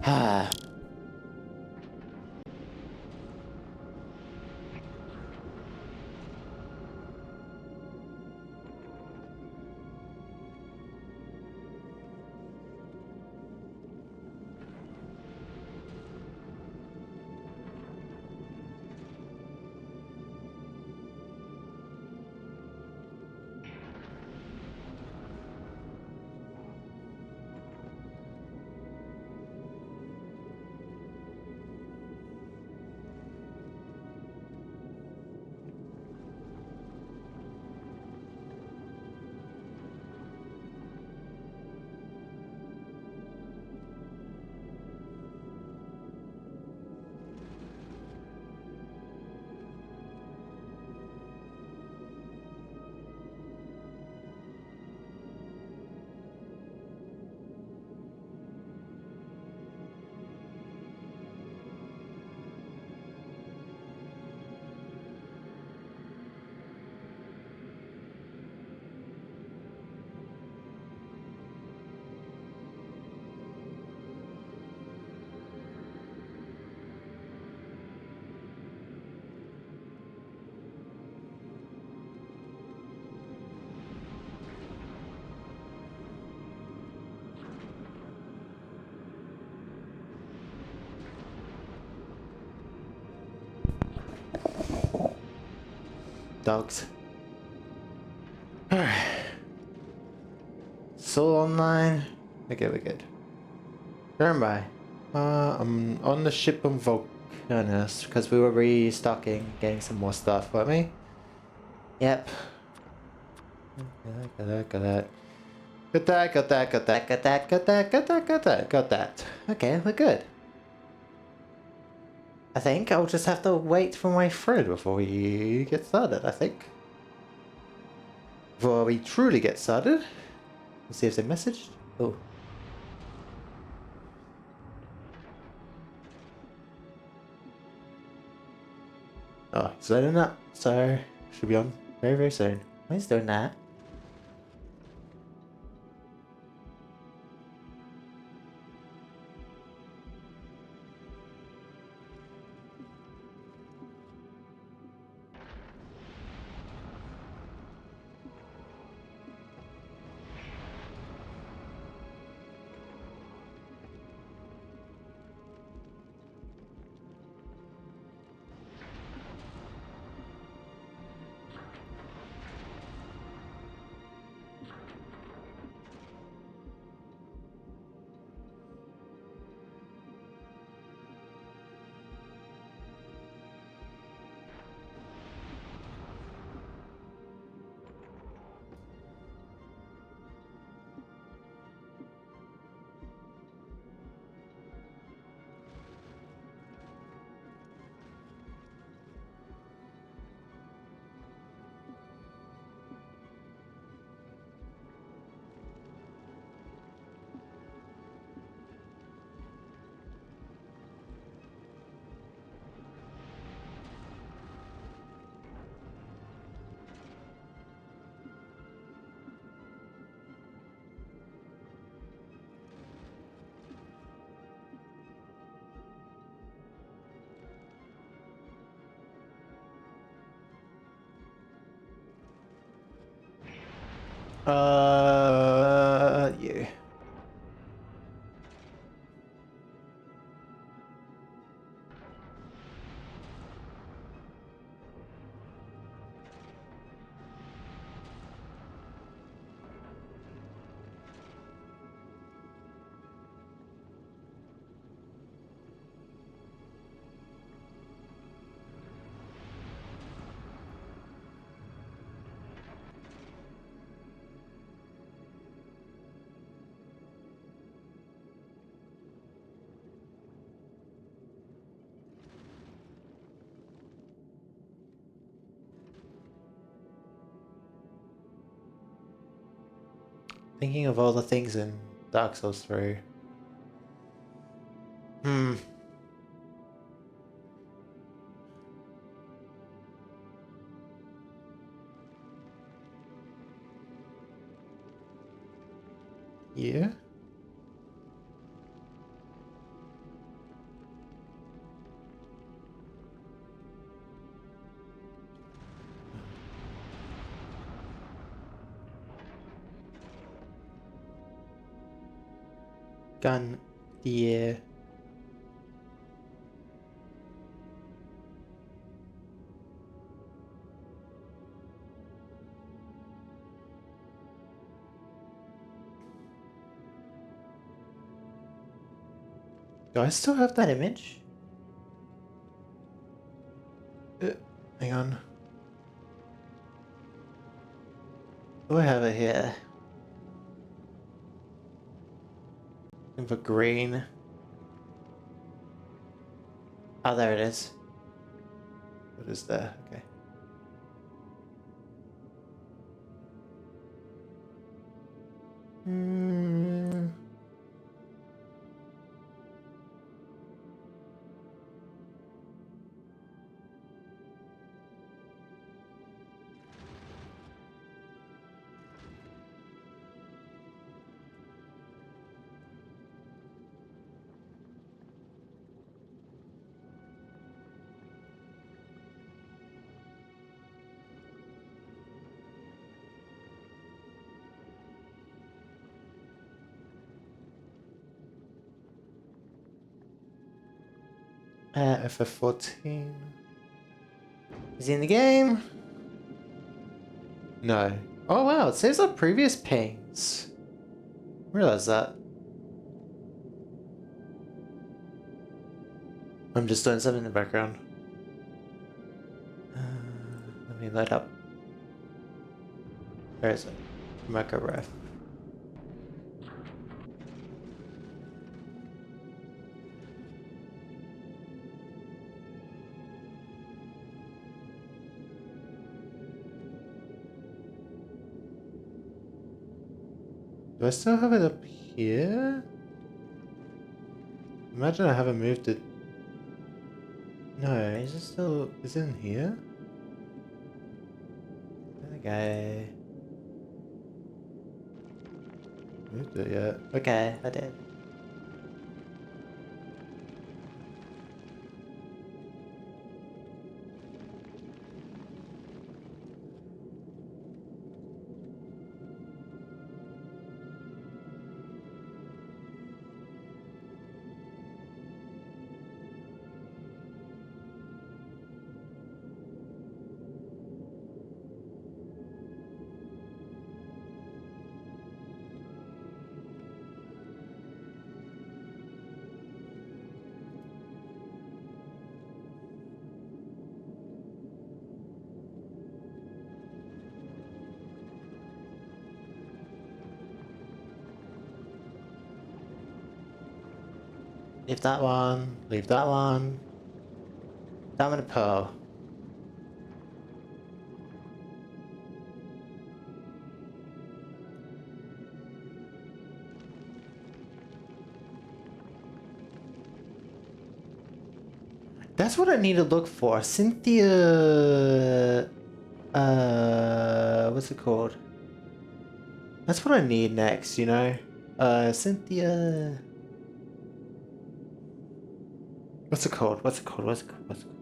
Ah. Dogs. Alright. Soul online. Okay, we're good. Turn by. I'm on the ship on Vulcanus because we were restocking, getting some more stuff, weren't we? Yep. Got that. Got that. Okay, we're good. I think I'll just have to wait for my friend before we get started, I think. Before we truly get started. Let's see if they messaged. Oh. Oh, he's loading up, so should be on very, very soon. He's doing that. You. Thinking of all the things in Dark Souls 3. Yeah? gun the air. Do I still have that image? Hang on. Do I have it here? In the green. Oh, there it is. What is there? Okay. Hmm. FF14. Is he in the game? No. Oh wow, it saves our previous pings. Realize that. I'm just doing something in the background. Let me light up. Where is it? Mecha ref. Do I still have it up here? Imagine I haven't moved it. No, is it still... is it in here? Okay. Moved it yet? Okay, I did. Leave that one. Leave that one. Diamond pearl. That's what I need to look for. Cynthia... what's it called? That's what I need next, you know? Cynthia... What's it called? What's it called? What's it called? What's it called?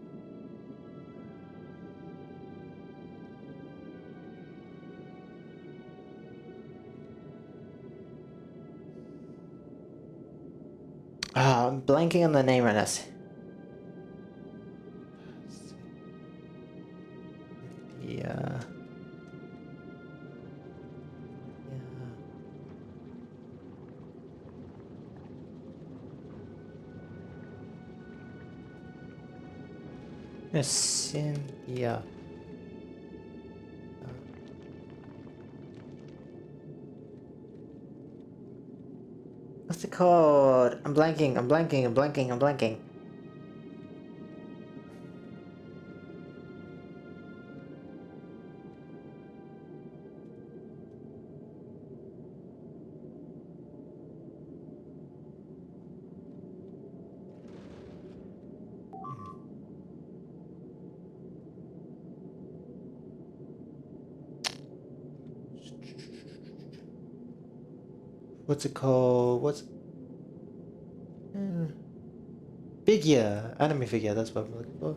I'm blanking on the name right now. Yeah. Cynthia. What's it called? I'm blanking. What's it called? What's... Hmm. Figure! Anime figure, that's what I'm looking for.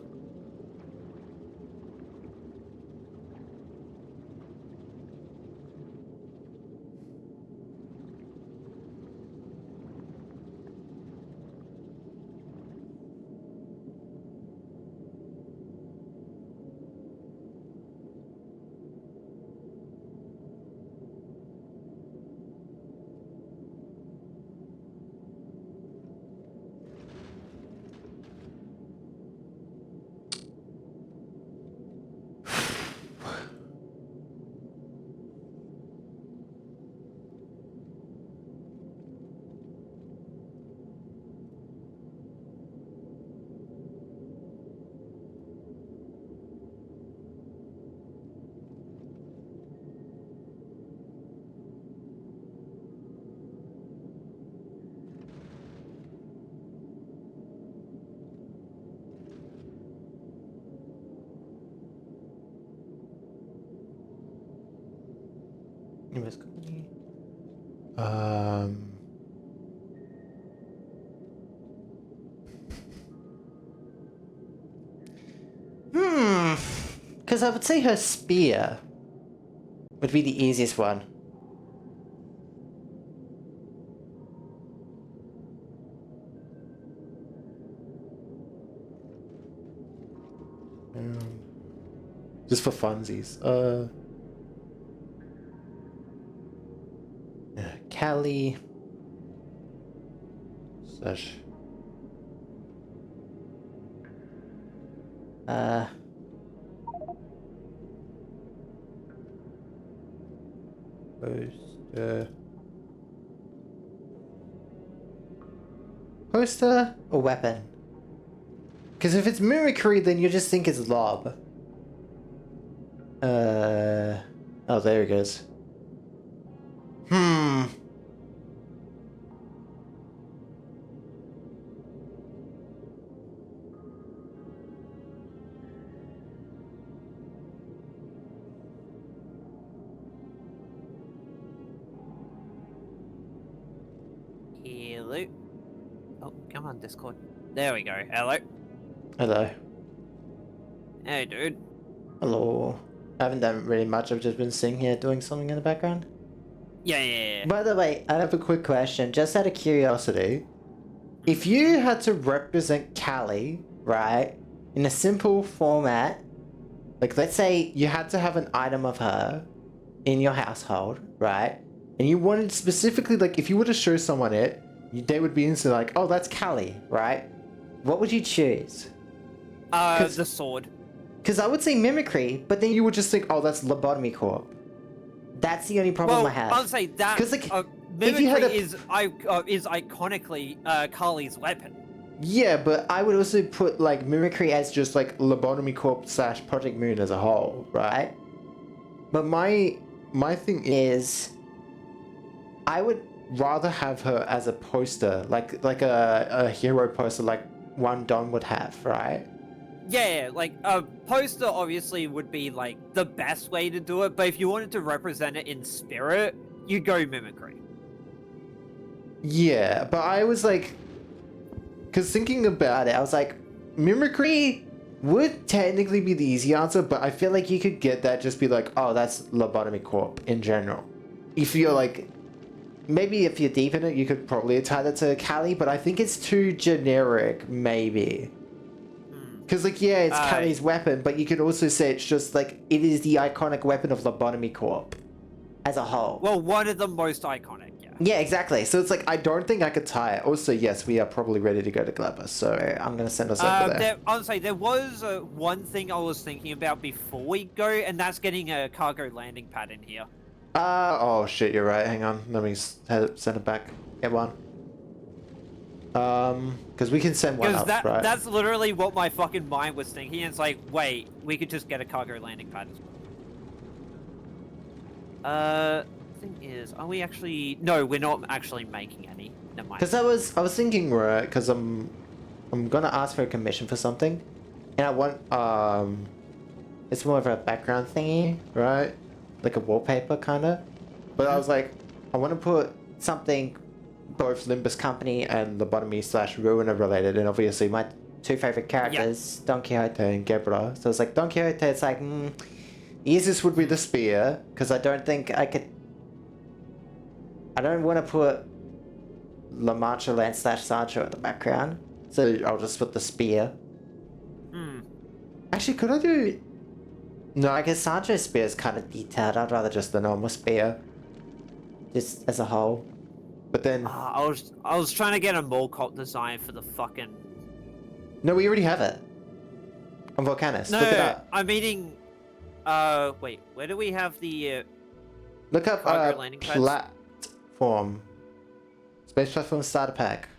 US company. Because I would say her spear would be the easiest one. Just for funsies. Cali. Slash. Poster or weapon? Because if it's mimicry, then you just think it's lob. Oh, there it goes. Hello. Oh, come on, Discord. There we go. Hello. Hello. Hey, dude. Hello. I haven't done really much. I've just been sitting here doing something in the background. Yeah. By the way, I have a quick question. Just out of curiosity, if you had to represent Callie, right, in a simple format, like let's say you had to have an item of her in your household, right, and you wanted specifically, like, if you were to show someone it, they would be instantly like, oh, that's Callie, right? What would you choose? The sword. Because I would say mimicry, but then you would just think, oh, that's lobotomy corp. That's the only problem I have. I'll say that. Because like, mimicry if you had is iconically Carly's weapon. Yeah, but I would also put like mimicry as just like lobotomy corp / Project Moon as a whole, right? But my thing is, I would rather have her as a poster, like a hero poster, like one Don would have, right? Yeah, like a poster obviously would be like the best way to do it, but if you wanted to represent it in spirit, you go mimicry. Yeah, but I was like, because thinking about it, I was like, mimicry would technically be the easy answer, but I feel like you could get that, just be like, oh, that's lobotomy corp in general. If you're like, maybe if you're deep in it, you could probably tie that to Callie, but I think it's too generic, maybe. Because, like, yeah, it's Callie's weapon, but you could also say it's just, like, it is the iconic weapon of Lobotomy Corp as a whole. Well, one of the most iconic, yeah. Yeah, exactly. So it's like, I don't think I could tie it. Also, yes, we are probably ready to go to Gleba, so I'm going to send us over there. Honestly, there was one thing I was thinking about before we go, and that's getting a cargo landing pad in here. Oh, shit, you're right. Hang on. Let me send it back. Get one. Because we can send one up, right? That's literally what my fucking mind was thinking. It's like, wait, we could just get a cargo landing pad as well. Thing is, are we actually? No, we're not actually making any. Never mind. Because I was thinking, right? Because I'm gonna ask for a commission for something, and I want it's more of a background thingy, right? Like a wallpaper kind of. But I was like, I want to put something both Limbus Company and Lobotomy / Ruiner related, and obviously my two favorite characters, Don Quixote and Gebra. So it's like Don Quixote, it's like, the easiest would be the spear, because I don't think I could. I don't want to put La Mancha Lance / Sancho at the background, so I'll just put the spear. Actually, could I do? No, I guess Sancho's spear is kind of detailed. I'd rather just the normal spear, just as a whole. But then I was trying to get a mall cult design for the fucking. No, we already have it. On Volcanus. No, look it up. I'm meaning. Wait, where do we have the? Look up landing pads? platform. Space platform starter pack.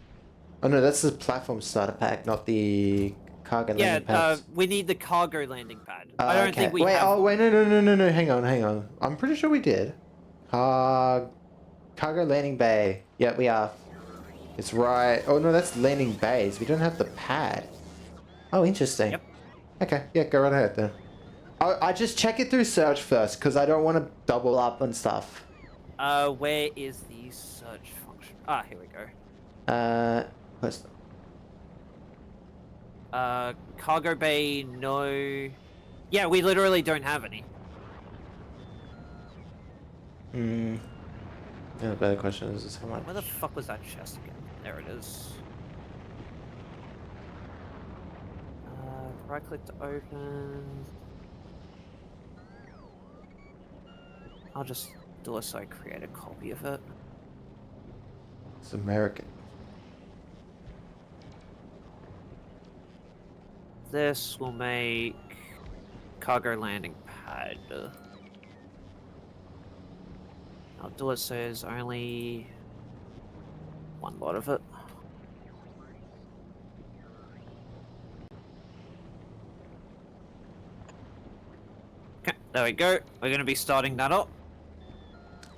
Oh no, that's the platform starter pack, not the cargo landing pads. We need the cargo landing pad. I don't think we have. have. Wait, no. Hang on. I'm pretty sure we did. Cargo landing bay. Yeah, we are. It's right. Oh no, that's landing bays. We don't have the pad. Oh, interesting. Yep. Okay, yeah, go right ahead then. I just check it through search first, because I don't want to double up on stuff. Where is the search function? Ah, here we go. Post. Cargo bay, no. Yeah, we literally don't have any. Hmm. Yeah, the better question is how much. Where the fuck was that chest again? There it is. Right click to open. I'll just do it so I create a copy of it. It's American. This will make cargo landing pad. I'll do it so there's only one lot of it. Okay, there we go. We're going to be starting that up.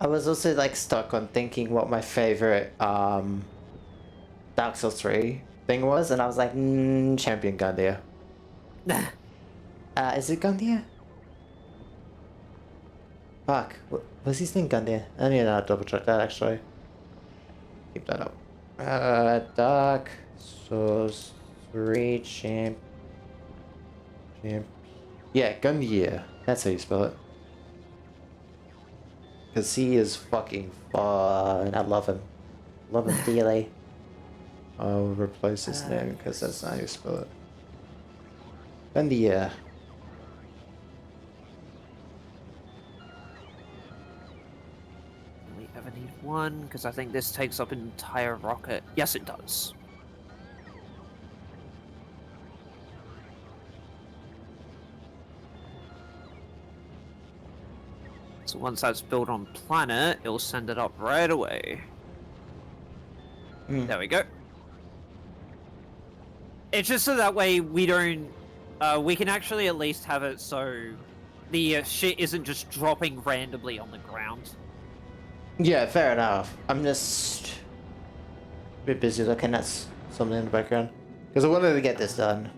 I was also like stuck on thinking what my favorite Dark Souls 3 thing was, and I was like, Champion Gundyr. Is it Gundyr? Fuck, was his name Gundyr? I need to double check that actually. Keep that up. Dark Souls 3 champ. Yeah, Gundyr. That's how you spell it. Because he is fucking fun. I love him. Love him dearly. I'll replace his name because that's not how you spell it. Gundyr. We ever need one? Because I think this takes up an entire rocket. Yes, it does. So once that's built on planet, it'll send it up right away. There we go. It's just so that way we don't... we can actually at least have it so the shit isn't just dropping randomly on the ground. Yeah, fair enough. I'm just a bit busy looking at something in the background. Because I wanted to get this done.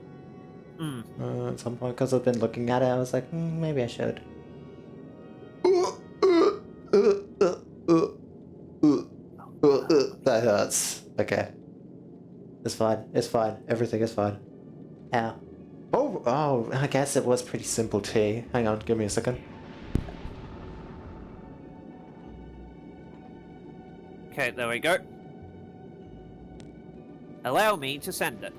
At some point, because I've been looking at it, I was like, maybe I should. That hurts. Okay. It's fine. It's fine. Everything is fine. Ow. Oh, I guess it was pretty simple tea. Hang on, give me a second. Okay, there we go. Allow me to send it.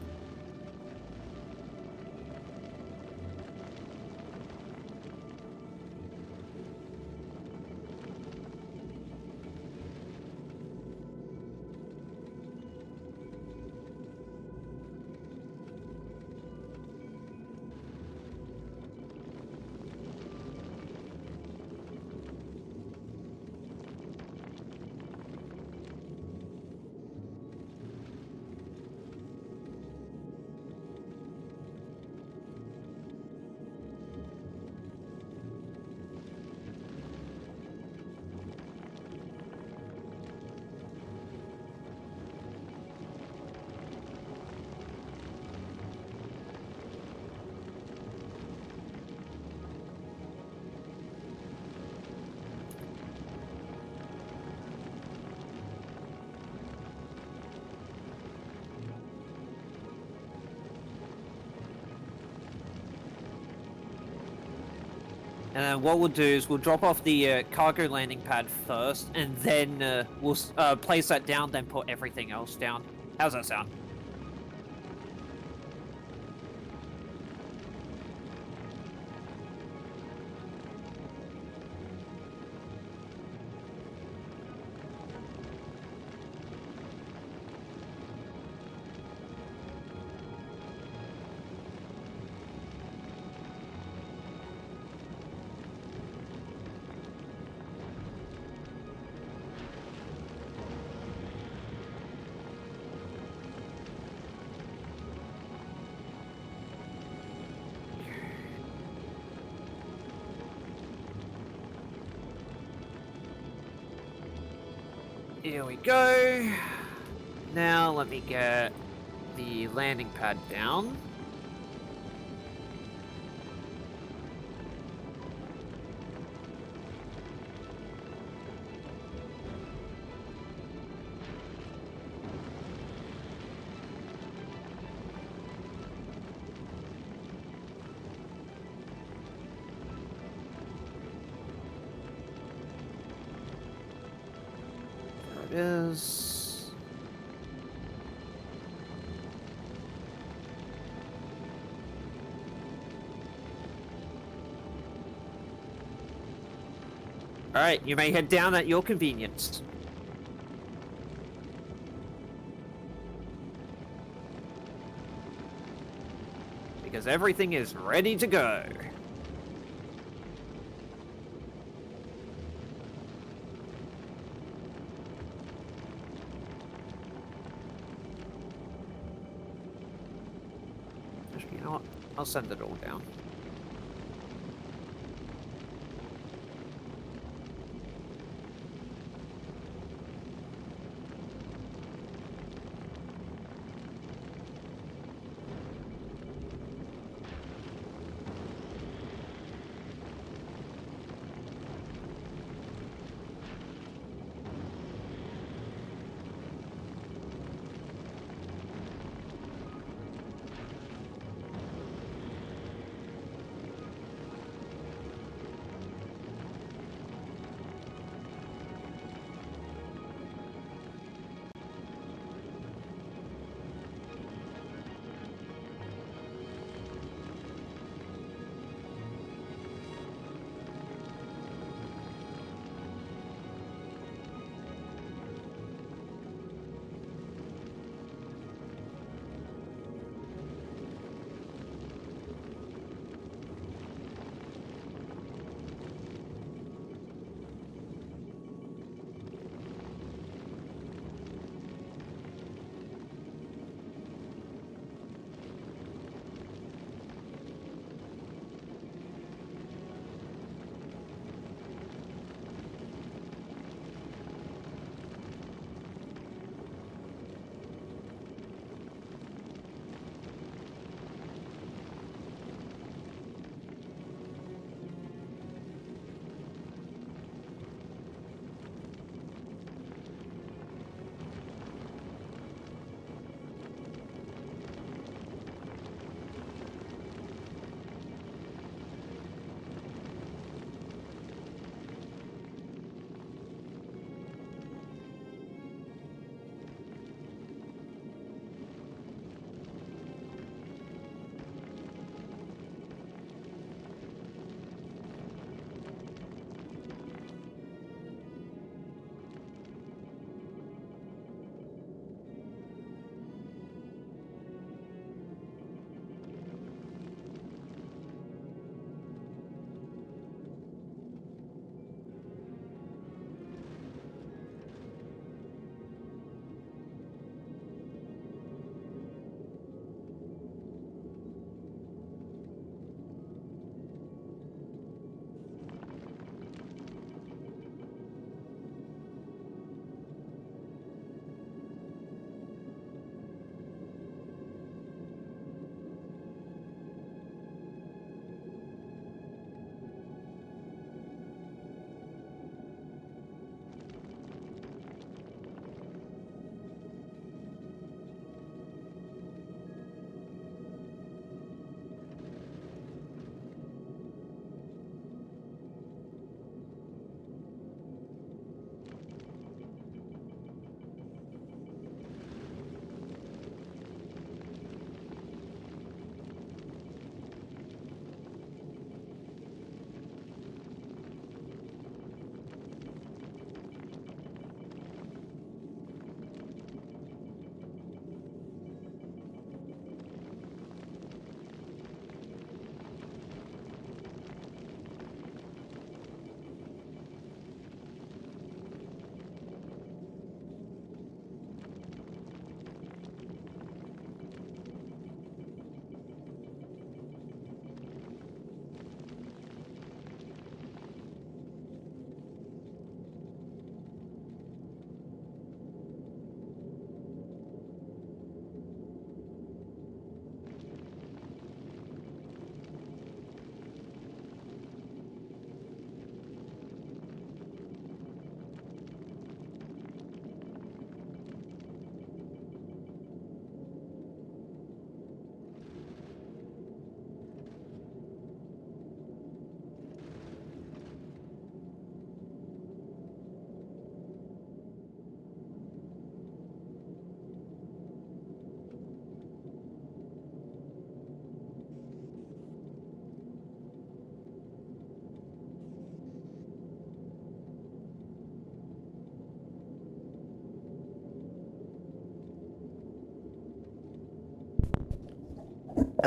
And then what we'll do is we'll drop off the cargo landing pad first, and then we'll place that down, then put everything else down. How's that sound? Here we go. Now let me get the landing pad down. cars. Alright, you may head down at your convenience. Because everything is ready to go. Actually, you know what? I'll send it all down.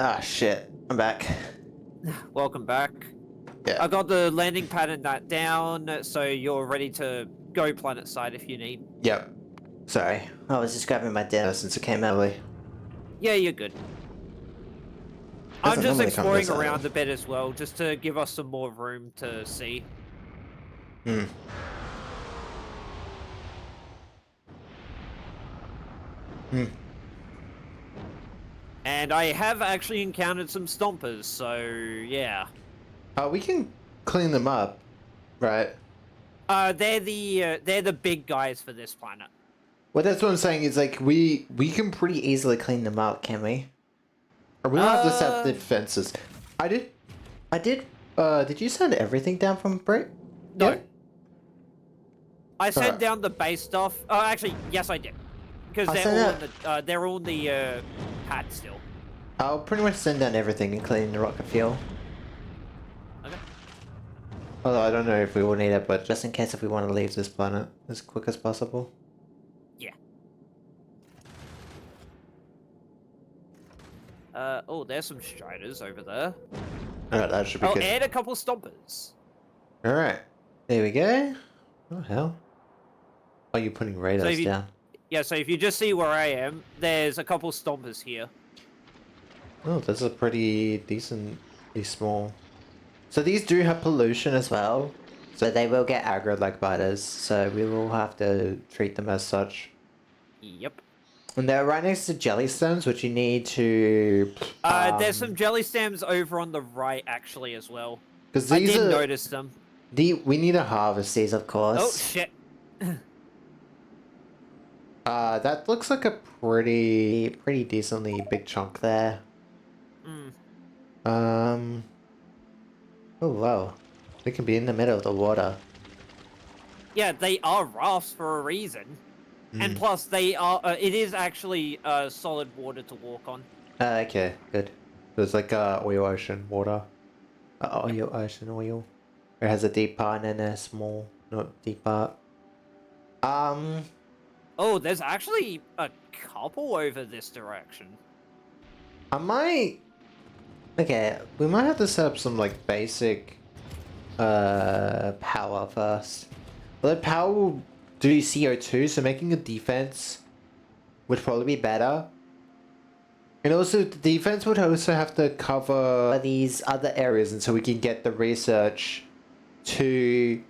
Ah, shit. I'm back. Welcome back. Yeah. I got the landing pad and that down, so you're ready to go planet side if you need. Yep. Sorry. I was just grabbing my dinner since it came early. Yeah, you're good. I'm Doesn't just normally come exploring this early. around a bit as well, just to give us some more room to see. Hmm. Hmm. And I have actually encountered some stompers, so yeah. We can clean them up, right? They're the big guys for this planet. Well, that's what I'm saying. Is like we can pretty easily clean them up, can we? Or we don't have to set the fences. I did. Did you send everything down from Brit? No. Yeah? I sent Alright. down the base stuff. Oh, actually, yes, I did. Because I'll they're send all out- in the they're all in the pad still. I'll pretty much send down everything, including the rocket fuel. Okay. Although I don't know if we will need it, but just in case if we want to leave this planet as quick as possible. Yeah. Oh, there's some striders over there. Alright, that should be Oh, good. and a couple stompers. Alright. There we go. Oh, hell. Oh, you're putting radars if you, down. Yeah, so if you just see where I am, there's a couple stompers here. Oh, that's a pretty decently small. So these do have pollution as well. So they will get aggroed like biters. So we will have to treat them as such. Yep. And they're right next to jelly stones, which you need to... There's some jelly stems over on the right, actually, as well. Because I these did are... notice them. We need to harvest these, of course. Oh, shit. That looks like a pretty decently big chunk there. Mm. Oh, wow. We can be in the middle of the water. Yeah, they are rafts for a reason. And plus, they are. It is actually solid water to walk on. Okay, good. So it's like oil ocean water. Oil ocean oil. It has a deep part and a small, not deep part. Oh, there's actually a couple over this direction. I might... Okay, we might have to set up some like basic power first. Well, the power will do CO2, so making a defense would probably be better. And also, the defense would also have to cover these other areas until we can get the research to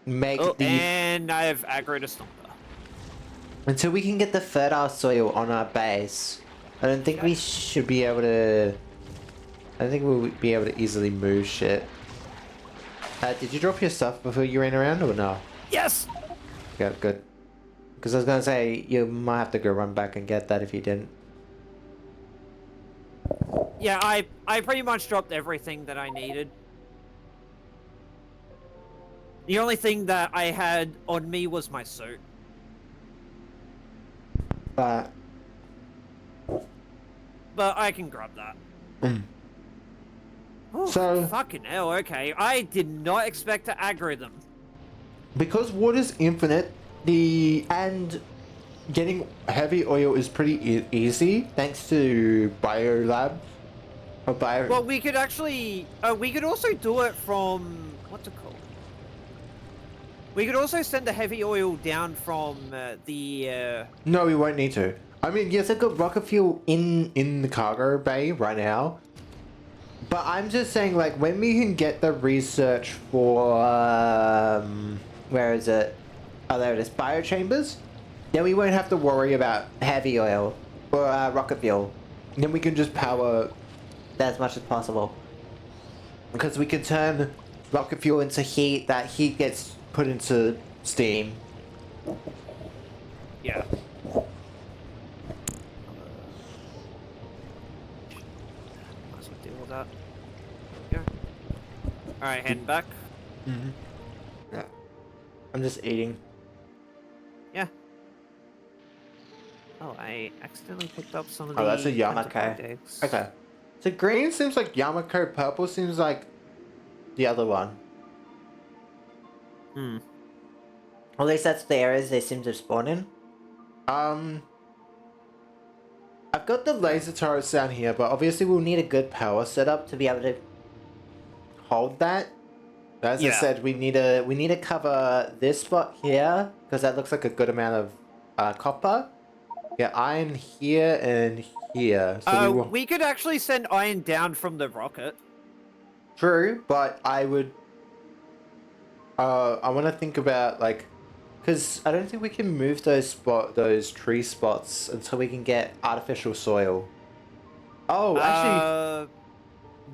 make Oh, the... and I've aggroed a stomper. Until we can get the fertile soil on our base, I don't think we should be able to... I don't think we'll be able to easily move shit. Did you drop your stuff before you ran around or no? Yes! Yeah, good. Because I was gonna say, you might have to go run back and get that if you didn't. Yeah, I pretty much dropped everything that I needed. The only thing that I had on me was my suit. But... But I can grab that. Oh, So- fucking hell, okay. I did not expect to aggro them. Because water's infinite, and getting heavy oil is pretty easy thanks to biolab. Or bio... Well, we could actually... we could also do it from... What's it called? We could also send the heavy oil down from the... No, we won't need to. I mean, yes, I've got rocket fuel in the cargo bay right now. But I'm just saying, like, when we can get the research for, where is it? Oh, there it is, biochambers. Then we won't have to worry about heavy oil or rocket fuel. Then we can just power that as much as possible. Because we can turn rocket fuel into heat, that heat gets put into steam. Yeah. Might as well deal with that. There we go. Alright, heading back. Yeah. I'm just eating. Yeah. Oh, I accidentally picked up some of Oh, the... that's a Yamako. counterpart eggs. Okay. So green seems like Yamako, purple seems like the other one. At least that's the areas they seem to spawn in. I've got the laser turrets down here, but obviously we'll need a good power setup to be able to hold that. As I said, we need to cover this spot here because that looks like a good amount of copper. Yeah, iron here and here. So we could actually send iron down from the rocket. True, but I would. I want to think about like, because I don't think we can move those tree spots until we can get artificial soil. Oh, actually,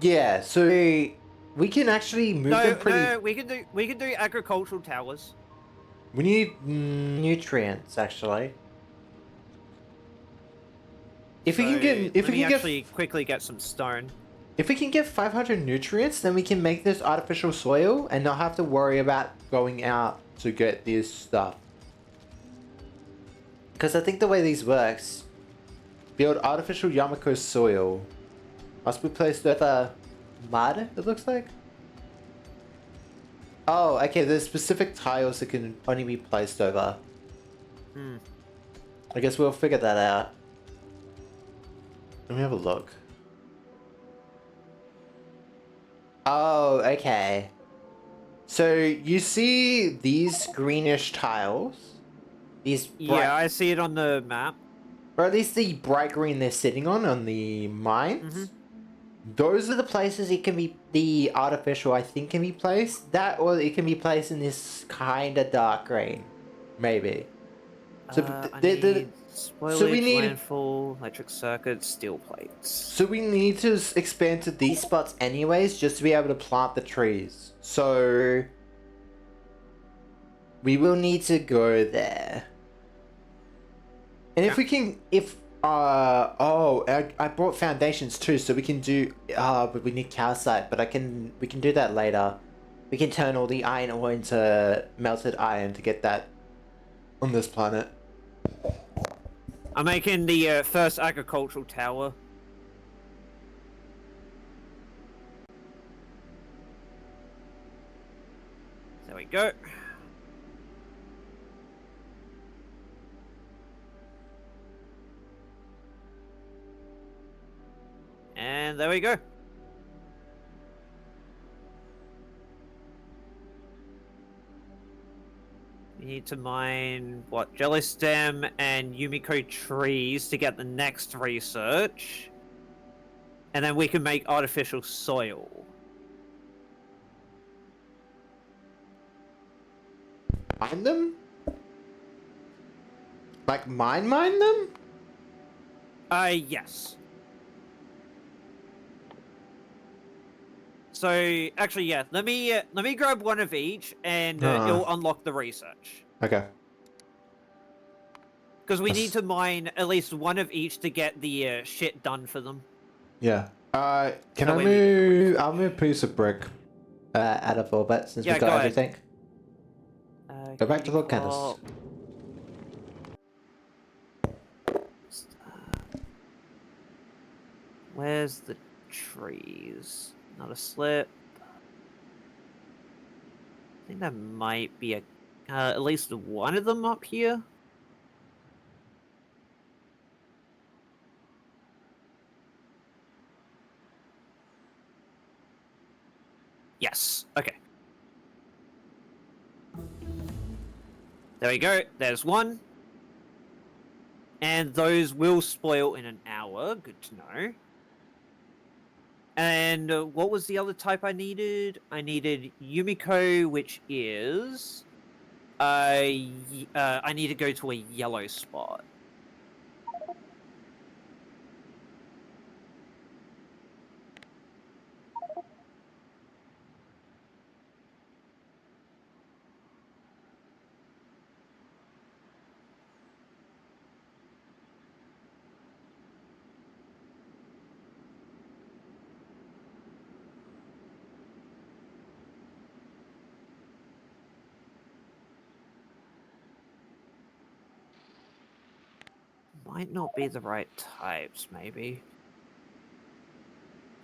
yeah. So we can actually move them pretty. No, we can do agricultural towers. We need nutrients actually. If we can get, if Let we me can actually get, quickly get some stone. if we can get 500 nutrients, then we can make this artificial soil and not have to worry about going out to get this stuff. Because I think the way these works, build artificial Yamako soil. Must be placed over mud, it looks like. Oh, okay, there's specific tiles that can only be placed over. I guess we'll figure that out. Let me have a look. Oh, okay. So you see these greenish tiles? These bright, Yeah, I see it on the map. or at least the bright green they're sitting on the mines. Those are the places it can be, the artificial I think can be placed. That, or it can be placed in this kind of dark green. Maybe. So, I need spoilage, so we need, landfall, electric circuits, steel plates. so we need to expand to these spots anyways, just to be able to plant the trees. So we will need to go there. And if we can, I brought foundations too, so we can do, but we need calcite, but we can do that later. We can turn all the iron ore into melted iron to get that on this planet. I'm making the first agricultural tower. There we go. And there we go. We need to mine, what, Jellystem and Yumiko trees to get the next research. And then we can make artificial soil. Mine them? Like mine them? Yes. So, actually, yeah, let me grab one of each, and it'll unlock the research. Okay. Because we need to mine at least one of each to get the shit done for them. Yeah. Can I move? I'll move a piece of brick out of orbit since we've got everything. Go back to volcanoes. Where's the trees? Not a slip. I think there might be at least one of them up here. Yes. Okay. There we go. There's one. And those will spoil in an hour. Good to know. And what was the other type I needed? I needed Yumiko, which is... I need to go to a yellow spot. Might not be the right types, maybe.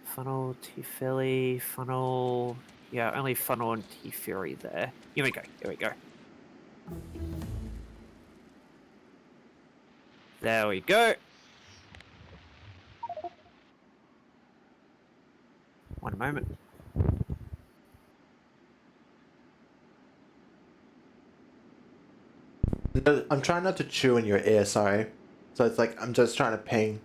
Funnel, T-Philly, funnel... Yeah, only funnel and T-Fury there. Here we go, here we go. There we go. One moment. No, I'm trying not to chew in your ear, sorry. So it's like I'm just trying to ping.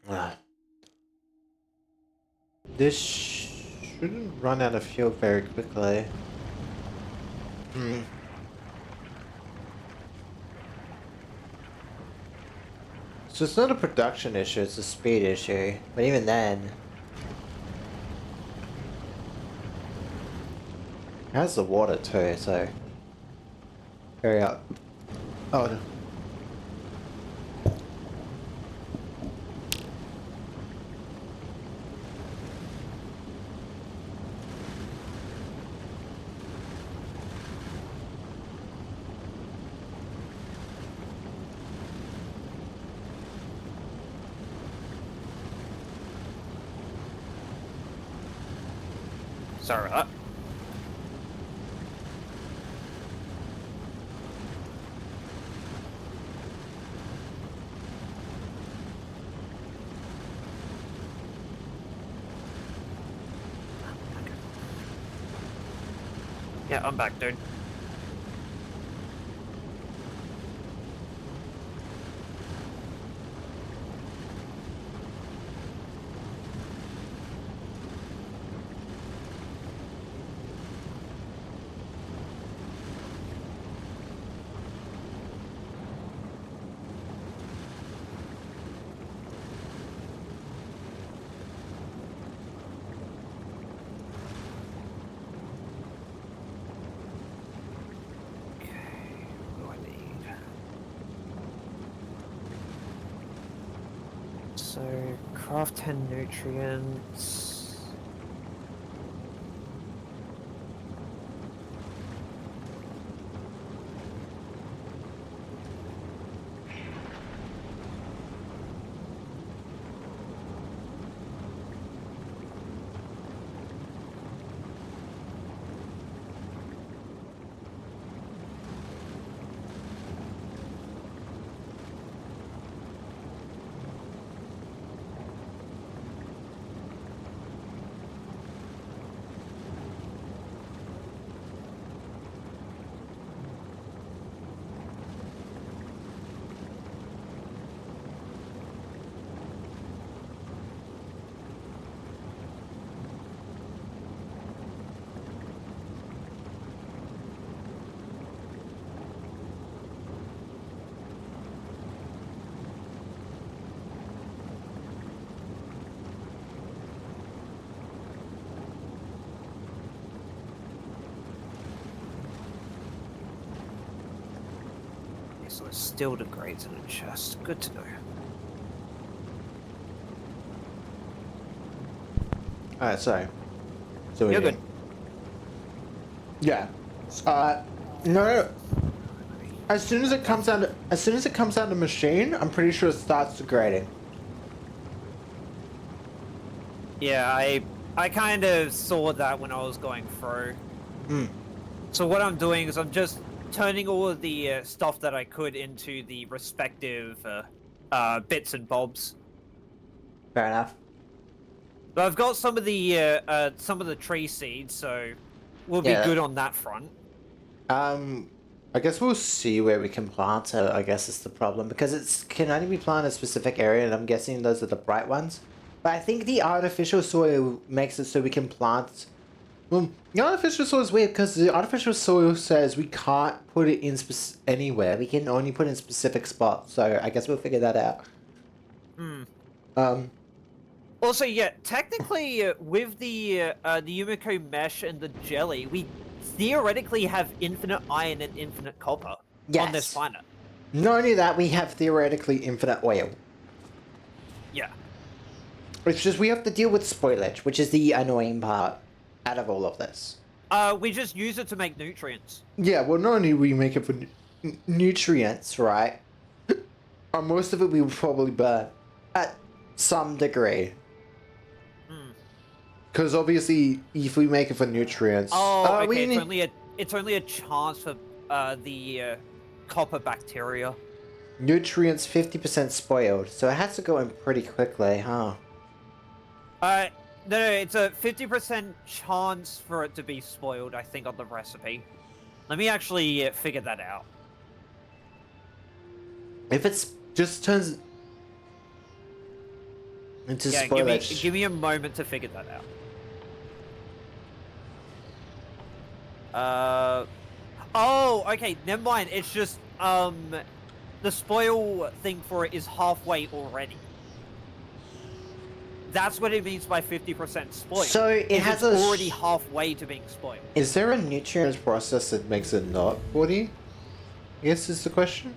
Ah. This shouldn't run out of fuel very quickly. Hmm. So it's not a production issue, it's a speed issue. But even then... It has the water too, so... Hurry up. Oh no. Sorry about that. Yeah, I'm back, dude. So, craft 10 nutrients. so it still degrades in a chest. Good to know. Alright, so You're good. Yeah. No. As soon as it comes out of machine, I'm pretty sure it starts degrading. Yeah, I kind of saw that when I was going through. So what I'm doing is I'm just turning all of the stuff that I could into the respective bits and bobs. Fair enough. But I've got some of the tree seeds, so we'll be good on that front. I guess we'll see where we can plant it, I guess is the problem. Because it can only be planted in a specific area, and I'm guessing those are the bright ones. But I think the artificial soil makes it so we can plant... Well, the artificial soil is weird, because the artificial soil says we can't put it in anywhere. We can only put it in specific spots, so I guess we'll figure that out. Also, yeah, technically, with the Yumiko mesh and the jelly, we theoretically have infinite iron and infinite copper on this planet. Not only that, we have theoretically infinite oil. Yeah. It's just we have to deal with spoilage, which is the annoying part out of all of this. We just use it to make nutrients. Yeah, well, not only we make it for nutrients, right? Most of it we will probably burn at some degree. Because obviously, if we make it for nutrients... Oh, okay, it's only a chance for the copper bacteria. Nutrients 50% spoiled, so it has to go in pretty quickly, huh? No, it's a 50% chance for it to be spoiled, I think, on the recipe. Let me actually figure that out. If it's just turns into spoilage... give me a moment to figure that out. Oh, okay, never mind. It's just, the spoil thing for it is halfway already. That's what it means by 50% spoiled. So it's already halfway to being spoiled. Is there a nutrients process that makes it not 40? I guess is the question.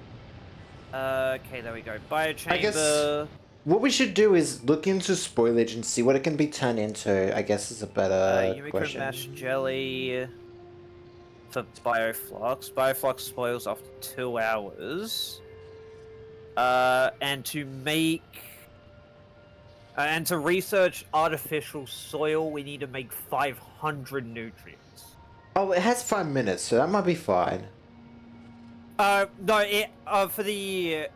Okay, there we go. Biochamber. I guess what we should do is look into spoilage and see what it can be turned into. I guess is a better question. Mesh jelly for bioflux. Bioflux spoils after 2 hours. And to make... and to research artificial soil, we need to make 500 nutrients. Oh, it has 5 minutes, so that might be fine. No, for the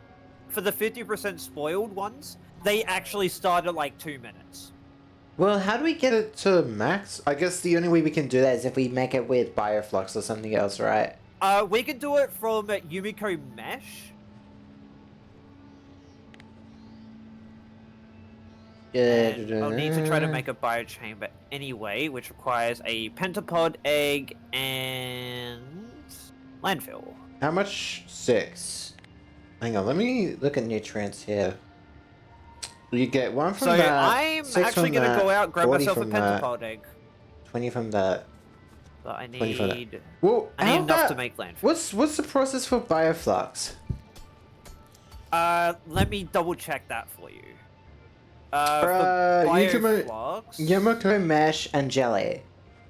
50% spoiled ones, they actually start at like 2 minutes. Well, how do we get it to max? I guess the only way we can do that is if we make it with bioflux or something else, right? We can do it from Yumiko Mesh. And I'll need to try to make a biochamber anyway, which requires a pentapod egg and landfill. How much? 6. Hang on, let me look at nutrients here. You get 1 from that. So I'm actually going to go out and grab myself a pentapod egg. 20 from that. But I need... Well, I need enough to make landfill. What's the process for bioflux? Let me double check that for you. For bioflux... Yumiko mesh and jelly.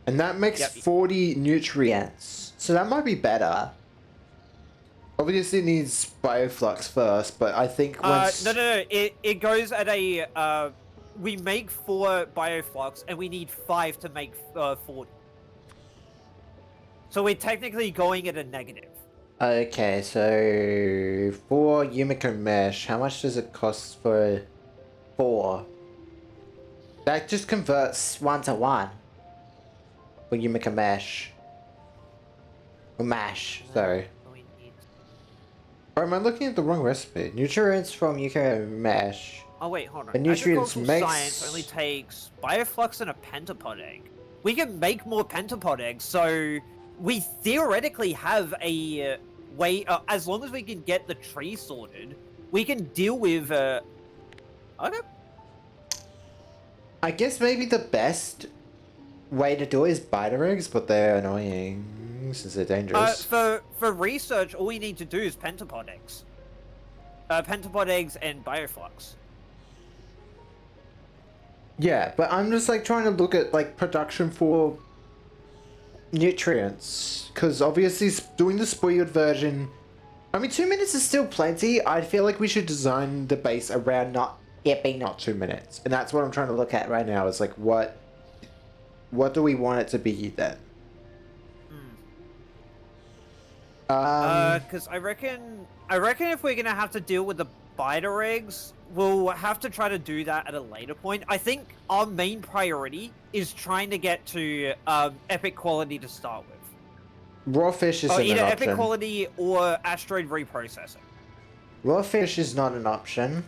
And that makes 40 nutrients. So that might be better. Obviously it needs bioflux first, but I think once... No. It goes at a... we make 4 bioflux, and we need 5 to make 40. So we're technically going at a negative. Okay, so... For Yumiko mesh, how much does it cost for 4? That just converts 1 to 1. For Yumiko mesh. Or mash, sorry. Or am I looking at the wrong recipe? Nutrients from Yumiko mesh. Oh wait, hold on. The nutrients makes... science only takes bioflux and a pentapod egg. We can make more pentapod eggs, so we theoretically have a way. As long as we can get the tree sorted, we can deal with. Okay. I guess maybe the best way to do it is biter eggs, but they're annoying. thing since they're dangerous. For research, all we need to do is pentapod eggs. Pentapod eggs and bioflux. Yeah, but I'm just like trying to look at like production for nutrients, because obviously doing the spoiled version, I mean 2 minutes is still plenty. I feel like we should design the base around it being not 2 minutes, and that's what I'm trying to look at right now. Is like what do we want it to be then? Because I reckon if we're gonna have to deal with the biter eggs, we'll have to try to do that at a later point. I think our main priority is trying to get to epic quality to start with. Raw fish isn't Either an epic option. quality or asteroid reprocessing. Raw fish is not an option.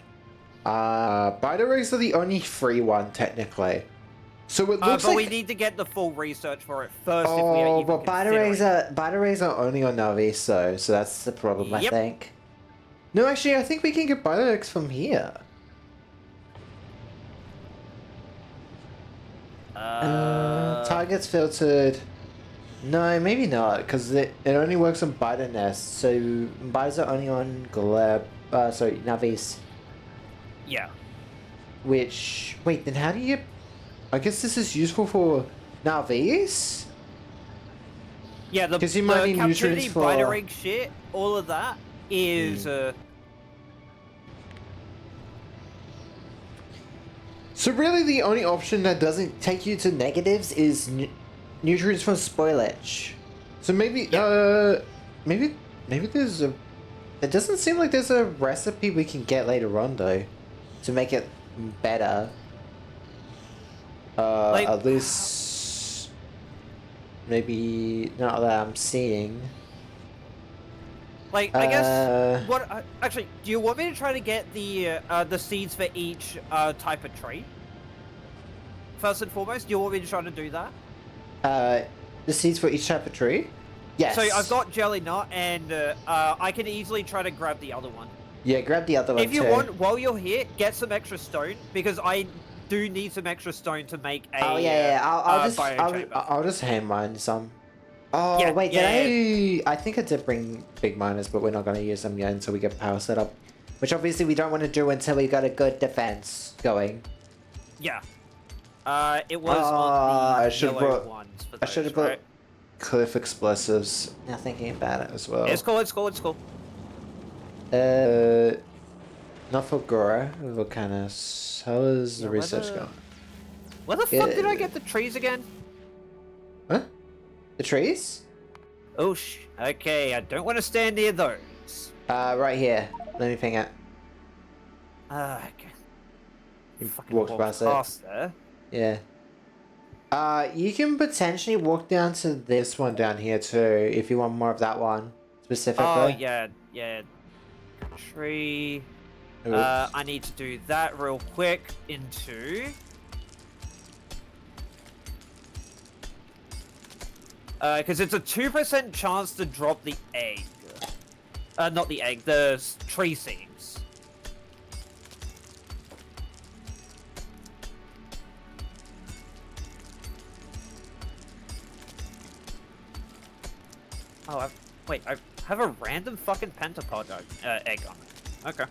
Biter eggs are the only free one technically. So it looks but like... we need to get the full research for it first. Oh, if we are even but biter eggs are only on Naviso, so that's the problem, I think. No, actually, I think we can get biter eggs from here. Targets filtered. No, maybe not, because it only works on biter nests, so biters are only on Navis. Yeah. Which... Wait, then how do you... I guess this is useful for Navis? Yeah, the you might need captivity nutrients for... biter egg shit, all of that is... So really the only option that doesn't take you to negatives is nutrients from spoilage. So maybe, maybe there's a... It doesn't seem like there's a recipe we can get later on though, to make it better. At least... Maybe not that I'm seeing. Like, I guess, actually, do you want me to try to get the seeds for each type of tree? First and foremost, do you want me to try to do that? The seeds for each type of tree? Yes. So I've got jelly nut, and I can easily try to grab the other one. Yeah, grab the other one If you want, while you're here, get some extra stone, because I do need some extra stone to make a I'll just hand mine some. Oh, yeah, wait, I think I did bring big miners, but we're not going to use them yet until we get power set up. Which obviously we don't want to do until we got a good defense going. Yeah. It was on the yellow ones for those, I should have brought cliff explosives. Now thinking about it as well. It's cool, it's cool, it's cool. Not for Gora, Volcanus. How is the research going? Where the fuck did I get the trees again? Huh? The trees? Oh, okay, I don't want to stand near those. Right here. Let me ping it. Okay. You fucking walked past there. Yeah. You can potentially walk down to this one down here too, if you want more of that one, specifically. Oh, yeah. Tree. Oops. I need to do that real quick into... Because it's a 2% chance to drop the egg. Not the egg, the tree seeds. Oh, I have a random fucking pentapod egg on it. Okay.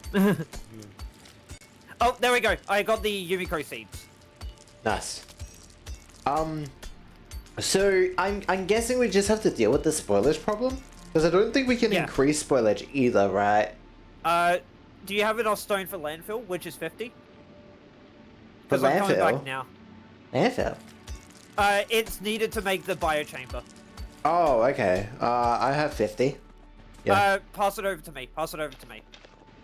Oh, there we go. I got the Yumiko seeds. Nice. So I'm guessing we just have to deal with the spoilage problem, because I don't think we can increase spoilage either, right? Do you have enough stone for landfill, which is 50? For Because I'm coming landfill? back now. Landfill? It's needed to make the biochamber. Oh, okay. I have 50. Yeah. Pass it over to me. Pass it over to me.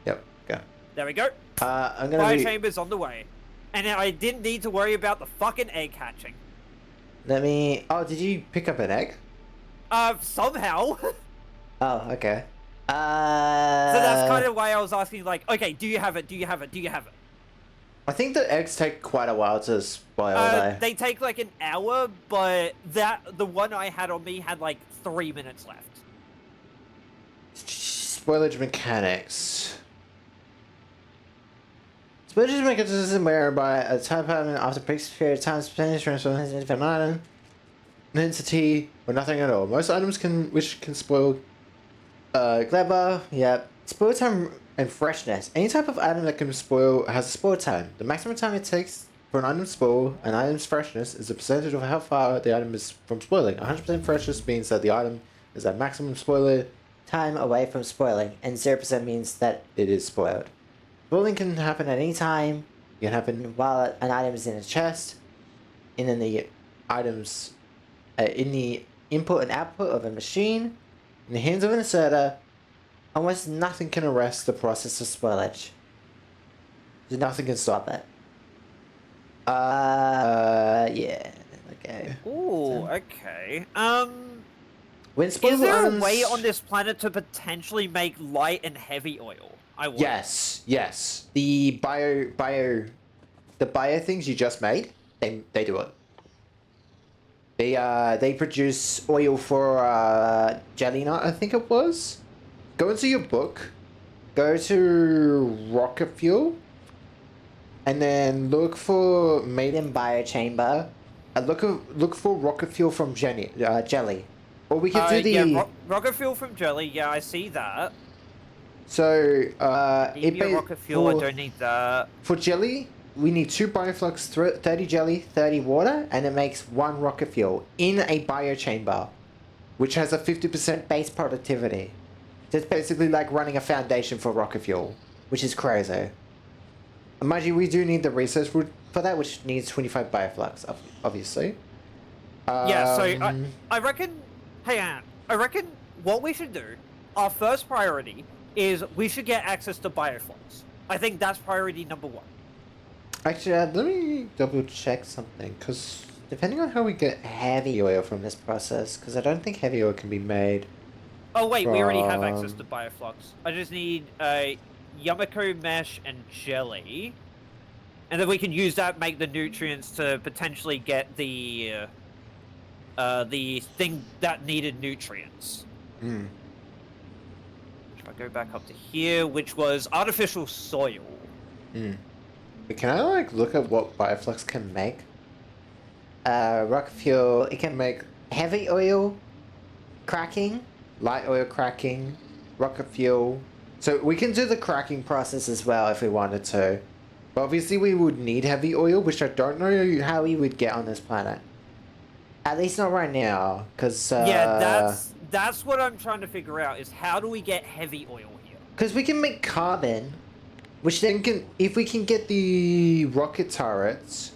Yep. Go. There we go. I'm gonna. Biochamber's on the way, and I didn't need to worry about the fucking egg hatching. Let me. Oh, did you pick up an egg? Somehow. Oh, okay. So that's kind of why I was asking, like, okay, do you have it? Do you have it? Do you have it? I think the eggs take quite a while to spoil, though. They take like an hour, but the one I had on me had like 3 minutes left. Spoilage mechanics. Spoilage mechanism whereby a type element after a fixed period of time spent transforms into an item. an entity, or nothing at all. Most items which can spoil. Clever, yep. Spoil time and freshness. Any type of item that can spoil has a spoil time. The maximum time it takes for an item to spoil an item's freshness is the percentage of how far the item is from spoiling. 100% freshness means that the item is at maximum spoiler time away from spoiling, and 0% means that it is spoiled. Spoiling can happen at any time. It can happen while an item is in a chest, and in the items, in the input and output of a machine, in the hands of an inserter. Almost nothing can arrest the process of spoilage. Nothing can stop it. Yeah. Okay. Ooh, okay. When spoilable Is there items... a way on this planet to potentially make light and heavy oil? I wonder. Yes. The bio things you just made, they do it. They produce oil for jelly nut, I think it was. Go into your book, go to rocket fuel, and then look for made in biochamber. Look for rocket fuel from jelly. Or we could do the... Yeah, rocket fuel from jelly, yeah, I see that. So, rocket fuel, I don't need that. For jelly, we need 2 bioflux, 30 jelly, 30 water, and it makes 1 rocket fuel in a biochamber, which has a 50% base productivity. So it's basically like running a foundation for rocket fuel, which is crazy. Mind you, we do need the research for that, which needs 25 bioflux, obviously. Yeah, so I reckon... Hey, Anne, I reckon what we should do, our first priority, is we should get access to bioflux. I think that's priority number 1. Actually, let me double check something, because depending on how we get heavy oil from this process, because I don't think heavy oil can be made. Oh wait, we already have access to bioflux. I just need Yumiko mesh and jelly, and then we can use that, make the nutrients to potentially get the thing that needed nutrients. If I go back up to here, which was artificial soil. Can I like look at what bioflux can make? Rocket fuel. It can make heavy oil cracking. Light oil cracking, rocket fuel. So we can do the cracking process as well if we wanted to. But obviously we would need heavy oil, which I don't know how we would get on this planet. At least not right now, because... yeah, that's what I'm trying to figure out, is how do we get heavy oil here? Because we can make carbon, which then can... If we can get the rocket turrets,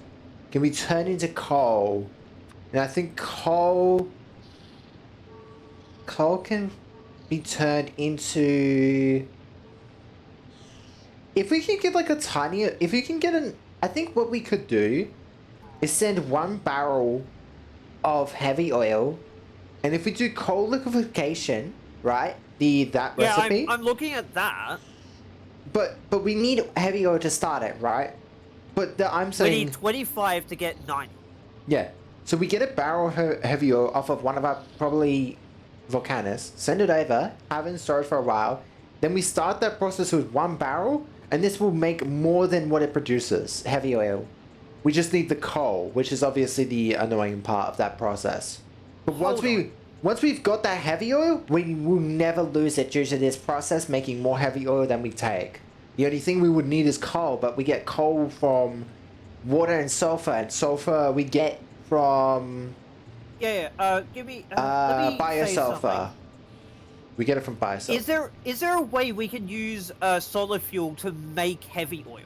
can be turned into coal. And I think coal can be turned into... If we can get like a tiny... If we can get an... I think what we could do is send 1 barrel of heavy oil, and if we do coal liquefaction, right? That recipe... Yeah, I'm looking at that. But we need heavy oil to start it, right? But I'm saying... We need 25 to get 90. Yeah. So we get a barrel of heavy oil off of one of our probably... volcanists, send it over, have it in storage for a while, then we start that process with 1 barrel, and this will make more than what it produces, heavy oil. We just need the coal, which is obviously the annoying part of that process. But once we've got that heavy oil, we will never lose it due to this process making more heavy oil than we take. The only thing we would need is coal, but we get coal from water and sulfur we get from... give me... let me say biosulfur. something. We get it from biosulfur. Is there a way we can use solid fuel to make heavy oil?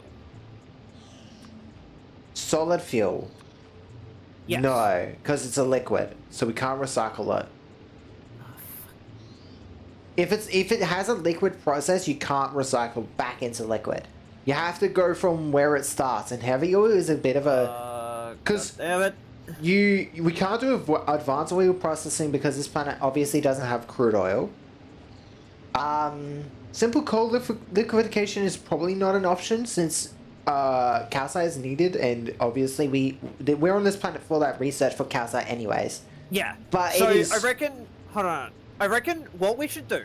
Solid fuel? Yes. No, because it's a liquid, so we can't recycle it. If it has a liquid process, you can't recycle back into liquid. You have to go from where it starts, and heavy oil is a bit of a... Because we can't do advanced oil processing because this planet obviously doesn't have crude oil. Simple coal liquefaction is probably not an option since calcite is needed, and obviously we're on this planet for that research for calcite anyways. Yeah. But so it is... I reckon... Hold on. I reckon what we should do,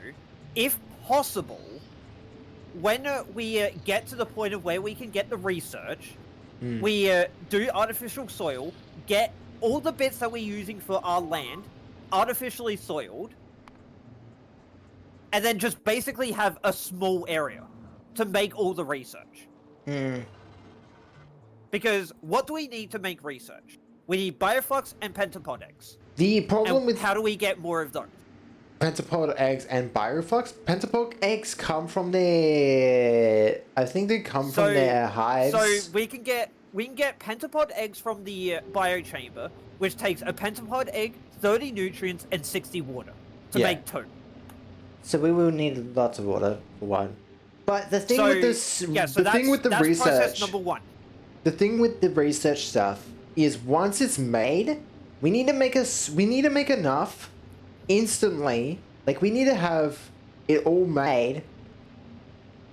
if possible, when we get to the point of where we can get the research, we do artificial soil, get all the bits that we're using for our land artificially soiled, and then just basically have a small area to make all the research. Because what do we need to make research? We need bioflux and pentapod eggs. The problem And with how do we get more of those? pentapod eggs and bioflux, pentapod eggs come from their, I think they come from their hives. So we can get pentapod eggs from the biochamber, which takes a pentapod egg, 30 nutrients, and 60 water to make 2. So we will need lots of water for 1. But the thing with this, the thing with the that's research, process number 1. the thing with the research stuff is once it's made, we need to make enough instantly. Like we need to have it all made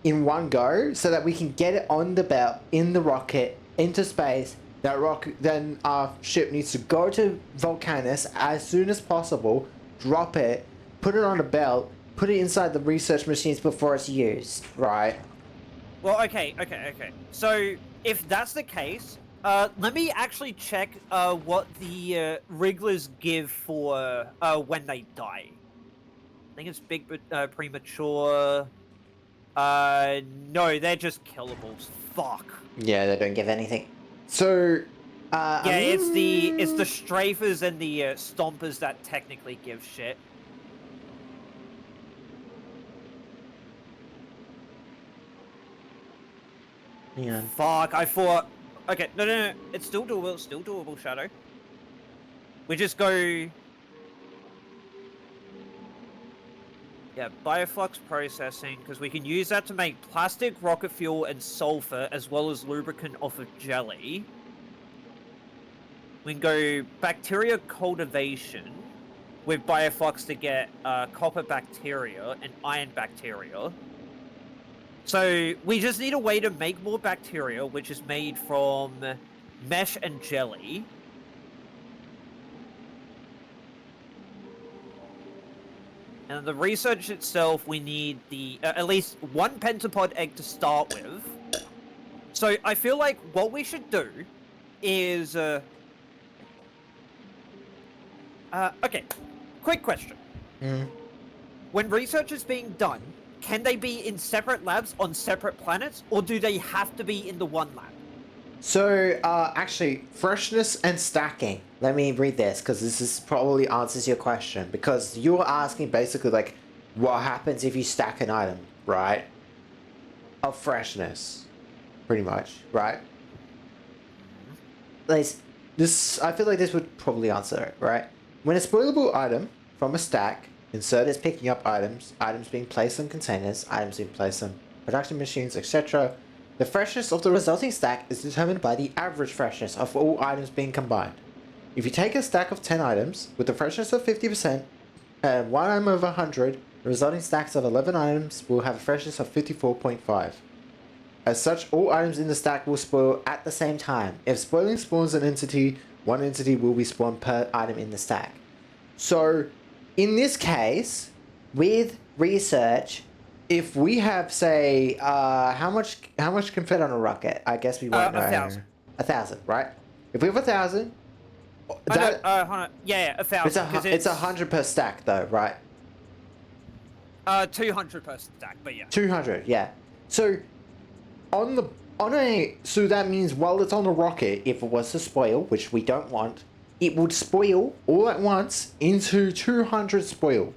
in one go so that we can get it on the belt in the rocket into space. Then our ship needs to go to Volcanus as soon as possible, drop it, put it on a belt, put it inside the research machines before it's used, right? Well, okay. So if that's the case, let me actually check what the wrigglers give for when they die. I think it's big but premature. No, they're just killables. Fuck. Yeah, they don't give anything. So, it's the strafers and the stompers that technically give shit. Yeah. Fuck, I thought... Okay, no. It's still doable, Shadow. We just go... Yeah, bioflux processing, because we can use that to make plastic, rocket fuel, and sulfur, as well as lubricant off of jelly. We can go bacteria cultivation with bioflux to get copper bacteria and iron bacteria. So we just need a way to make more bacteria, which is made from mesh and jelly. And the research itself, we need the at least 1 pentapod egg to start with. So I feel like what we should do is... okay, quick question. When research is being done, can they be in separate labs on separate planets, or do they have to be in the one lab? So, actually, freshness and stacking. Let me read this, because this probably answers your question. Because you were asking basically, like, what happens if you stack an item, right? Of freshness. Pretty much, right? I feel like this would probably answer it, right? When a spoilable item from a stack, insert is picking up items being placed on containers, items being placed on production machines, etc. The freshness of the resulting stack is determined by the average freshness of all items being combined. If you take a stack of 10 items with a freshness of 50% and one item of 100, the resulting stacks of 11 items will have a freshness of 54.5. As such, all items in the stack will spoil at the same time. If spoiling spawns an entity, one entity will be spawned per item in the stack. So, in this case, with research, if we have, say, how much can fit on a rocket? I guess we won't know. 1,000. 1,000, right? If we have 1,000, Hold on. Yeah, 1,000. it's 100 per stack, though, right? 200 per stack, but yeah. 200, yeah. So, so that means while it's on a rocket, if it was to spoil, which we don't want, it would spoil all at once into 200 spoil,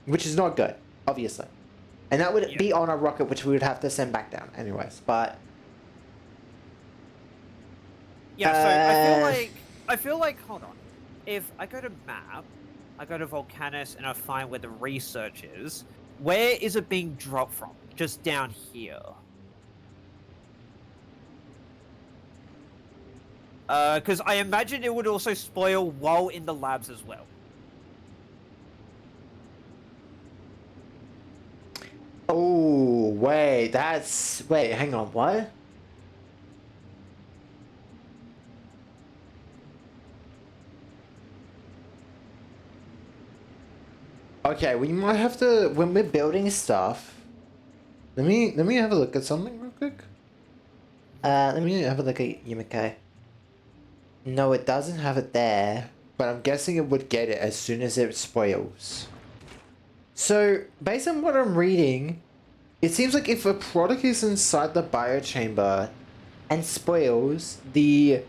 which is not good, obviously. And that would be on a rocket, which we would have to send back down anyways, but... Yeah, so I feel like, hold on. If I go to map, I go to Volcanus, and I find where the research is, where is it being dropped from? Just down here. Because I imagine it would also spoil while in the labs as well. Oh, wait, wait, hang on, what? Okay, we might have to, when we're building stuff, let me have a look at something real quick. Let me have a look at Yumiko. No, it doesn't have it there, but I'm guessing it would get it as soon as it spoils. So, based on what I'm reading, it seems like if a product is inside the biochamber and spoils, when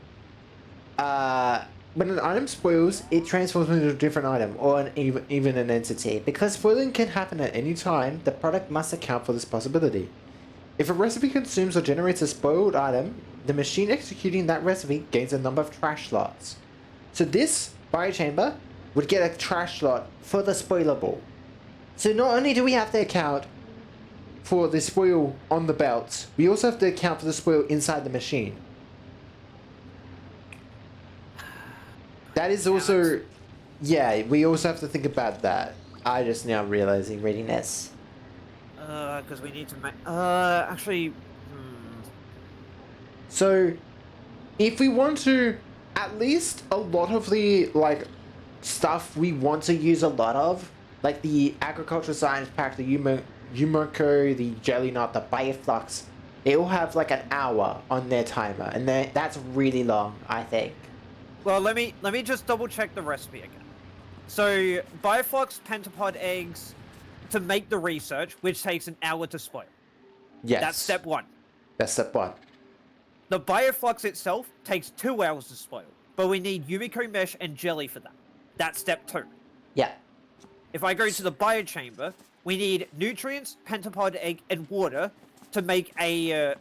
an item spoils, it transforms into a different item or even an entity. Because spoiling can happen at any time, the product must account for this possibility. If a recipe consumes or generates a spoiled item, the machine executing that recipe gains a number of trash slots. So this biochamber would get a trash slot for the spoilable. So not only do we have to account for the spoil on the belt, we also have to account for the spoil inside the machine. That is also... Yeah, we also have to think about that. I just now realizing reading this. Because we need to make... actually... So, if we want to... At least a lot of the, like, stuff we want to use a lot of, like the agricultural science pack, the Yumiko, the jelly nut, the Bioflux, they all have like an hour on their timer, and that's really long, I think. Well, let me just double check the recipe again. So, Bioflux pentapod eggs to make the research, which takes an hour to spoil. Yes. That's step 1. That's step 1. The Bioflux itself takes 2 hours to spoil, but we need Yumiko mesh and jelly for that. That's step 2. Yeah. If I go to the biochamber, we need nutrients, pentapod egg, and water to make a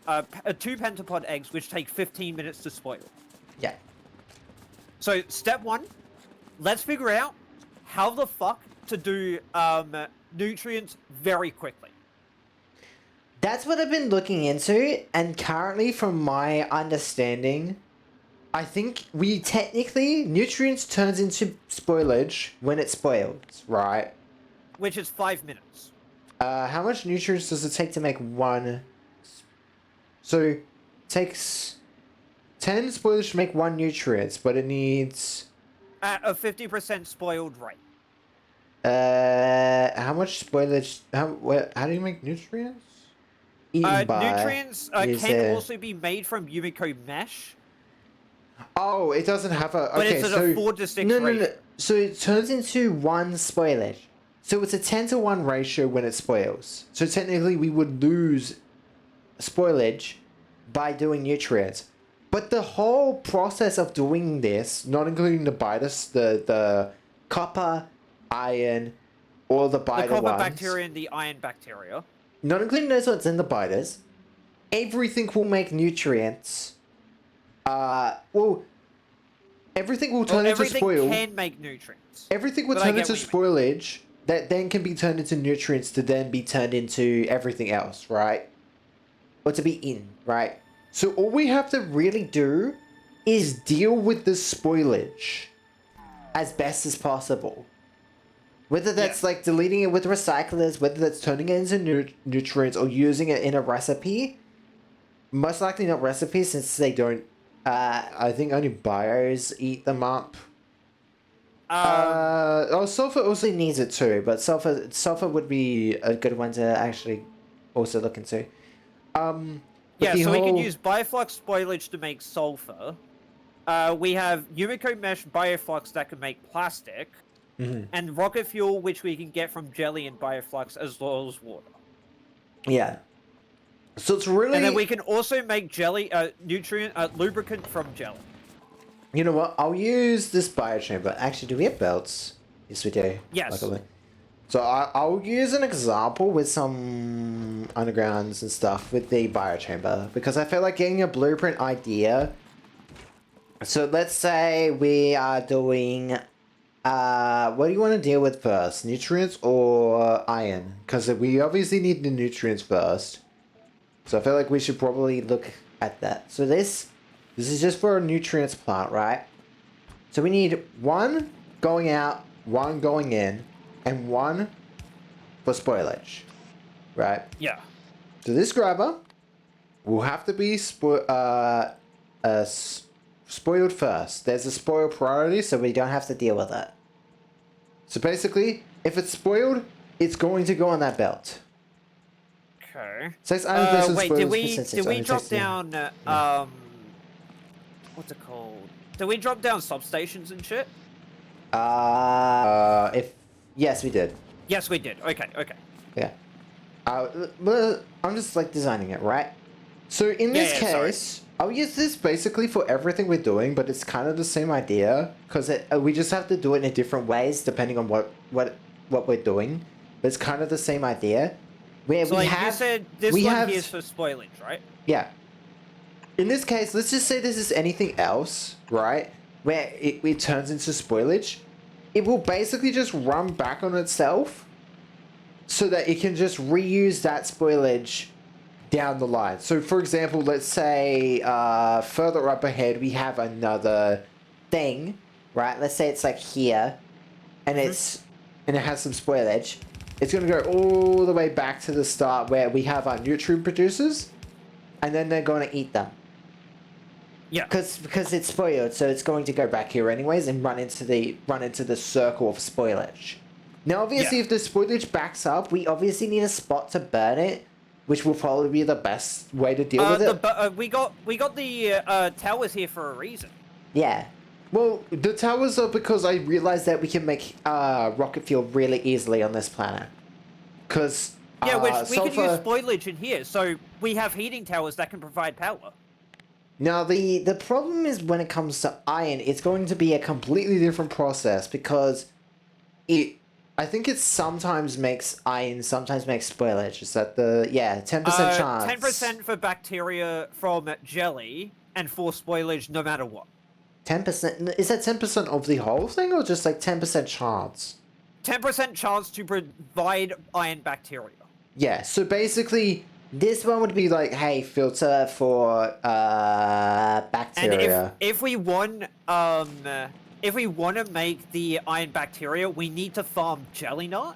2 pentapod eggs, which take 15 minutes to spoil. Yeah. So, step 1, let's figure out how the fuck to do nutrients very quickly. That's what I've been looking into, and currently, from my understanding, I think nutrients turns into spoilage when it spoils, right? Which is 5 minutes. How much nutrients does it take to make one? So, it takes 10 spoilage to make 1 nutrients, but it needs... At a 50% spoiled rate. How much spoilage... How do you make nutrients? Nutrients can also be made from Yumiko mesh. Oh, it doesn't have a... But it's at a 4 to 6 ratio. No. So it turns into 1 spoilage. So it's a 10-to-1 ratio when it spoils. So technically we would lose spoilage by doing nutrients. But the whole process of doing this, not including the bitus, the copper, iron, or the biter The copper ones, bacteria and the iron bacteria. not including those ones in the biters, everything will make nutrients. Everything will turn into spoil. Everything can make nutrients. Everything will turn into spoilage that then can be turned into nutrients to then be turned into everything else, right? Or to be in, right? So all we have to really do is deal with the spoilage as best as possible. Whether that's like deleting it with recyclers, whether that's turning it into nutrients or using it in a recipe. Most likely not recipes, since they don't... I think only bios eat them up. Sulfur also needs it too, but sulfur would be a good one to actually also look into. Yeah, so we can use Bioflux spoilage to make sulfur. We have Yumiko mesh Bioflux that can make plastic. Mm-hmm. And rocket fuel, which we can get from jelly and Bioflux, as well as water. Yeah. So it's really... And then we can also make jelly, lubricant from jelly. You know what? I'll use this biochamber. Actually, do we have belts? Yes, we do. Yes. Luckily. So I'll use an example with some undergrounds and stuff with the biochamber, because I feel like getting a blueprint idea. So let's say we are doing... what do you want to deal with first? Nutrients or iron? Because we obviously need the nutrients first. So I feel like we should probably look at that. So this is just for a nutrients plant, right? So we need 1 going out, 1 going in, and 1 for spoilage, right? Yeah. So this grabber will have to be spoiled first. There's a spoil priority, so we don't have to deal with that. So basically, if it's spoiled, it's going to go on that belt. Okay. Wait, did we drop down, what's it called? do we drop down substations and shit? Yes, we did. Yes, we did. Okay, okay. Yeah. Well, I'm just like designing it, right? So in this case, I'll use this basically for everything we're doing, but it's kind of the same idea because we just have to do it in different ways depending on what we're doing. But it's kind of the same idea. Where so, we like, have, you said this one here is for spoilage, right? Yeah. In this case, let's just say this is anything else, right? Where it turns into spoilage. It will basically just run back on itself so that it can just reuse that spoilage down the line. So for example, let's say further up ahead we have another thing, right? Let's say it's like here and it has some spoilage. It's going to go all the way back to the start where we have our nutrient producers and then they're going to eat them. Yeah. Because it's spoiled, so it's going to go back here anyways and run into the circle of spoilage. Now obviously if the spoilage backs up, we obviously need a spot to burn it, which will probably be the best way to deal with it. We got the towers here for a reason. Yeah. Well, the towers are because I realized that we can make rocket fuel really easily on this planet. Because yeah, which we can use spoilage in here, so we have heating towers that can provide power. Now, the problem is when it comes to iron, it's going to be a completely different process because I think it sometimes makes iron, sometimes makes spoilage. Is that 10% chance? 10% for bacteria from jelly and for spoilage no matter what. 10%? Is that 10% of the whole thing or just like 10% chance? 10% chance to provide iron bacteria. Yeah, so basically this one would be like, hey, filter for bacteria. And if we want to make the iron bacteria, we need to farm jelly nut.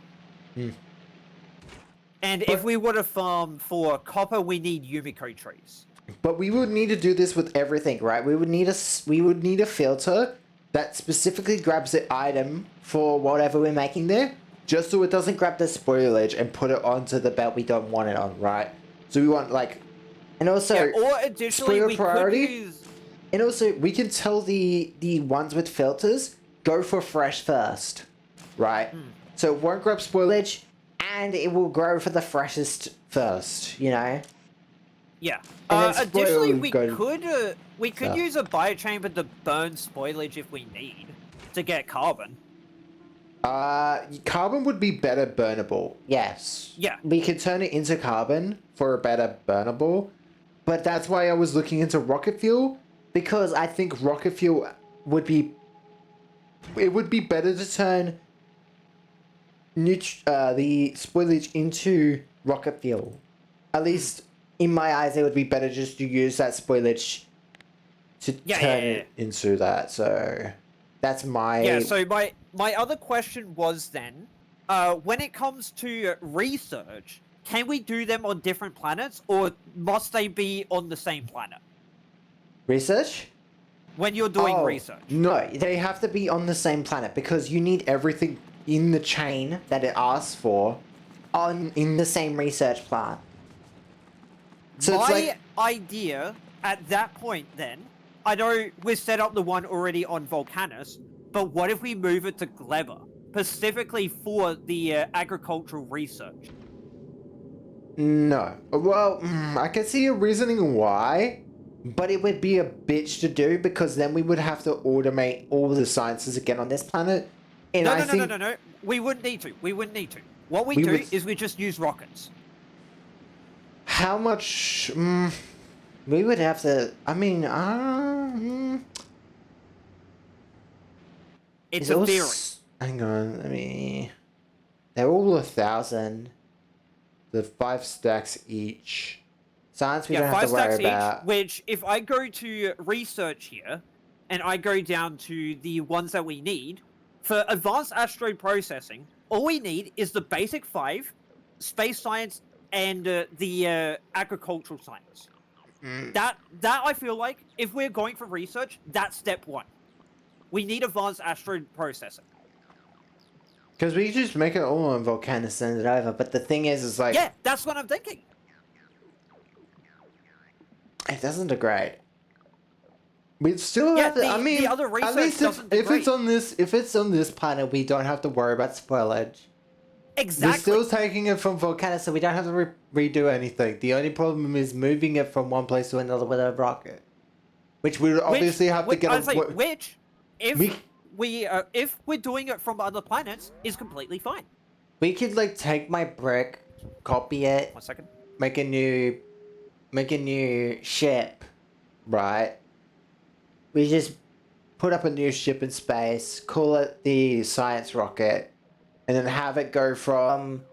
And if we want to farm for copper, we need Yumiko trees. But we would need to do this with everything, right? We would need a filter that specifically grabs the item for whatever we're making there, just so it doesn't grab the spoilage and put it onto the belt we don't want it on, right? So we want like, and also or additionally we priority, could use. And also we can tell the ones with filters go for fresh first, right? So it won't grab spoilage, and it will grow for the freshest first, you know. Yeah. Additionally, we could use a biochamber to burn spoilage if we need to get carbon. Carbon would be better burnable. Yes. Yeah. We could turn it into carbon for a better burnable, but that's why I was looking into rocket fuel because I think rocket fuel would be better to turn the spoilage into rocket fuel. At least in my eyes, it would be better just to use that spoilage to turn it into that. So that's my... Yeah, so my other question was then, when it comes to research, can we do them on different planets, or must they be on the same planet? Research? When you're doing research. No, they have to be on the same planet because you need everything in the chain that it asks for in the same research plant. So my idea at that point then, I know we've set up the one already on Volcanus, but what if we move it to Gleba, specifically for the agricultural research? No. Well, I can see a reasoning why, but it would be a bitch to do because then we would have to automate all the sciences again on this planet. And No. We wouldn't need to. What we do is we just use rockets. How much... we would have to... I mean... It's a theory. Hang on, let me... They're all 1,000. The 5 stacks each. Science we don't have to worry about. Each, which, if I go to research here, and I go down to the ones that we need, for advanced asteroid processing, all we need is the basic 5, space science, and the agricultural science. That I feel like, if we're going for research, that's step 1. We need advanced asteroid processing. Because we just make it all on Volcan and send it over, but the thing is like... Yeah, that's what I'm thinking. It doesn't degrade. We still Yeah, have to. I mean, the other at research least doesn't if it's degrade. if it's on this planet, we don't have to worry about spoilage. We're Exactly. still taking it from volcanoes, so we don't have to redo anything. The only problem is moving it from one place to another with a rocket, which we would obviously have to get I say, a. which, We if we're doing it from other planets, is completely fine. we could like take my brick, copy it, 1 second. make a new ship, right? We just put up a new ship in space, call it the science rocket, and then have it go from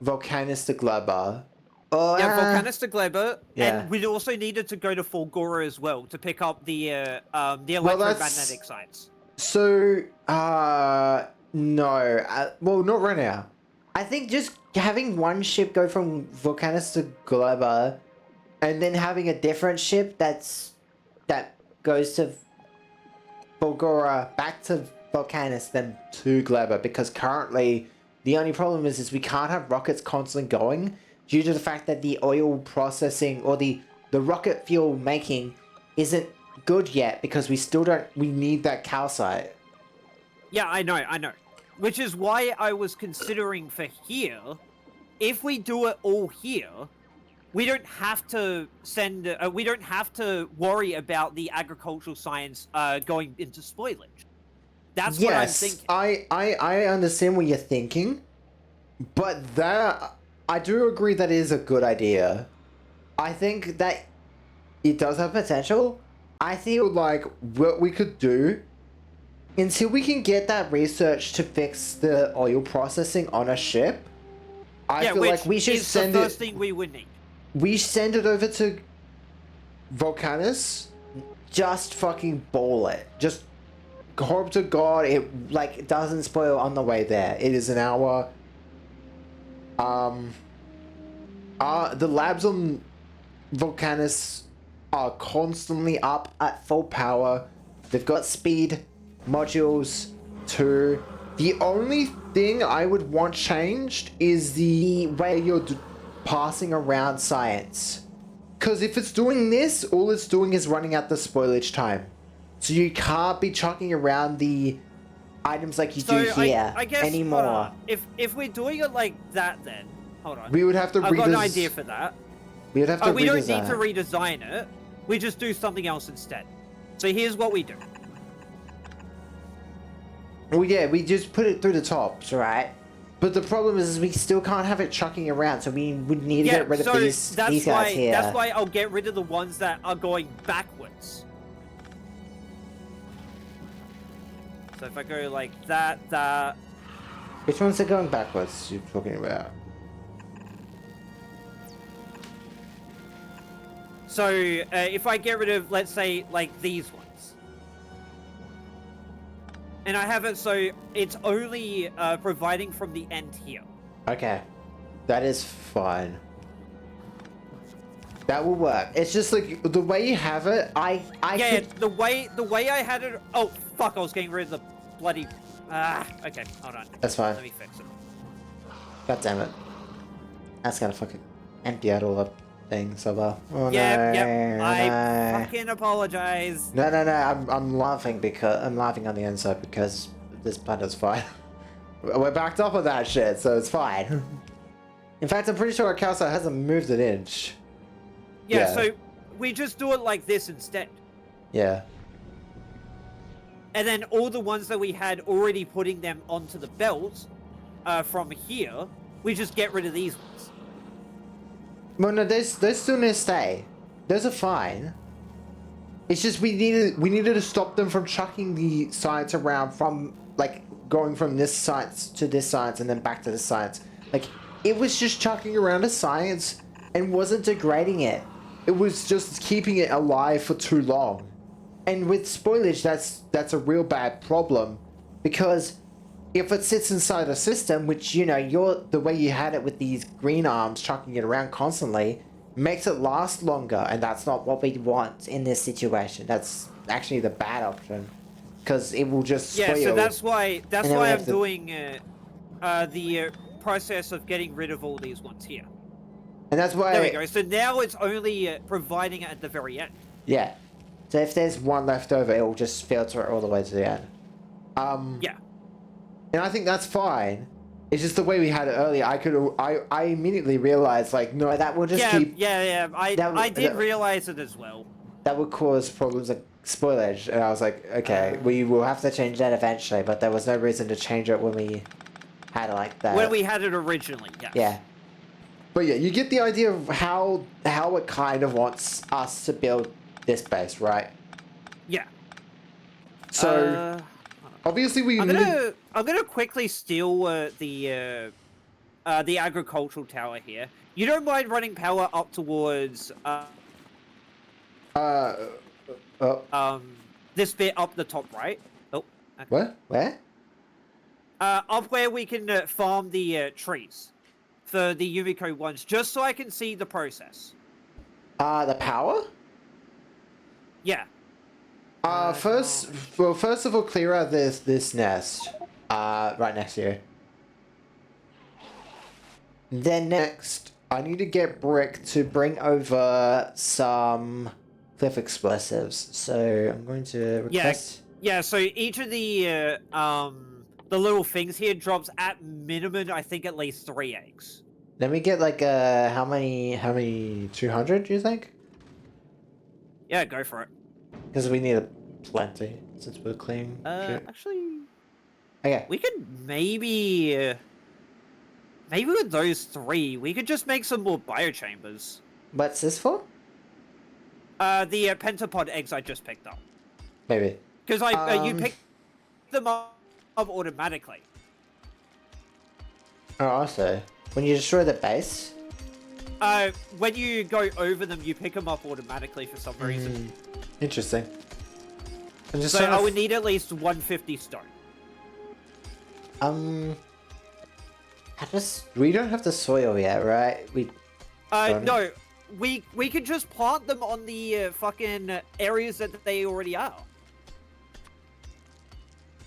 Volcanus to Glober. Oh, Yeah, Volcanus to Gleber, yeah. and we also needed to go to Fulgora as well to pick up the Well, electromagnetic science. So, no. Well, not right now. I think just having one ship go from Volcanus to Glober, and then having a different ship that goes to Fulgora back to Volcanus then to Glober, because currently the only problem is we can't have rockets constantly going due to the fact that the oil processing or the rocket fuel making isn't good yet, because we need that calcite. Yeah, I know. Which is why I was considering for here, if we do it all here, we don't have to we don't have to worry about the agricultural science going into spoilage. That's what I'm thinking. I understand what you're thinking, but that I do agree that is a good idea. I think that it does have potential. I feel like what we could do, until we can get that research to fix the oil processing on a ship, I feel like we should send the first thing we would need. We send it over to Volcanus, just fucking ball it. Just hope to God it doesn't spoil on the way there. It is an hour. The labs on Volcanus are constantly up at full power. They've got speed modules too. The only thing I would want changed is the way you're passing around science. Because if it's doing this, all it's doing is running out the spoilage time. So you can't be chucking around the items like you do here I guess, anymore. If we're doing it like that, then hold on. We would have to I've got an idea for that. We would have to we don't need to redesign it. We just do something else instead. So here's what we do. Well, yeah, we just put it through the tops, right? But the problem is we still can't have it chucking around, so we would need to get rid of these guys here. That's why I'll get rid of the ones that are going backwards. So if I go like that... Which ones are going backwards you're talking about? So if I get rid of, let's say, like these ones. And I have it so it's only providing from the end here. Okay. That is fine. That will work. It's just like the way you have it, Yeah, the way I had it. Oh fuck! I was getting rid of the bloody. Okay, hold on. That's fine. Let me fix it. God damn it. That's gonna fucking empty out all the things so well. Oh, Yep. no, I fucking apologize. No. I'm laughing on the inside because this planet's fine. We're backed up on that shit, so it's fine. In fact, I'm pretty sure our calcite hasn't moved an inch. Yeah, so we just do it like this instead. Yeah. And then all the ones that we had already putting them onto the belt from here, we just get rid of these ones. Well, no, they still need to stay. Those are fine. It's just we needed to stop them from chucking the science around from, like, going from this science to this science and then back to this science. Like, it was just chucking around a science and wasn't degrading it. It was just keeping it alive for too long. And with spoilage, that's a real bad problem, because if it sits inside a system, which, you know, the way you had it with these green arms chucking it around constantly, makes it last longer, and that's not what we want in this situation. That's actually the bad option, because it will just spoil. Yeah, so that's why I'm doing the process of getting rid of all these ones here. And that's why... There we go. So now it's only providing it at the very end. Yeah. So if there's one left over, it will just filter it all the way to the end. Yeah. And I think that's fine. It's just the way we had it earlier. I immediately realized, like, no, that will just keep... Yeah. I did realize it as well. That would cause problems like spoilage. And I was like, okay, we will have to change that eventually, but there was no reason to change it when we had it like that. When we had it originally, yes. Yeah. But yeah, you get the idea of how it kind of wants us to build this base, right? Yeah. So obviously I'm gonna quickly steal the agricultural tower here. You don't mind running power up towards this bit up the top right? Oh. Okay. What? Where? Up where we can farm the trees for the Yumiko ones, just so I can see the process. The power? Yeah. First of all, clear out this nest, right next to you. Then next, I need to get Brick to bring over some cliff explosives. So I'm going to request. Yeah. So each of the little things here drops at minimum, I think, at least 3 eggs. Let me get like how many 200? Do you think? Yeah, go for it. Because we need plenty since we're clean. Actually, okay. We could maybe with those 3, we could just make some more biochambers. What's this for? The pentapod eggs I just picked up. Maybe. Because you picked them up automatically. Oh, also, when you destroy the base. When you go over them, you pick them up automatically for some reason. Interesting. So I would need at least 150 stone. We don't have the soil yet, right? No. We could just plant them on the fucking areas that they already are.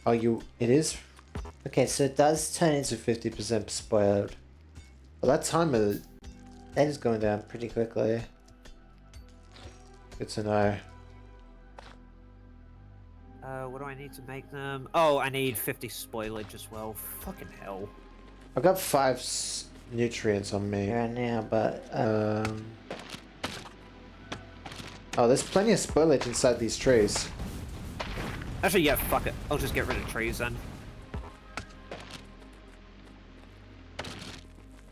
Oh, it is? Okay, so it does turn into 50% spoiled. Well, that is going down pretty quickly. Good to know. What do I need to make them? Oh, I need 50 spoilage as well. Fucking hell. I've got 5 nutrients on me right now, but oh, there's plenty of spoilage inside these trees. Actually, yeah, fuck it. I'll just get rid of trees then.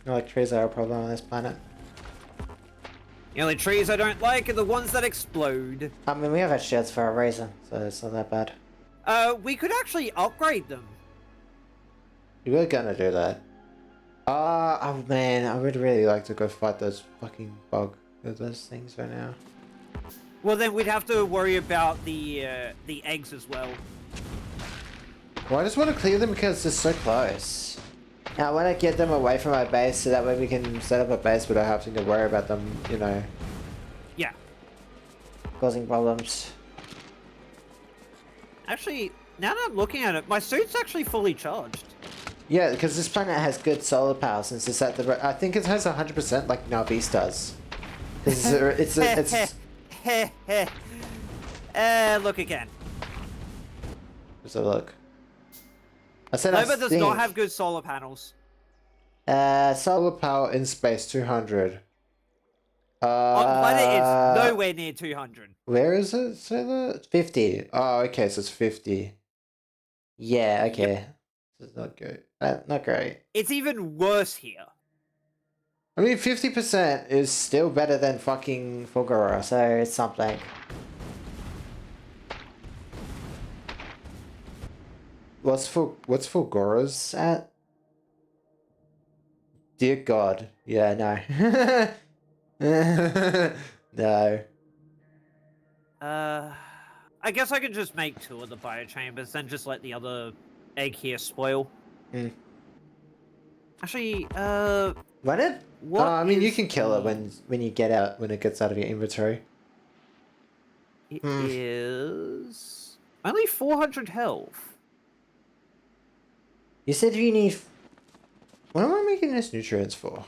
Like trees are a problem on this planet. The only trees I don't like are the ones that explode. I mean, we have our shields for a reason, so it's not that bad. We could actually upgrade them. You were gonna do that. Oh man, I would really like to go fight those fucking those things right now. Well, then we'd have to worry about the eggs as well. Well, I just want to clear them because they're so close. Now, I want to get them away from our base so that way we can set up a base without having to worry about them, you know. Yeah. Causing problems. Actually, now that I'm looking at it, my suit's actually fully charged. Yeah, because this planet has good solar power since it's at the... I think it has 100% like Navis does. It's look again. Let's have a look. I said Nova does not have good solar panels. Solar power in space 200. On planet it's nowhere near 200. Where is it? So 50. Oh, okay, so it's 50. Yeah, okay. Yep. This is not good. Not great. It's even worse here. I mean, 50% is still better than fucking Fulgura, so it's something. What's Fulgura's at? Dear God. Yeah, no. No. I guess I could just make 2 of the biochambers, then just let the other egg here spoil. Actually, Run it? What I mean, you can kill it when it gets out of your inventory. It is only 400 health. You said you need... What am I making this nutrients for?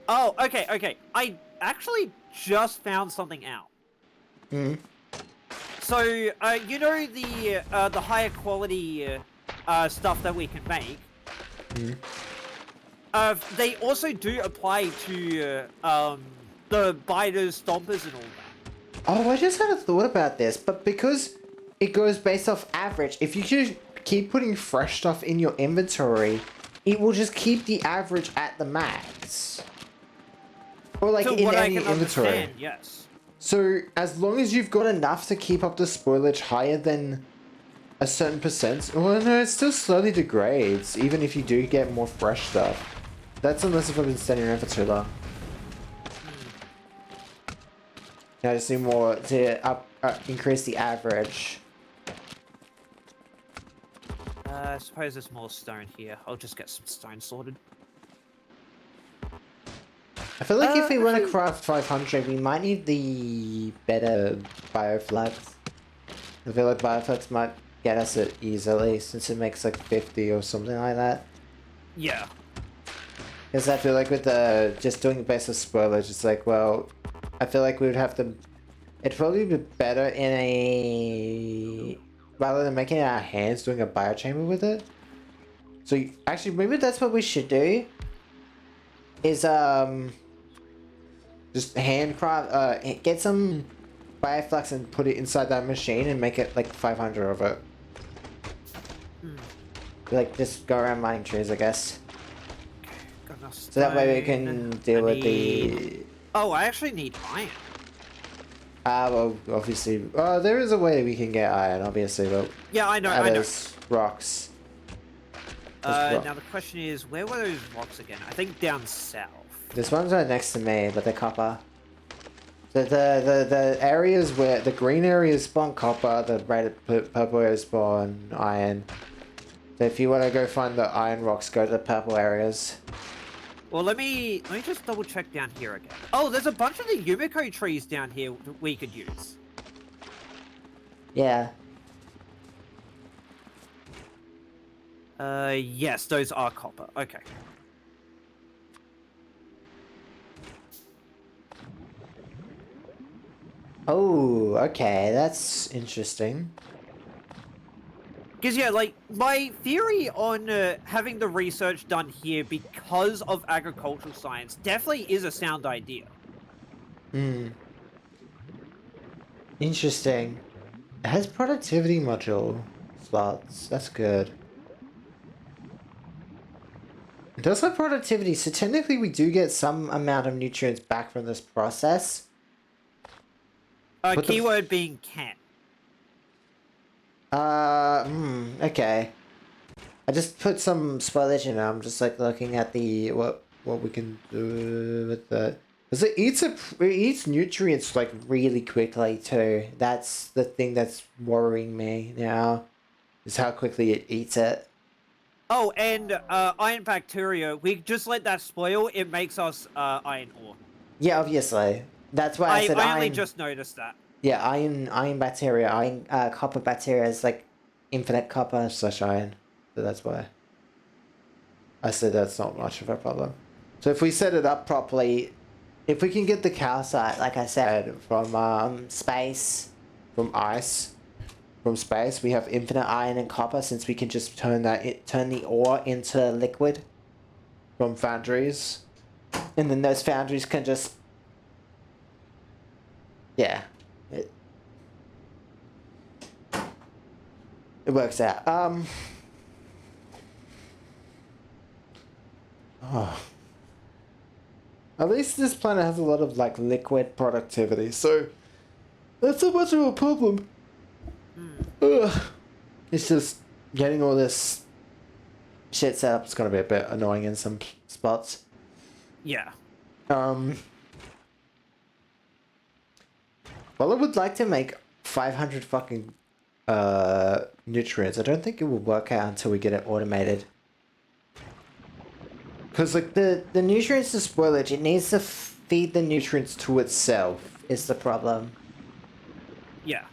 Oh, okay, okay. I actually just found something out. Hmm. So, you know the higher quality stuff that we can make. Hmm. They also do apply to the biters, stompers, and all that. Oh, I just had a thought about this, but because it goes based off average, if you just keep putting fresh stuff in your inventory, it will just keep the average at the max. Or like To in what I any can inventory. understand, yes. So as long as you've got enough to keep up the spoilage higher than a certain percent, well no, it still slowly degrades, even if you do get more fresh stuff. That's unless if I've been standing around for too long. I just need more to increase the average. I suppose there's more stone here. I'll just get some stone sorted. I feel like if we want to Actually, craft 500, we might need the better bioflux. I feel like bioflux might get us it easily, since it makes like 50 or something like that. yeah. Because I feel like with the just doing it based on spoilage, it's like, well, I feel like we would have to. It'd probably be better in a rather than making it our hands, doing a biochamber with it. So actually, maybe that's what we should do. Is just handcraft, get some bioflux and put it inside that machine and make it like 500 of it. Hmm. Like just go around mining trees, I guess. Got enough So that way we stone. can deal I with need... the. Oh, I actually need iron. Well, obviously, there is a way we can get iron, obviously, but Yeah, I know. there's rocks. Now the question is, where were those rocks again? I think down south. This one's right next to me, but they're copper. The areas where the green areas spawn copper, the red purple areas spawn iron. So if you want to go find the iron rocks, go to the purple areas. Well, let me just double check down here again. Oh, there's a bunch of the Yumiko trees down here that we could use. Yeah. Yes, those are copper. Okay. Oh, okay, that's interesting. Because, yeah, like, my theory on having the research done here because of agricultural science definitely is a sound idea. Hmm. Interesting. It has productivity module slots. That's good. It does have productivity, so technically we do get some amount of nutrients back from this process. But Keyword being can. Okay. I just put some spoilage in it. I'm just like looking at the what we can do with the, because it eats nutrients like really quickly too. That's the thing that's worrying me now, is how quickly it eats it. Oh, and iron bacteria, we just let that spoil, it makes us iron ore. Yeah, obviously. That's why I said I only iron. just noticed that. Yeah, iron bacteria, copper bacteria is like infinite copper slash iron. So that's why I said that's not much of a problem. So if we set it up properly, if we can get the calcite, like I said, from space, from ice, from space, we have infinite iron and copper, since we can just turn the ore into liquid from foundries, and then those foundries can just, yeah, it works out. Oh. At least this planet has a lot of like liquid productivity, so that's not much of a problem. Ugh. It's just getting all this shit set up is gonna be a bit annoying in some spots. Yeah. Well, I would like to make 500 fucking nutrients. I don't think it will work out until we get it automated. Because like the nutrients to spoilage, it needs to feed the nutrients to itself is the problem. Yeah.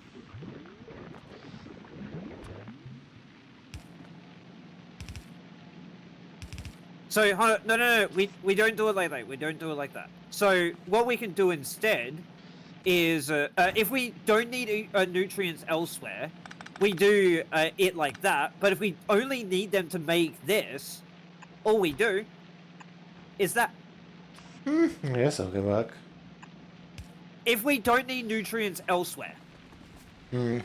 So hold on, no. We don't do it like that. We don't do it like that. So what we can do instead is, if we don't need nutrients elsewhere, we do it like that. But if we only need them to make this, all we do is that. Yes, that'll good work. If we don't need nutrients elsewhere, Hmm.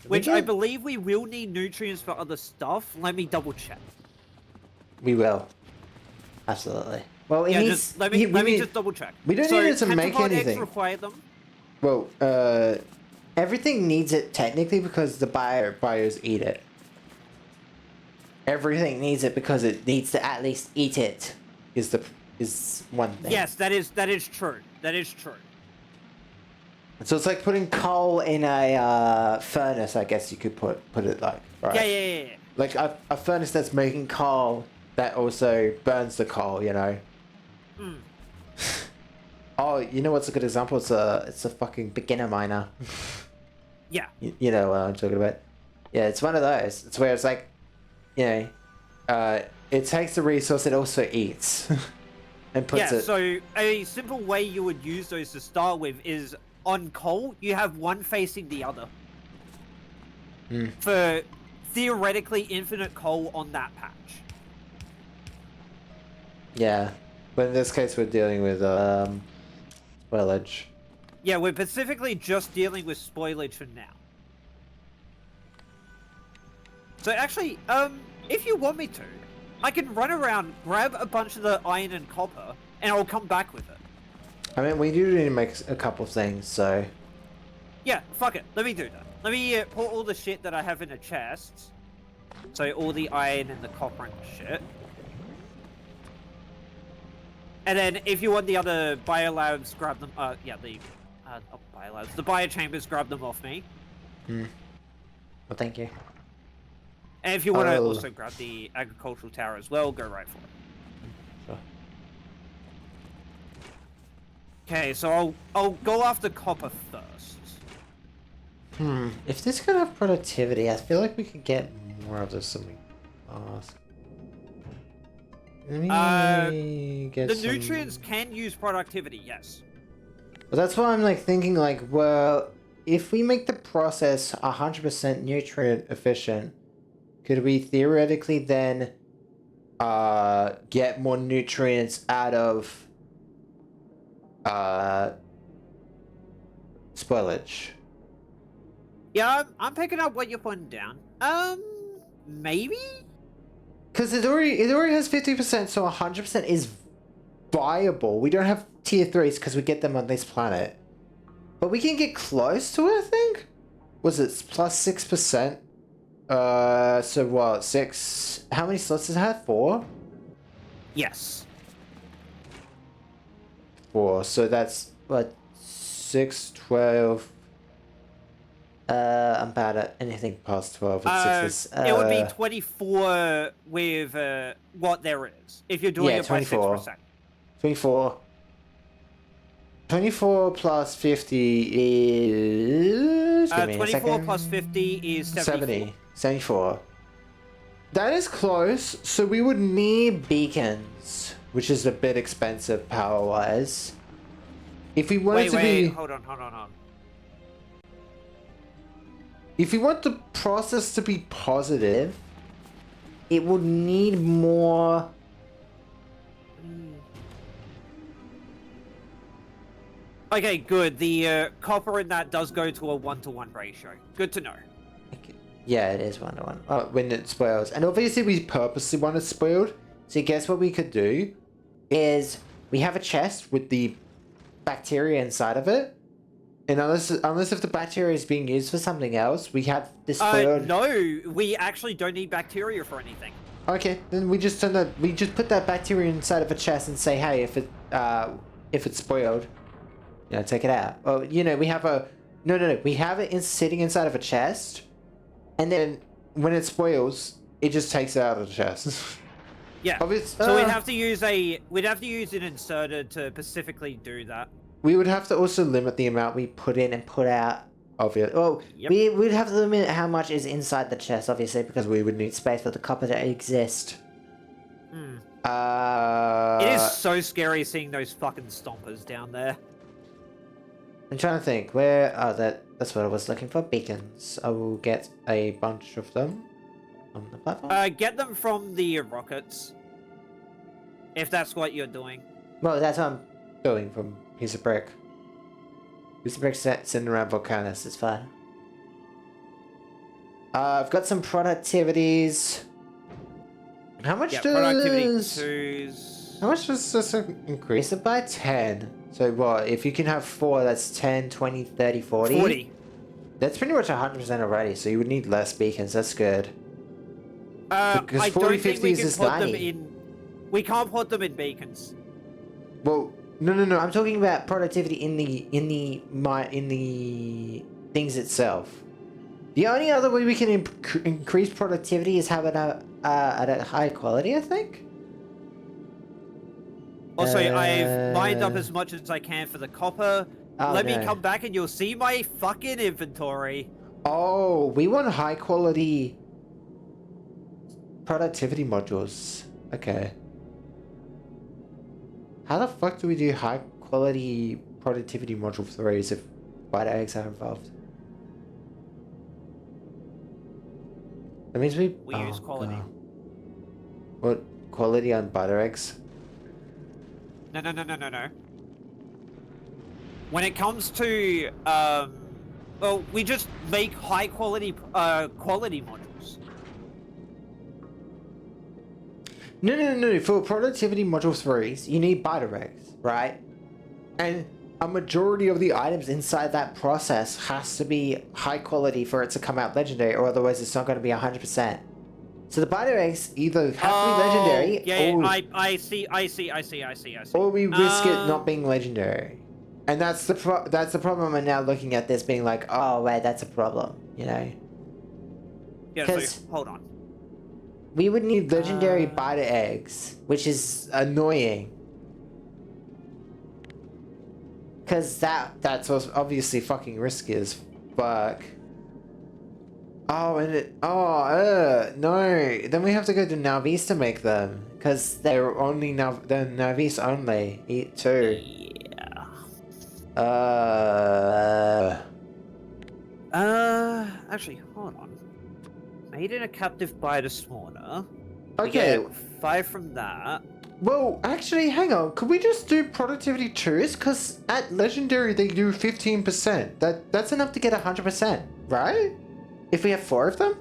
which I believe we will need nutrients for other stuff. Let me double check. We will. Absolutely. Well, it Yeah, needs, just let me just double check. We don't need it to make anything. Require them. Well, everything needs it technically because the bios eat it. Everything needs it because it needs to at least eat it. Is one thing. Yes, that is true. That is true. So it's like putting coal in a furnace, I guess you could put it like. Right? Yeah. Like a furnace that's making coal that also burns the coal, you know. Mm. Oh, you know what's a good example? It's a fucking beginner miner. Yeah. You know what I'm talking about. Yeah, it's one of those. It's where it's like, you know, it takes the resource it also eats. And puts it. So a simple way you would use those to start with is on coal, you have one facing the other. For theoretically infinite coal on that patch. Yeah. But in this case we're dealing with spoilage. Yeah, we're specifically just dealing with spoilage for now. So actually, if you want me to, I can run around, grab a bunch of the iron and copper, and I'll come back with it. I mean, we do need to make a couple things, so... Yeah, fuck it. Let me do that. Let me put all the shit that I have in a chest. So all the iron and the copper and the shit. And then if you want the other biolabs, grab them. Yeah, the biolabs, the biochambers, grab them off me. Well, thank you. And if you want to also grab the agricultural tower as well, go right for it. Sure. Okay, so I'll go after copper first. If this could have productivity, I feel like we could get more of this than we ask. Let me get The some... nutrients can use productivity, yes. Well, that's why I'm like thinking like, well, if we make the process 100% nutrient efficient, could we theoretically then get more nutrients out of spoilage? Yeah, I'm picking up what you're putting down. Maybe? Because it already has 50%, so 100% is viable. We don't have tier 3s because we get them on this planet. But we can get close to it, I think? Was it plus 6%? So what, 6? How many slots does it have? 4? Yes. 4, so that's, what, 6, 12... I'm bad at anything past 12 and 6 is... It would be 24 with what there is, if you're doing it by 24. 6%. 24. 24 plus 50 is... Give me a 24 second. plus 50 is 74. 74. That is close, so we would need beacons, which is a bit expensive power-wise. If we wanted to be... Hold on. If you want the process to be positive, it would need more... Okay, good. The copper in that does go to a 1-to-1 ratio. Good to know. Yeah, it is 1-to-1. When it spoils. And obviously we purposely want it spoiled. So guess what we could do? Is we have a chest with the bacteria inside of it. And unless if the bacteria is being used for something else, we have this spoiled... No, we actually don't need bacteria for anything. Okay, then we just put that bacteria inside of a chest and say, hey, if it's spoiled, you know, take it out. Well, you know, we have a... No. We have it sitting inside of a chest. And then when it spoils, it just takes it out of the chest. Yeah. So we'd have to use an inserter to specifically do that. We would have to also limit the amount we put in and put out of it. Well, we would have to limit how much is inside the chest, obviously, because we would need space for the copper to exist. It is so scary seeing those fucking stompers down there. I'm trying to think where. Oh, that's what I was looking for. Beacons. I will get a bunch of them on the platform. Get them from the rockets. If that's what you're doing. Well, that's what I'm doing from piece of brick. Piece of brick sitting around volcanoes. It's fine. I've got some productivities. How much productivity does... 2s. How much does this increase it by? 10. So what, if you can have 4, that's 10, 20, 30, 40? 40. That's pretty much 100% already, so you would need less beacons, that's good. Because I 40, don't think we 50s can is put 90. them in... We can't put them in beacons. Well, no, I'm talking about productivity in the things itself. The only other way we can increase productivity is have it at a high quality, I think. Also, I've mined up as much as I can for the copper. Oh, Let no. me come back and you'll see my fucking inventory. Oh, we want high quality productivity modules. Okay. How the fuck do we do high quality productivity module 3s if bite eggs are involved? That means we use quality. God. What quality on butter eggs? No. When it comes to, well, we just make high quality, quality modules. No. For productivity module 3s, you need butter eggs, right? And a majority of the items inside that process has to be high quality for it to come out legendary, or otherwise it's not going to be 100%. So the butter eggs either have to be legendary, I see. or we risk it not being legendary. And that's the problem. I'm now looking at this being like, oh wait, that's a problem, you know? Yeah, so hold on. We would need legendary butter eggs, which is annoying. Because that's obviously fucking risky as fuck. Oh, no. Then we have to go to Navis to make them. Because they're only they're Navis only. Eat too. Yeah. Actually, hold on. Made in a captive biter spawner. Okay. We get 5 from that. Well, actually, hang on. Could we just do productivity 2s? Because at Legendary, they do 15%. That's enough to get 100%, right? If we have 4 of them?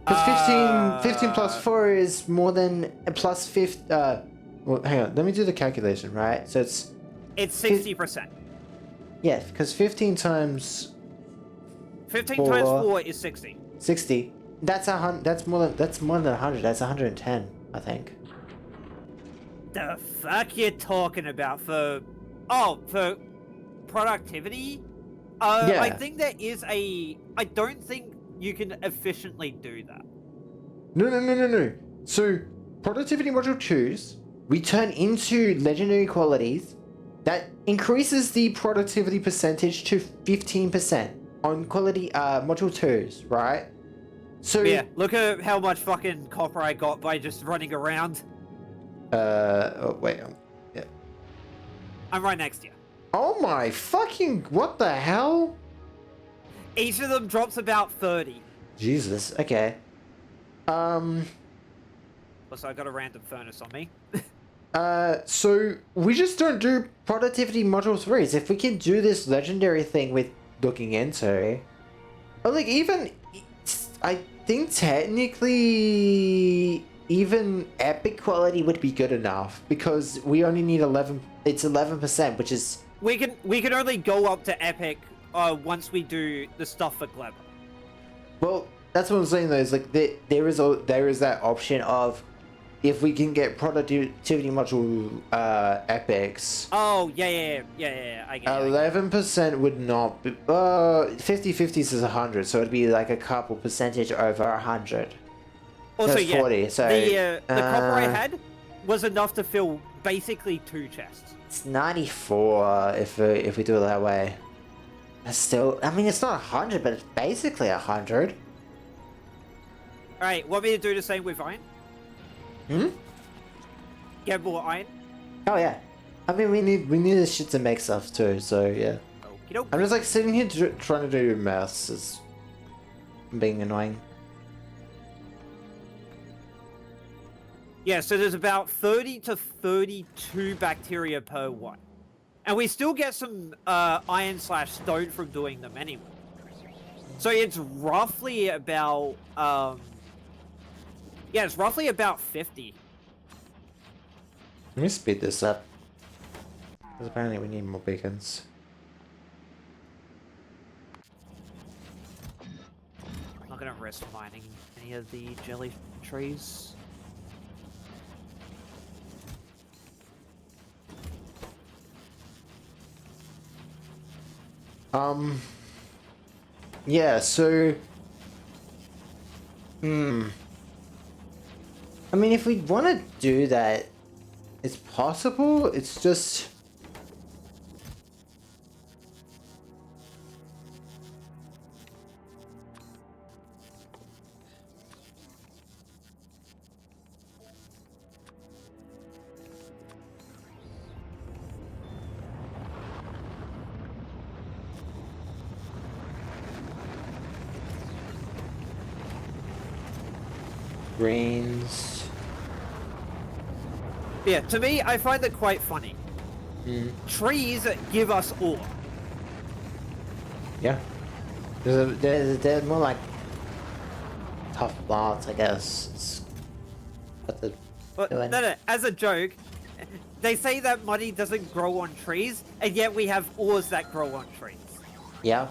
Because 15 plus 4 is more than plus 50... well, hang on. Let me do the calculation, right? So it's 60%. Yeah, because 15 times... 15 4, times 4 is 60. 60. That's more than 100. That's 110, I think. The fuck you talking about for productivity? Yeah. I think there is I don't think you can efficiently do that. No. So, productivity module 2s, we turn into legendary qualities that increases the productivity percentage to 15% on quality module 2s, right? So yeah, look at how much fucking copper I got by just running around. Oh, wait. Yeah. I'm right next to you. Oh my fucking... What the hell? Each of them drops about 30. Jesus, okay. Also, I got a random furnace on me. So we just don't do productivity module 3s. If we can do this legendary thing with looking into... Or like even... I think technically... Even epic quality would be good enough because we only need 11. It's 11%, which is we can only go up to epic once we do the stuff for Gleba. Well, that's what I'm saying though. Is like there is that option of if we can get productivity module epics. Oh yeah. I get it. 11% would not be 50/50s is 100, so it'd be like a couple percentage over 100. Also, That's 40, so, the copper I had was enough to fill basically 2 chests. It's 94 if we do it that way. That's still, I mean, it's not 100, but it's basically 100. Alright, want me to do the same with iron? Hmm? Get more iron? Oh yeah. I mean, we need this shit to make stuff too. So yeah. Okie dokie. I'm just like sitting here trying to do maths. It's being annoying. Yeah, so there's about 30 to 32 bacteria per one. And we still get some iron/stone from doing them anyway. So it's roughly about yeah, it's roughly about 50. Let me speed this up. Because apparently we need more beacons. I'm not gonna risk mining any of the jelly trees. Yeah, so I mean, if we want to do that, it's possible. It's just greens. Yeah, to me, I find it quite funny. Trees give us ore. Yeah. They're more like tough plants, I guess. It's what the But no, as a joke, they say that money doesn't grow on trees, and yet we have ores that grow on trees. Yeah.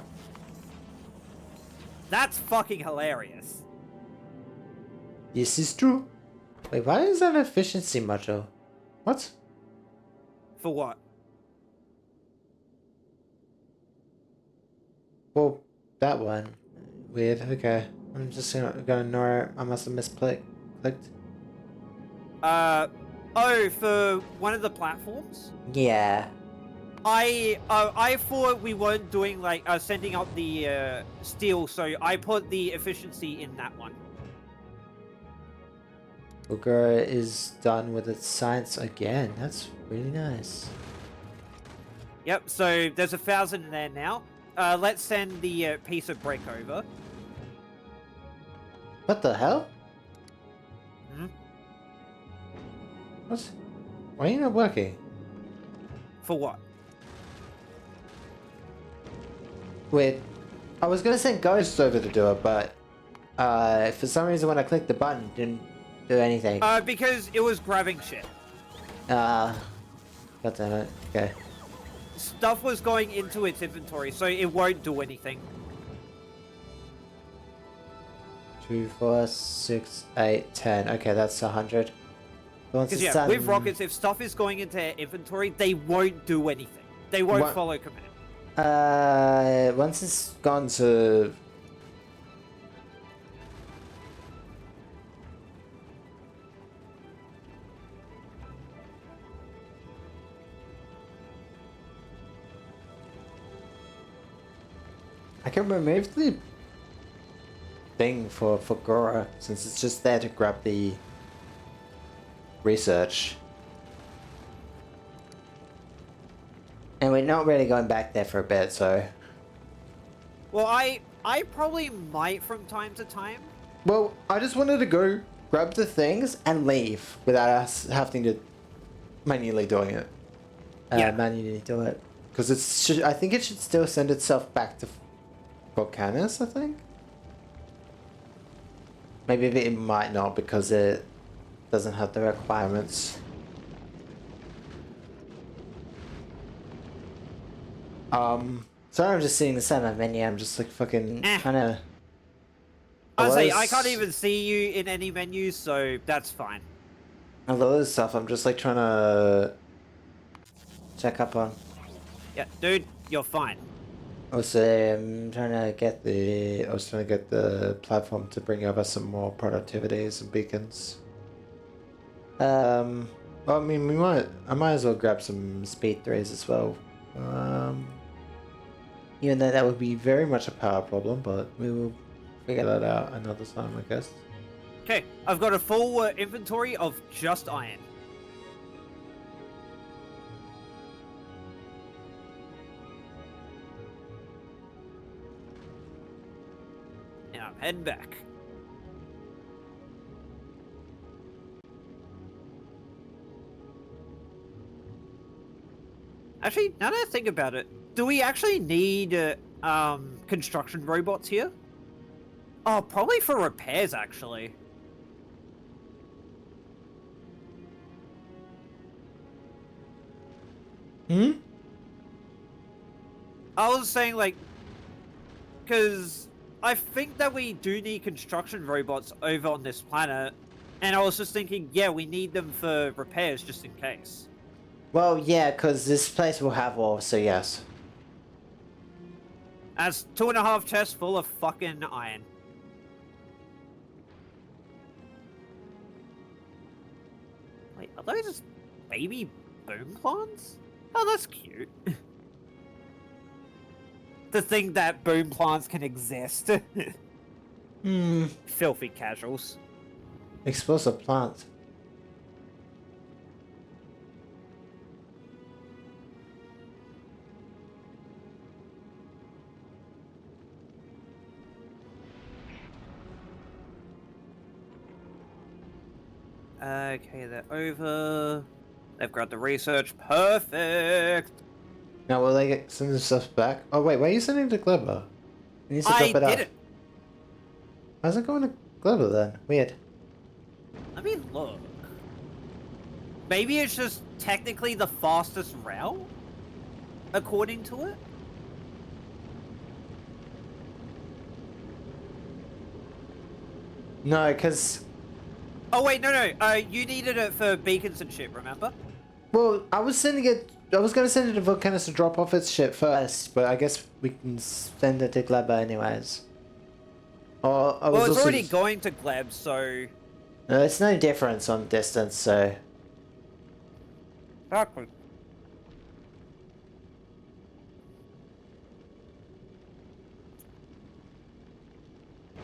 That's fucking hilarious. This is true. Wait, why is that efficiency module? What? For what? Well, that one. Weird. Okay. I'm just gonna ignore it. I must have clicked. Oh, for one of the platforms? Yeah. I thought we weren't doing like sending up the steel, so I put the efficiency in that one. Ogura is done with its science again. That's really nice. Yep. So there's 1,000 in there now. Let's send the piece of brick over. What the hell? Hmm? What? Why are you not working? For what? Wait, I was gonna send Ghosts over to do it, but for some reason when I clicked the button, it didn't do anything. Because it was grabbing shit. God damn it. Okay. Stuff was going into its inventory, so it won't do anything. 2, 4, 6, 8, 10. Okay, that's 100. Because yeah, with rockets, if stuff is going into inventory, they won't do anything. They won't follow command. Once it's gone to... I can remove the thing for Gora, since it's just there to grab the research. And we're not really going back there for a bit, so... Well, I probably might from time to time. Well, I just wanted to go grab the things and leave without us having to manually doing it. Yeah. Manually do it. Because I think it should still send itself back to Volcanus, I think? Maybe it might not because it doesn't have the requirements. Sorry, I'm just seeing the same menu. I'm just like fucking trying to. I can't even see you in any menus, so that's fine. A lot of this stuff I'm just like trying to check up on. Yeah, dude, you're fine. Also, I'm trying to get the platform to bring over some more productivities and beacons. Well, I mean, I might as well grab some speed 3s as well. Even though that would be very much a power problem, but we will figure that out another time, I guess. Okay, I've got a full inventory of just iron. And I'm heading back. Actually, now that I think about it, do we actually need construction robots here? Oh, probably for repairs, actually. Hmm? I was saying, like, because I think that we do need construction robots over on this planet, and I was just thinking, yeah, we need them for repairs just in case. Well, yeah, because this place will have ore, so yes. As 2.5 chests full of fucking iron. Wait, are those just baby boom plants? Oh, that's cute. To think that boom plants can exist. Hmm. Filthy casuals. Explosive plant. Okay, they're over. They've got the research. Perfect. Now will they get send the stuff back? Oh wait, why are you sending it to Gleba? He needs to I drop it did off. it. How's it going to Gleba then? Weird. Let me look. Maybe it's just technically the fastest route, according to it. No, because Oh wait, no. You needed it for beacons and shit. Remember? well, I was sending it. I was gonna send it to Volcanus to drop off its shit first, but I guess we can send it to Gleba anyways. Or I was Well, it's also already going to Gleb, so. no, it's no difference on distance, so Exactly.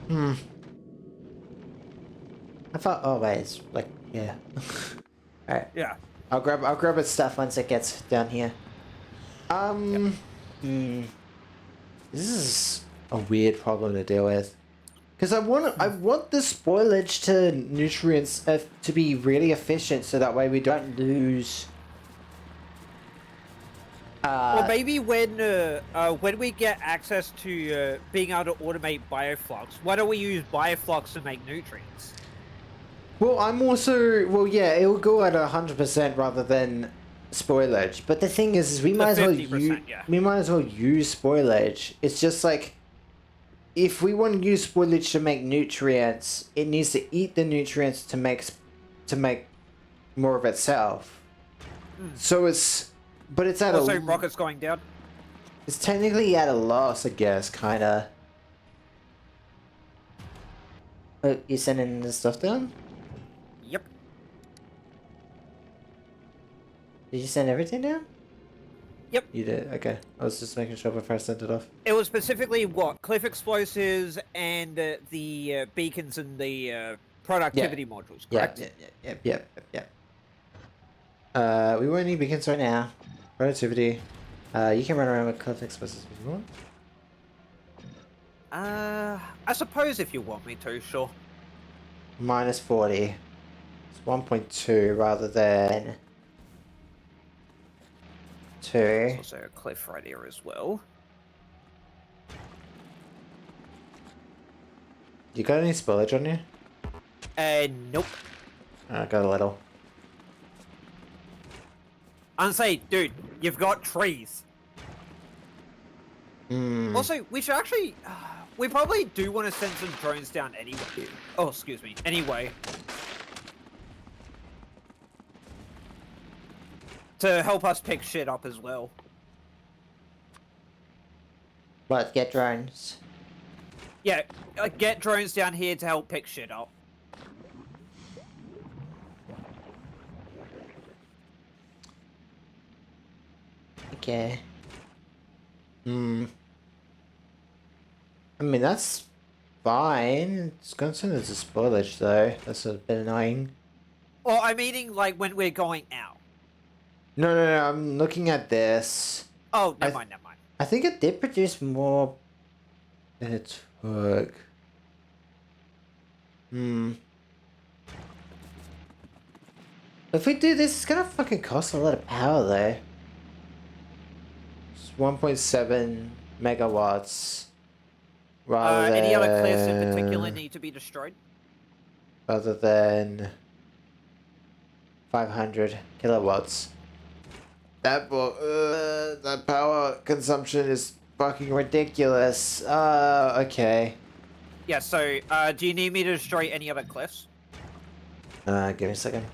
hmm. I thought. Oh wait, it's like yeah. All right, Yeah. I'll grab its stuff once it gets down here. Hmm. This is a weird problem to deal with. Because I want the spoilage to nutrients to be really efficient, so that way we don't lose. Well, maybe when we get access to being able to automate bioflux, why don't we use bioflux to make nutrients? Well, I'm also yeah, it will go at 100% rather than spoilage. But the thing is we The might as well 50%, yeah. we might as well use spoilage. It's just like if we want to use spoilage to make nutrients, it needs to eat the nutrients to make more of itself. So it's but it's at Also, a rockets going down. it's technically at a loss, I guess, kinda. Oh, you sending the stuff down? Yep. Did you send everything down? Yep. You did. Okay, I was just making sure before I sent it off. It was specifically what cliff explosives and the beacons and the productivity modules, correct? Yep. We won't need beacons right now. Productivity. You can run around with cliff explosives if you want. I suppose if you want me to, sure. Minus 40. It's 1.2 rather than 2. There's also a cliff right here as well. You got any spillage on you? Nope. I got a little. Unsay, dude, you've got trees. Hmm. Also, we should actually... we probably do want to send some drones down anyway. Oh, excuse me. Anyway. To help us pick shit up as well. Let's get drones. Yeah, get drones down here to help pick shit up. Okay. Hmm. I mean, that's fine. It's considered as a spoilage though. That's a bit annoying. Or I'm meaning like when we're going out. No. I'm looking at this. Oh, never mind. I think it did produce more than it took. If we do this, it's gonna fucking cost a lot of power though. It's 1.7 megawatts. Rather than... Any other cliffs in particular need to be destroyed? Rather than 500 kilowatts. That power consumption is fucking ridiculous. Okay. Yeah, so, do you need me to destroy any other cliffs? Give me a second.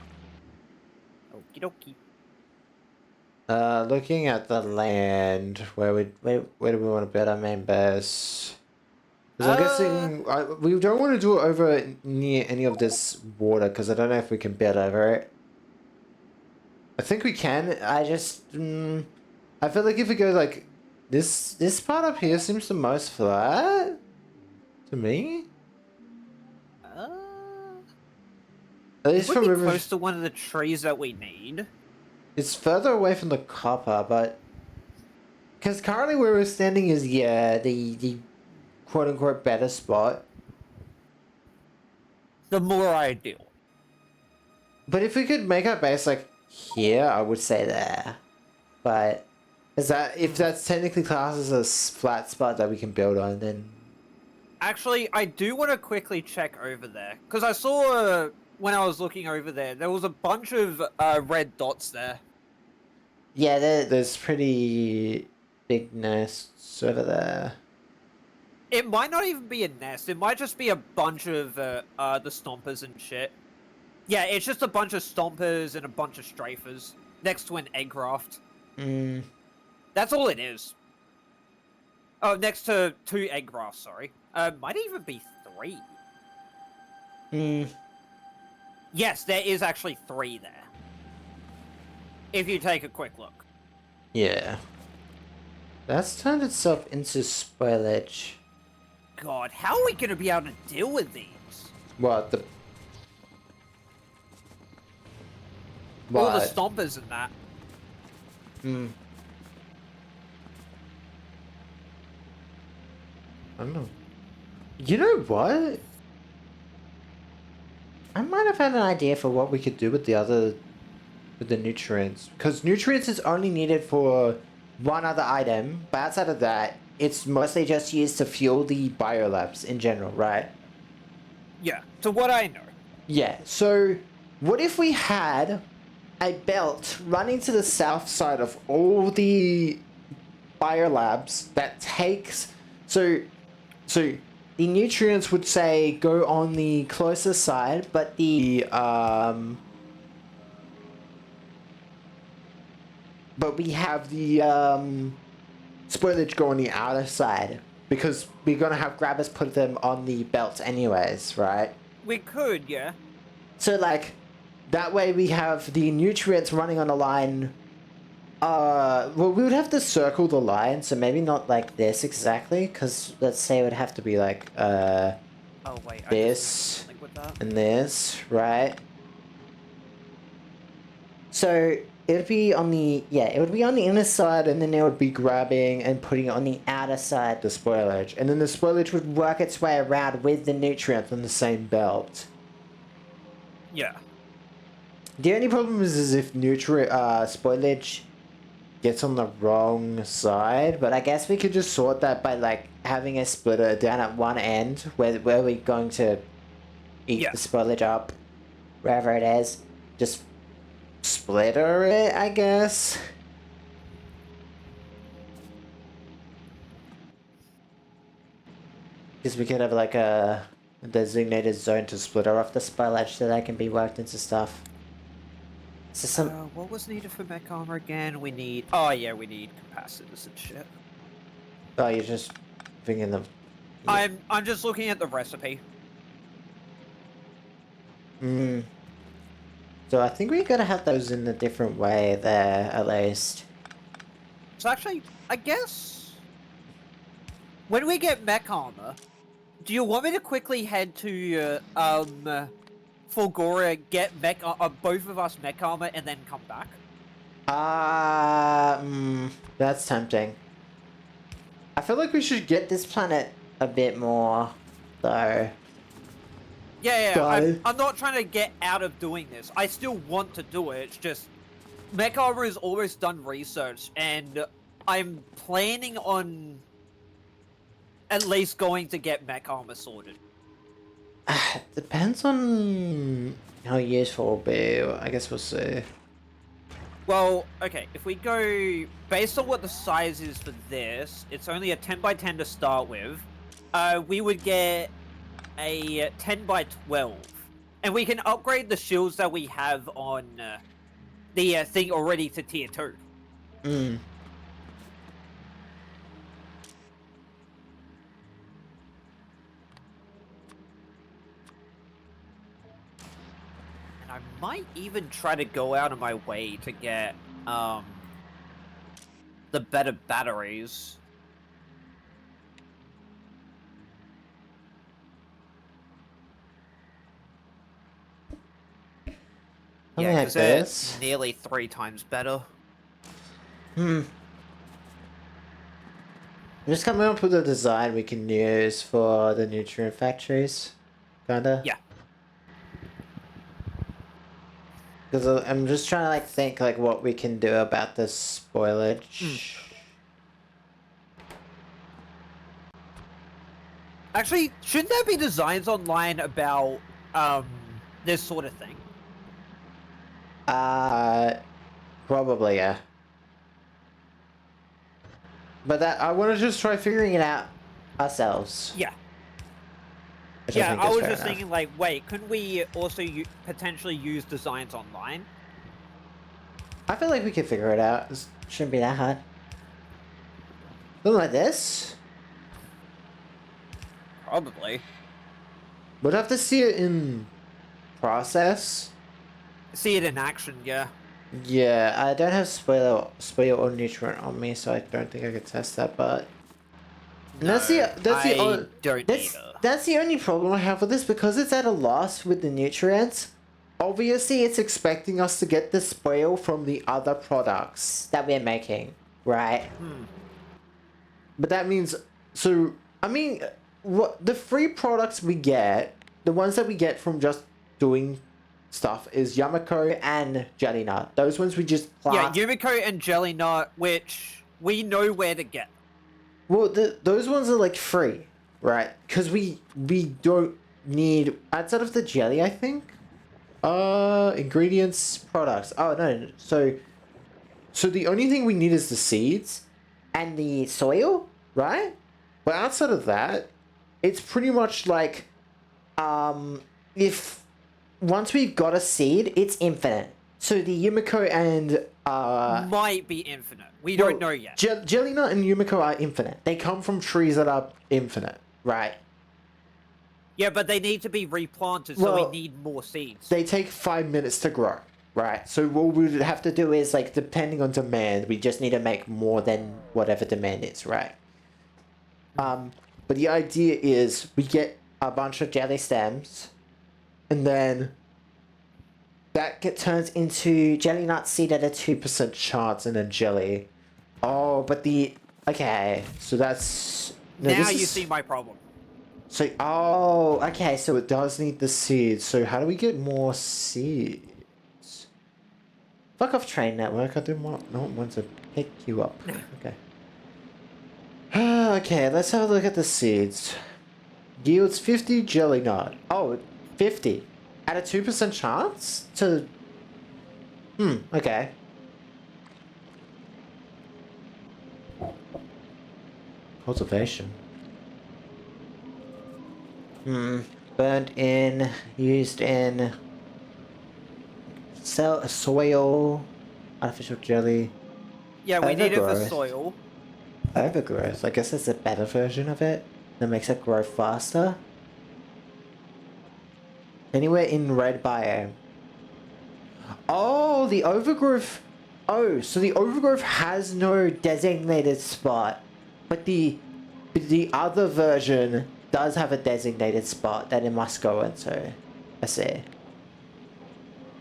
Okie dokie. Looking at the land, where do we want to build our main base? Because I'm guessing we don't want to do it over near any of this water, because I don't know if we can build over it. I think we can. I just I feel like if we go like this part up here seems the most flat to me. At least from close to one of the trees that we need. It's further away from the copper, but because currently where we're standing is the quote unquote better spot. The more ideal. But if we could make our base like here, I would say there. But if that's technically classed as a flat spot that we can build on, then actually I do want to quickly check over there because I saw when I was looking over there was a bunch of red dots there. Yeah, there's pretty big nests over there. It might not even be a nest. It might just be a bunch of the stompers and shit. Yeah, it's just a bunch of stompers and a bunch of strafers next to an egg raft. That's all it is. Oh, next to 2 egg rafts, sorry. Might even be 3. Yes, there is actually 3 there. If you take a quick look. Yeah. That's turned itself into spoilage. God, how are we going to be able to deal with these? What? All the stompers and that. I don't know. You know what? I might have had an idea for what we could do with the nutrients. Because nutrients is only needed for one other item, but outside of that, it's mostly just used to fuel the biolabs in general, right? Yeah, to what I know. Yeah, so what if we had a belt running to the south side of all the biolabs that takes... So the nutrients would say go on the closer side, but the but we have the spoilage go on the outer side because we're gonna have grabbers put them on the belts anyways, right? We could, yeah. So like that way we have the nutrients running on a line. Well, we would have to circle the line, so maybe not like this exactly, because let's say it would have to be like, oh, wait, this and this, right? So it would be on the, it would be on the inner side, and then it would be grabbing and putting it on the outer side, the spoilage. And then the spoilage would work its way around with the nutrients on the same belt. Yeah. The only problem is if spoilage gets on the wrong side, but I guess we could just sort that by like having a splitter down at one end where we're going to eat the spoilage up wherever it is. Just splitter it, I guess. Because we could have like a designated zone to splitter off the spoilage so that can be worked into stuff. So what was needed for mech armor again? We need... Oh, yeah, we need capacitors and shit. Oh, you're just thinking of... Yeah. I'm just looking at the recipe. So I think we gotta have those in a different way there, at least. So actually, I guess... When we get mech armor, Do you want me to quickly head to Fulgora, get both of us mech armor, and then come back? That's tempting. I feel like we should get this planet a bit more, though. Yeah, Started. I'm not trying to get out of doing this. I still want to do it. It's just mech armor is always done research, and I'm planning on at least going to get mech armor sorted. Depends on how useful it'll be. I guess we'll see. Well, okay, if we go based on what the size is for this, it's only a 10 by 10 to start with. We would get a 10 by 12, and we can upgrade the shields that we have on the thing already to tier 2. Mm. And I might even try to go out of my way to get the better batteries. Something like because they're this. nearly 3 times better. I'm just coming up with a design we can use for the nutrient factories. Kinda. Yeah. Because I'm just trying to like think like what we can do about this spoilage. Actually, shouldn't there be designs online about this sort of thing? Probably, yeah. But that I want to just try figuring it out ourselves. Yeah. which Yeah, think I is was fair just enough. thinking, like, wait, couldn't we also potentially use designs online? I feel like we can figure it out. It shouldn't be that hard. Something like this. Probably. We'd have to see it in process. See it in action, yeah. Yeah, I don't have spoiler or nutrient on me, so I don't think I could test that. But that's the only problem I have with this, because it's at a loss with the nutrients. Obviously, it's expecting us to get the spoil from the other products that we're making, right? But that means, so I mean, what the free products we get, the ones that we get from just doing stuff, is Yamako and Jelly Nut. Those ones we just plant. Yeah, Yumiko and Jelly Nut, which we know where to get. Well, those ones are like free, right? Because we don't need, outside of the jelly, I think. Ingredients, products. Oh no, so the only thing we need is the seeds and the soil, right? But outside of that, it's pretty much like, if once we've got a seed, it's infinite. So the Yumiko and might be infinite. We don't know yet. Jelly Nut and Yumiko are infinite. They come from trees that are infinite, right? Yeah, but they need to be replanted, so we need more seeds. They take 5 minutes to grow, right? So what we would have to do is, like, depending on demand, we just need to make more than whatever demand is, right? But the idea is we get a bunch of jelly stems, and then that turns into jelly nut seed at a 2% chance and then jelly. Oh, but okay, so that's... No, now you see my problem. So, okay, so it does need the seeds. So how do we get more seeds? Fuck off, train network. I don't want to pick you up. Okay. Okay, let's have a look at the seeds. Yields 50 jelly nut. Oh, 50. At a 2% chance to... okay. Cultivation. Burnt in, used in, soil, artificial jelly. Yeah, we need it for Overgrowth. soil. Overgrowth. I guess it's a better version of it that makes it grow faster. Anywhere in red biome. Oh, the overgrowth. Oh, so the overgrowth has no designated spot, but the other version does have a designated spot that it must go into. I see.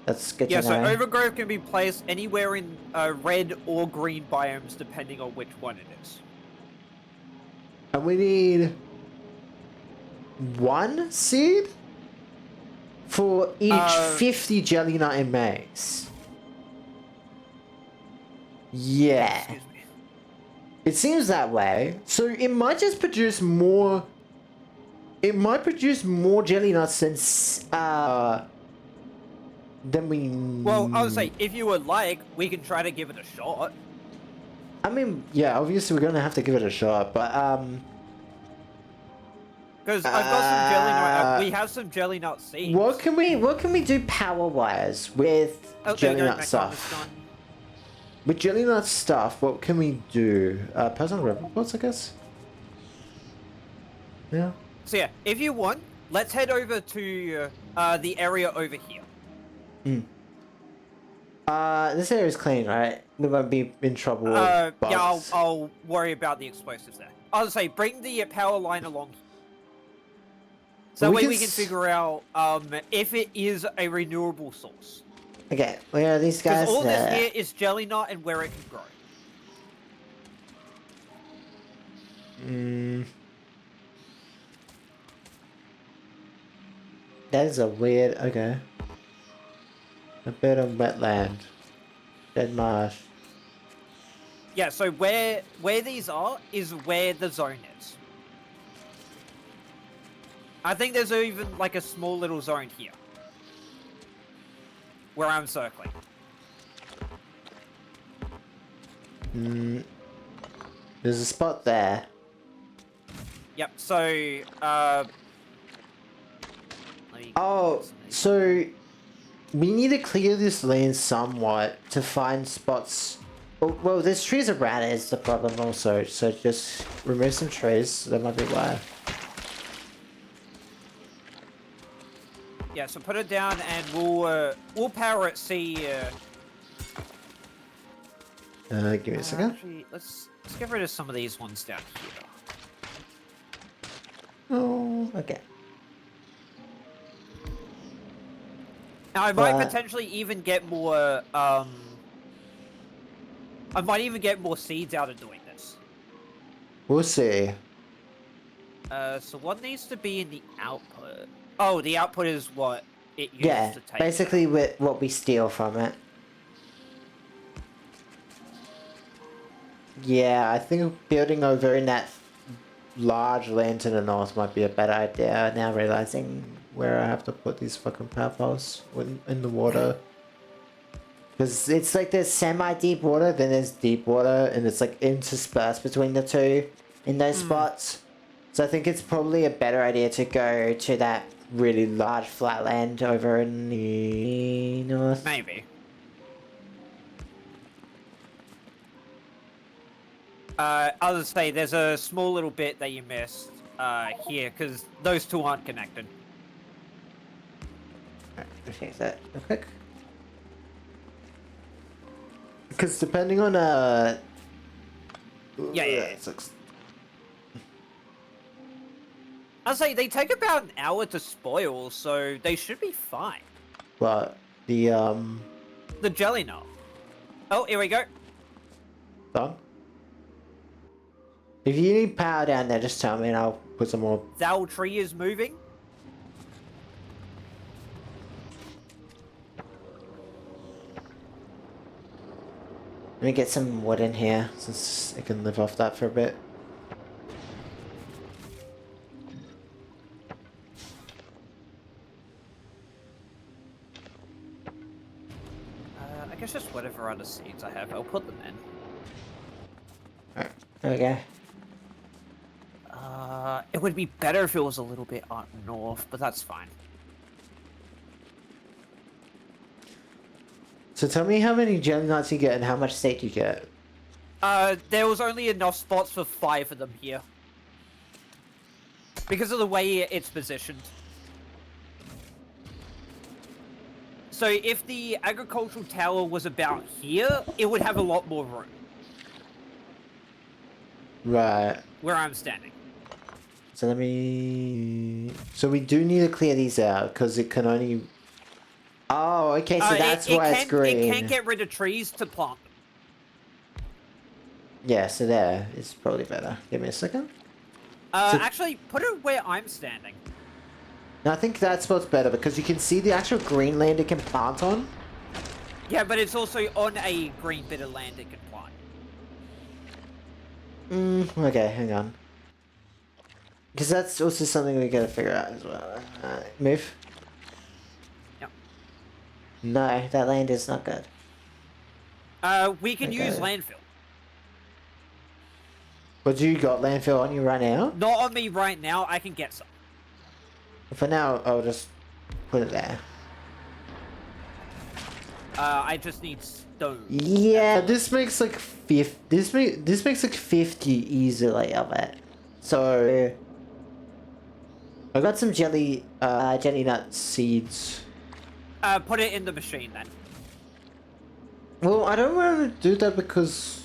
That's good Yeah, to so know. overgrowth can be placed anywhere in red or green biomes, depending on which one it is. And we need 1 seed for each 50 jelly nut in maze. Yeah. Excuse me. It seems that way. So it might just produce more. It might produce more jelly nuts than we. Well, I would say, if you would like, we can try to give it a shot. I mean, yeah, obviously we're gonna have to give it a shot, but Because I've got some jelly nut. We have some jelly nut seeds. What can we do power wise with jelly nut stuff? With jelly nut stuff, what can we do? Personal reports, I guess. Yeah. So yeah, if you want, let's head over to the area over here. This area is clean, right? We won't be in trouble with Yeah, bugs. I'll worry about the explosives there. I would say bring the power line along. So that way we can figure out if it is a renewable source. Okay, where are these guys? Because all this here is jelly nut and where it can grow. That is a weird. Okay. A bit of wetland. Dead marsh. Yeah, so where these are is where the zone is. I think there's even like a small little zone here. Where I'm circling. There's a spot there. Yep, so, Oh, so we need to clear this lane somewhat to find spots. Well, there's trees around it is the problem also, so just remove some trees. That might be why. Yeah, so put it down and we'll power it, see, Give me a second. Actually, let's get rid of some of these ones down here. Oh, okay. Now, I might potentially even get more, I might even get more seeds out of doing this. We'll see. So what needs to be in the output? Oh, the output is what it uses to take. Basically with what we steal from it. Yeah, I think building over in that large land to the north might be a better idea. Now realizing where I have to put these fucking power poles in the water. Because it's like there's semi-deep water, then there's deep water, and it's like interspersed between the two in those spots. So I think it's probably a better idea to go to that really large flat land over in the north. Maybe. I'll just say there's a small little bit that you missed here, because those two aren't connected. Alright, let's change that real quick. Because depending on Yeah. I'll say they take about an hour to spoil, so they should be fine. But the jelly nut. Oh, here we go. done. If you need power down there, just tell me and I'll put some more. Thou tree is moving. Let me get some wood in here since it can live off that for a bit. I guess just whatever other seeds I have, I'll put them in. Alright, there we go. It would be better if it was a little bit up north, but that's fine. So tell me how many gem nuts you get and how much steak you get. There was only enough spots for 5 of them here. Because of the way it's positioned. So if the agricultural tower was about here, it would have a lot more room. Right. Where I'm standing. So let me... So we do need to clear these out, because it can only... Oh, okay, so that's why it's green. It can't get rid of trees to plant them. Yeah, so there. It's probably better. Give me a second. Actually, put it where I'm standing. No, I think that's what's better, because you can see the actual green land it can plant on. Yeah, but it's also on a green bit of land it can plant. Okay, hang on. Because that's also something we gotta figure out as well. Move. Yep. No, that land is not good. We can use landfill. But you got landfill on you right now? Not on me right now, I can get some. For now, I'll just put it there. I just need stone. Yeah, this makes like 50. This makes like 50 easily of it. So I got some jelly nut seeds. Put it in the machine then. Well, I don't want to do that because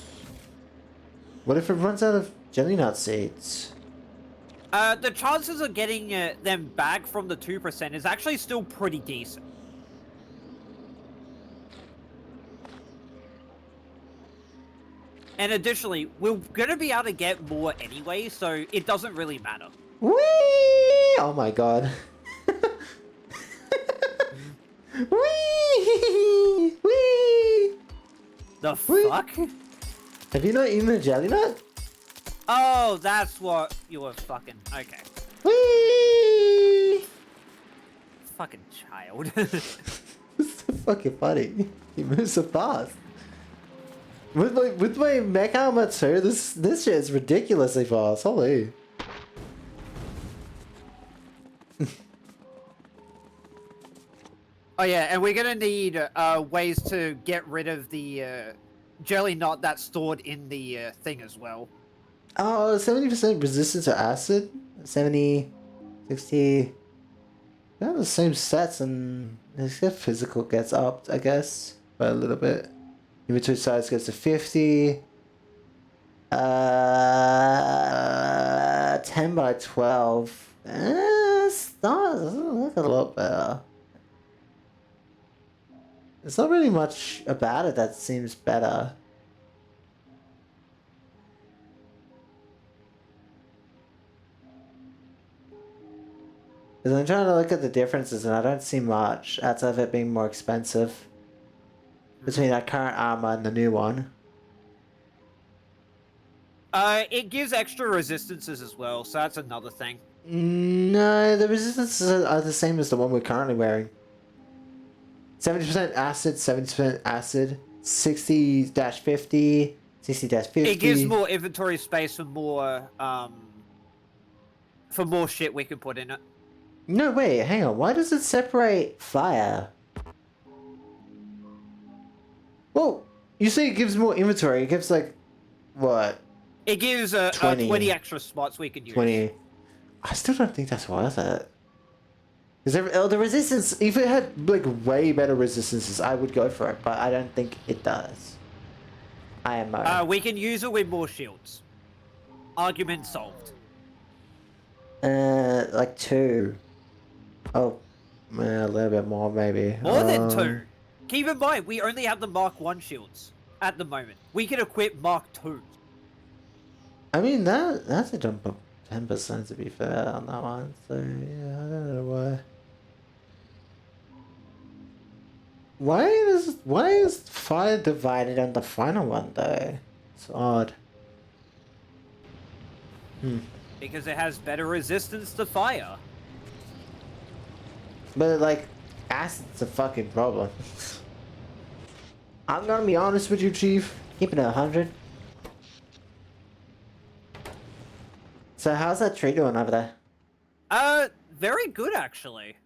what if it runs out of jelly nut seeds? The chances of getting them back from the 2% is actually still pretty decent. And additionally, we're gonna be able to get more anyway, so it doesn't really matter. Whee! Oh my god. Whee! Whee! The Whee! fuck? Have you not eaten a jelly nut? Oh, that's what you were fucking... Okay. Whee! Fucking child. It's so fucking funny. He moves so fast. With my mech helmet too, this shit is ridiculously fast. Holy. Oh yeah, and we're gonna need ways to get rid of the jelly knot that's stored in the thing as well. Oh, 70% resistance to acid? 70, 60... They have the same stats and except physical gets upped, I guess, by a little bit. Inventory size gets to 50. 10 by 12. Doesn't look a lot better. There's not really much about it that seems better. Because I'm trying to look at the differences and I don't see much outside of it being more expensive between that current armor and the new one. It gives extra resistances as well, so that's another thing. No, the resistances are the same as the one we're currently wearing. 70% acid, 70% acid, 60-50, 60-50. It gives more inventory space for more shit we can put in it. No, wait, hang on. Why does it separate fire? Well, you say it gives more inventory. It gives like, what? It gives 20 extra spots we can use. 20. I still don't think that's worth it. Because the resistance, if it had like way better resistances, I would go for it, but I don't think it does. IMO. We can use it with more shields. Argument solved. Like 2. Oh, a little bit more maybe. More than 2. Keep in mind, we only have the Mark 1 shields at the moment. We can equip Mark 2. I mean, that's a jump of 10% to be fair on that one, so yeah, I don't know why. Why is fire divided on the final one though? It's odd. Because it has better resistance to fire. But like, acid's a fucking problem. I'm gonna be honest with you, Chief. Keeping it 100. So how's that tree doing over there? Very good actually.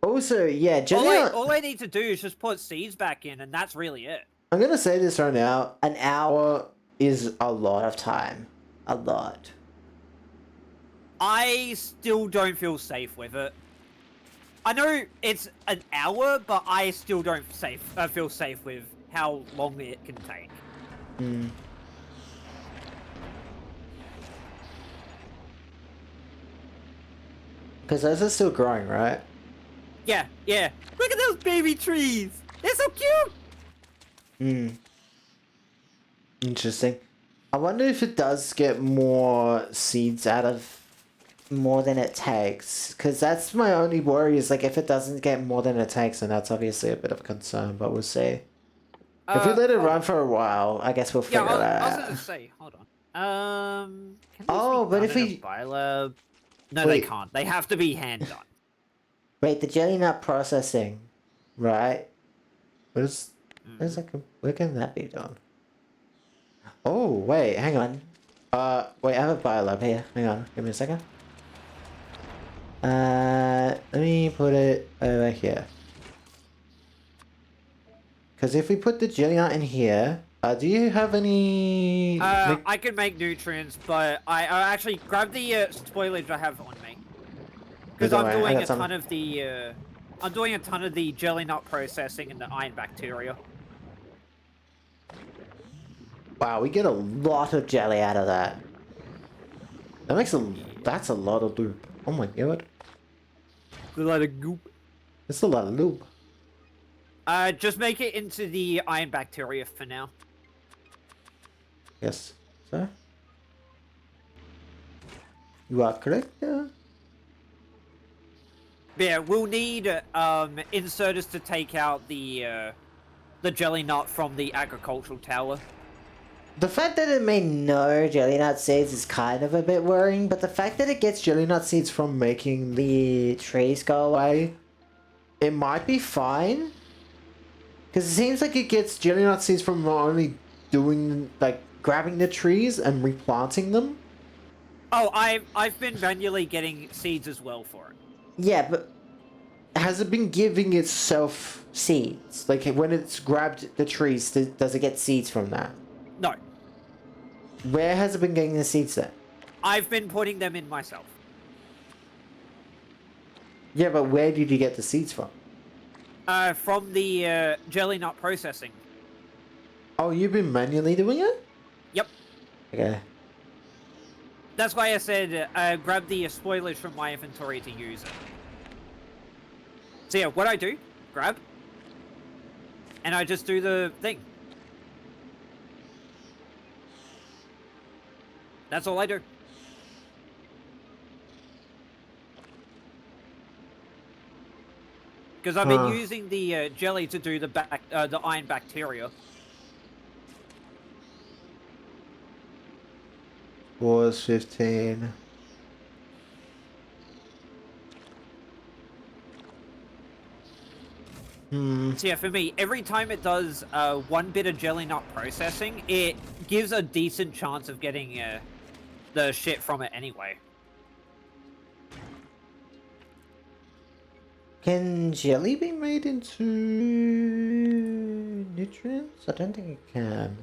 Also, yeah, All I need to do is just put seeds back in, and that's really it. I'm gonna say this right now. An hour is a lot of time. A lot. I still don't feel safe with it. I know it's an hour, but I still don't feel safe with how long it can take. Because those are still growing, right? Yeah, yeah. Look at those baby trees. They're so cute. Hmm. Interesting. I wonder if it does get more seeds out of more than it takes. Because that's my only worry is like if it doesn't get more than it takes, then that's obviously a bit of a concern, but we'll see. If we let it Hold run on. for a while, I guess we'll Yeah, figure it I was out. gonna say, hold on. Can these be Oh, but done if in a we... biolab? No, they Wait, can't. They have to be hand done. wait, the jelly nut processing, right? Where's Mhm. that, where can that be done? Oh, wait, hang on. Wait, I have a biolab here. Hang on, give me a second. Let me put it over here. Because if we put the jelly nut in here, do you have any... I can make nutrients, but I actually grab the spoilage I have on me because Don't I'm worry, I doing got a some. ton of the I'm doing a ton of the jelly nut processing and the iron bacteria. Wow, we get a lot of jelly out of that. That makes a... Yeah. That's a lot of loop. Oh my god. A lot of goop. That's a lot of loop. Just make it into the iron bacteria for now. Yes, sir. You are correct, yeah. Yeah, we'll need inserters to take out the jelly nut from the agricultural tower. The fact that it made no jelly nut seeds is kind of a bit worrying, but the fact that it gets jelly nut seeds from making the trees go away, it might be fine. Because it seems like it gets jelly nut seeds from not only doing, like, grabbing the trees and replanting them. Oh, I've been manually getting seeds as well for it. Yeah, but has it been giving itself seeds? Like, when it's grabbed the trees, does it get seeds from that? No, Where has it been getting the seeds then? I've been putting them in myself. Yeah, but where did you get the seeds from? From the jelly nut processing. Oh, you've been manually doing it? Yep. Okay. That's why I said grab the spoilage from my inventory to use it. So yeah, what I do, grab, and I just do the thing. That's all I do. Because I've been using the jelly to do the iron bacteria. Was 15. So yeah, for me, every time it does one bit of jelly nut processing, it gives a decent chance of getting the shit from it anyway. Can jelly be made into nutrients? I don't think it can.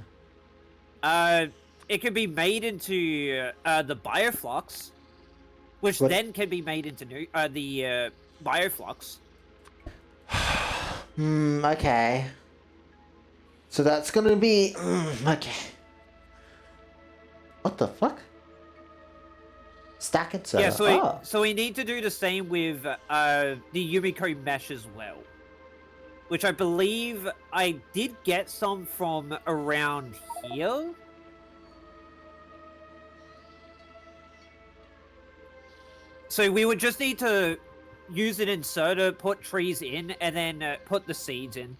It can be made into the bioflux, which What? then can be made into the bioflux. Okay. So that's gonna be... okay. What the fuck? Stack it, sir. Yeah, so Oh. so we need to do the same with the Yumiko mesh as well, which I believe I did get some from around here. So we would just need to use an inserter, put trees in, and then put the seeds in.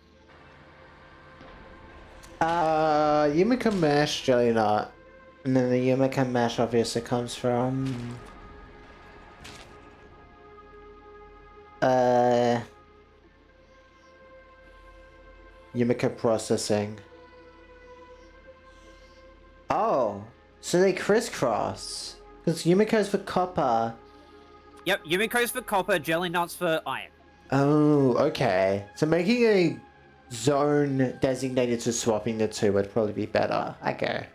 Yumika Mash Jelly Nut. And then the Yumika Mash obviously comes from... Yumika Processing. Oh, so they crisscross. Because Yumiko's for copper. Yep, Yumiko's for copper, jelly nuts for iron. Oh, okay. So making a zone designated to swapping the two would probably be better. Okay.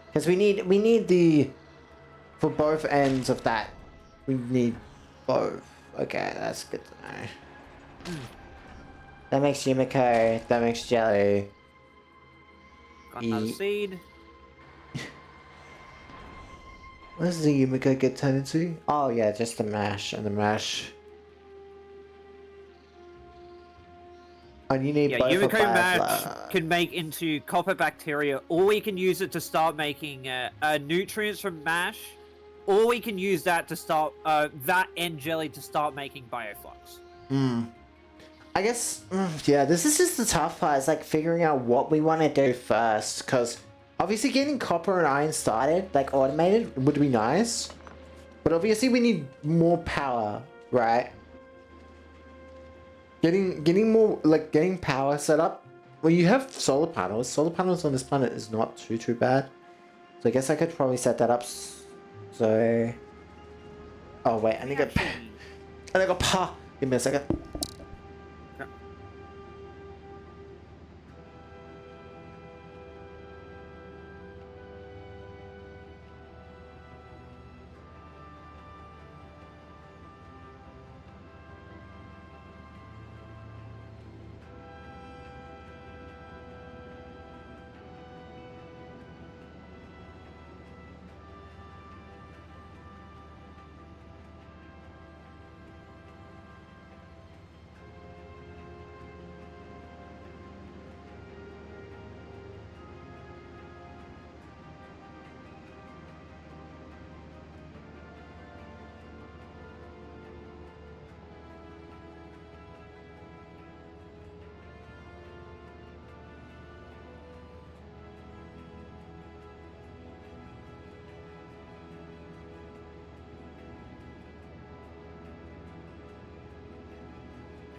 Because we need the... For both ends of that, we need both. Okay, that's good to know. That makes Yumiko, that makes Jelly. Got another seed. What does the Yumiko get turned into? Oh yeah, just the mash and the mash. And you need Yeah, both for Yumiko match Firefly. can make into copper bacteria, or we can use it to start making nutrients from mash, or we can use that to start that and jelly to start making bioflux. I guess, yeah, this is just the tough part. It's like figuring out what we want to do first, because obviously getting copper and iron started, like automated, would be nice. But obviously we need more power, right? Getting more, like getting power set up. Well, you have solar panels. Solar panels on this planet is not too bad. So I guess I could probably set that up. So, oh wait, I need to get, I need to go. Give me a second.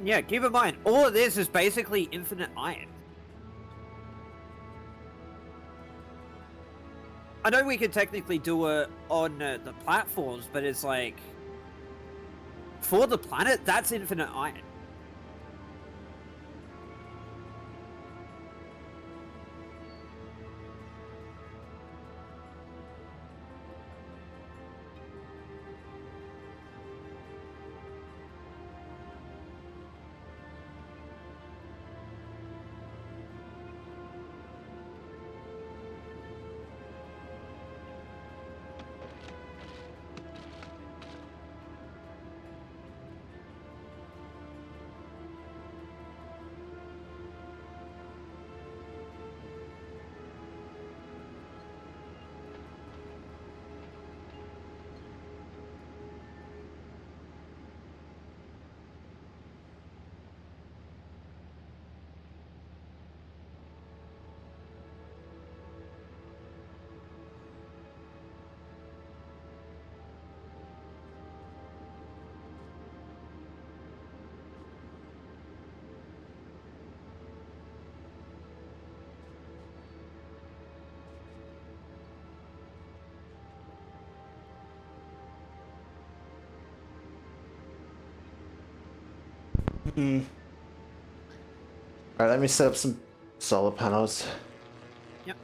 Yeah, keep in mind, all of this is basically infinite iron. I know we could technically do it on the platforms, but it's like, for the planet, that's infinite iron. Alright, let me set up some solar panels. Yep.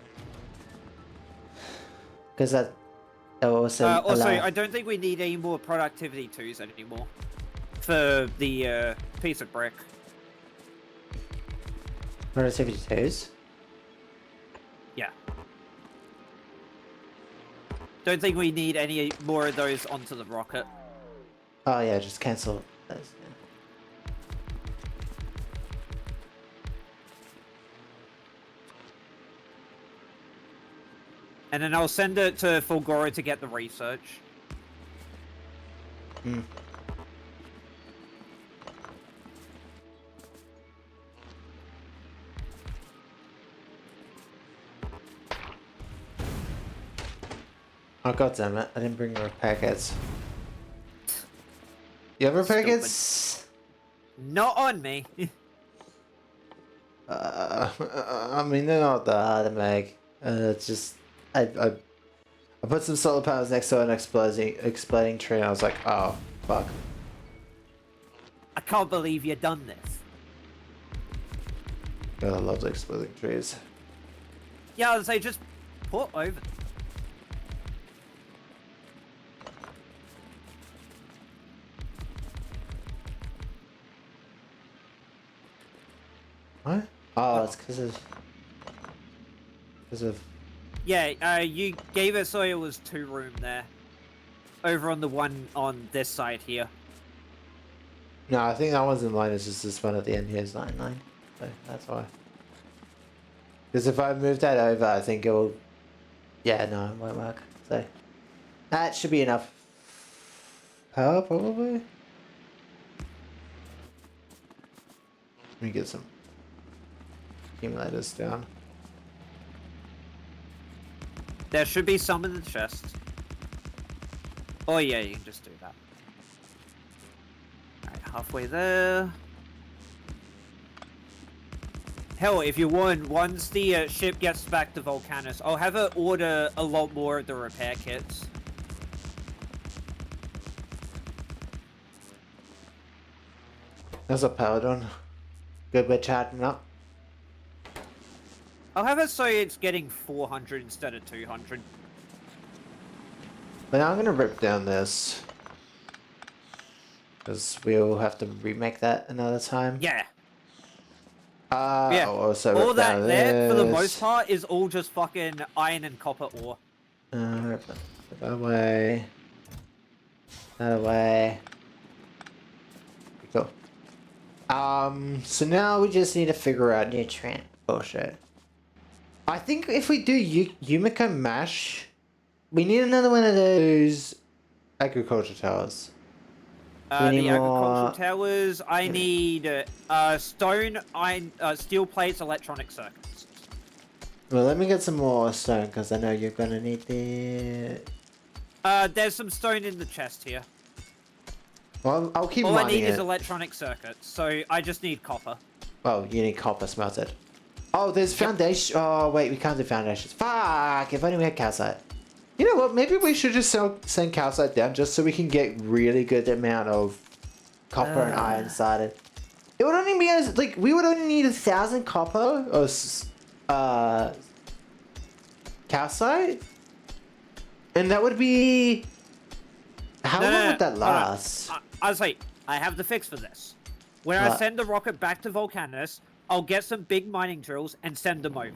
Because that will also Also, allow... I don't think we need any more productivity 2s anymore for the piece of brick. Productivity 2s? Yeah. Don't think we need any more of those onto the rocket. Oh yeah, just cancel those. Yeah. And then I'll send it to Fulgora to get the research. Oh god damn it, I didn't bring repair kits. You have repair Stupid. kits? Not on me. I mean they're not that hard to make. It's just I put some solar panels next to an exploding tree and I was like, oh fuck. I can't believe you done this. God, I love the exploding trees. Yeah, I would say just put over them. What? Oh, it's because of Yeah, you gave it so it was 2 room there. over on the one on this side here. No, I think that one's in line. It's just this one at the end here is 99. So that's why. Because if I move that over, I think it'll... Yeah, no, it won't work. So that should be enough power, probably. Let me get some accumulators down. There should be some in the chest. Oh yeah, you can just do that. Alright, halfway there. Hell, if you want, once the ship gets back to Volcanus, I'll have her order a lot more of the repair kits. There's a Paladin. Good, we're chatting up. I'll have it so it's getting 400 instead of 200. But now I'm gonna rip down this. Because we'll have to remake that another time. Yeah. Yeah. I'll also all rip that down there, for the this. most part, is all just fucking iron and copper ore. Rip that away. That away. Cool. So now we just need to figure out nutrient bullshit. I think if we do Yumiko Mash, we need another one of those agriculture towers. The agricultural towers, I need stone, iron, steel plates, electronic circuits. Well, let me get some more stone because I know you're gonna need the. There's some stone in the chest here. Well, I'll keep All I mining need it. is electronic circuits, so I just need copper. Oh, you need copper smelted. Oh, there's foundation. Oh, wait, we can't do foundations. Fuck! If only we had calcite. You know what? Maybe we should just send calcite down just so we can get really good amount of copper and iron started. It would only be as like we would only need 1,000 copper or calcite, and that would be. How long would that last? I was like, I have the fix for this. When I send the rocket back to Volcanus, I'll get some big mining drills and send them over.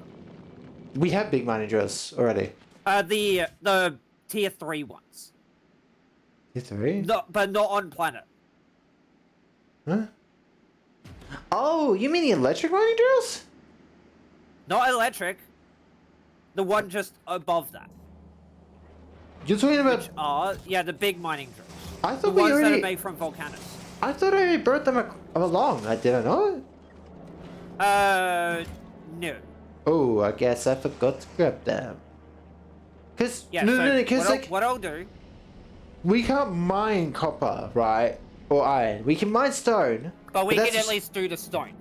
We have big mining drills already. The tier 3 ones. Tier 3? No, but not on planet. Huh? Oh, you mean the electric mining drills? Not electric. The one just above that. You're talking about... Which are, yeah, the big mining drills. I thought the we ones already... that are made from Volcanus. I thought I already brought them along. I didn't know it. No. Oh, I guess I forgot to grab them. Cause Yeah, no, so cause like what I'll do. we can't mine copper, right? Or iron. We can mine stone. But we can that's at least do the stone.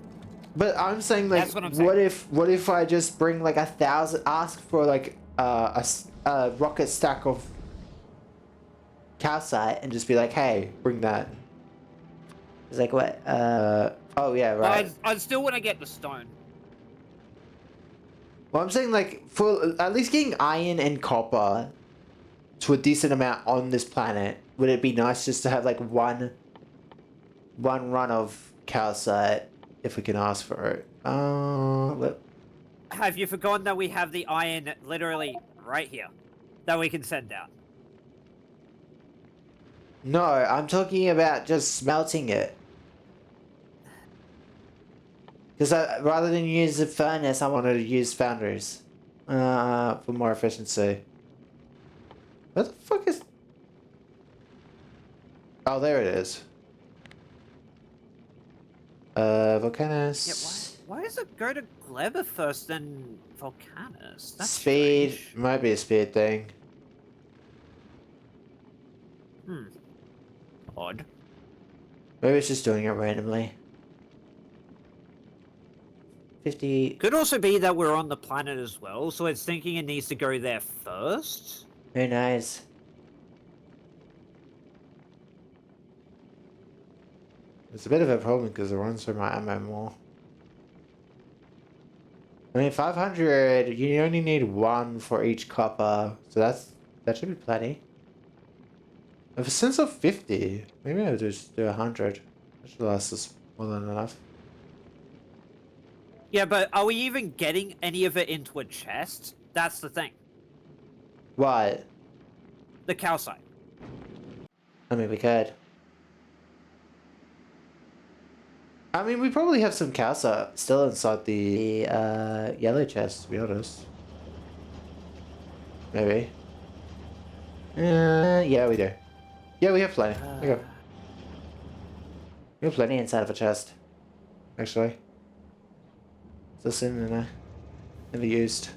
But I'm saying like, That's what I'm saying. what if I just bring like 1,000? Ask for like a rocket stack of calcite and just be like, hey, bring that. It's like what? Oh yeah, right. Well, I still want to get the stone. Well, I'm saying like for at least getting iron and copper to a decent amount on this planet, would it be nice just to have like one run of calcite if we can ask for it? Have you forgotten that we have the iron literally right here that we can send down? No, I'm talking about just smelting it. Because rather than use the furnace, I wanted to use foundries for more efficiency. Where the fuck is... Oh, there it is. Volcanus. Yeah, why does it go to Gleber first, then Volcanus? That's speed. strange. Might be a speed thing. Odd. Maybe it's just doing it randomly. 50... Could also be that we're on the planet as well, so it's thinking it needs to go there first. Who knows? It's a bit of a problem because it runs through my ammo more. I mean, 500, you only need one for each copper, so that should be plenty. If it's since of 50, maybe I'll just do 100. That should last us more than enough. Yeah, but are we even getting any of it into a chest? That's the thing. What? The calcite. I mean, we could. I mean, we probably have some casa still inside the yellow chest, to be honest. Maybe. Yeah, we do. Yeah, we have plenty. Okay. We have plenty inside of a chest. Actually. It's just in there. Never used.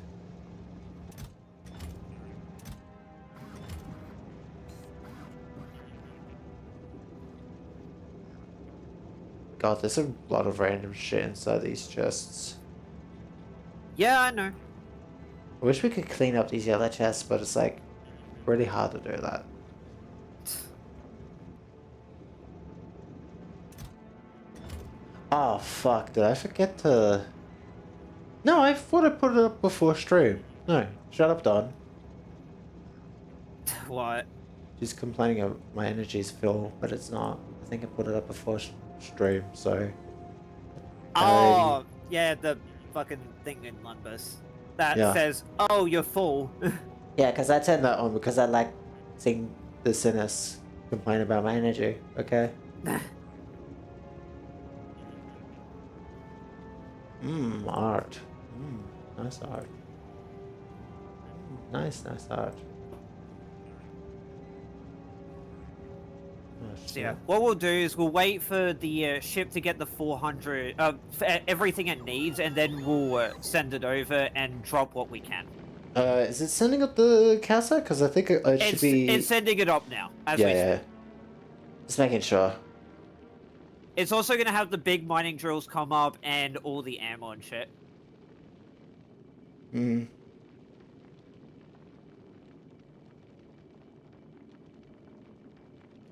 God, there's a lot of random shit inside these chests. Yeah, I know. I wish we could clean up these yellow chests, but it's like really hard to do that. Oh fuck, did I forget to... No, I thought I put it up before stream. No, shut up, Don. What? She's complaining of my energy's full, but it's not. I think I put it up before stream, so... Oh, yeah, the fucking thing in Lumbus that says, "Oh, you're full." Yeah, because I turned that on because I like seeing the sinners complain about my energy, okay? Art. Nice art. Nice art. Oh, So yeah, what we'll do is we'll wait for the ship to get the 400, for everything it needs, and then we'll send it over and drop what we can. Is it sending up the casa? Because I think it should be... It's sending it up now, as we speak. Just making sure. It's also going to have the big mining drills come up and all the ammo and shit.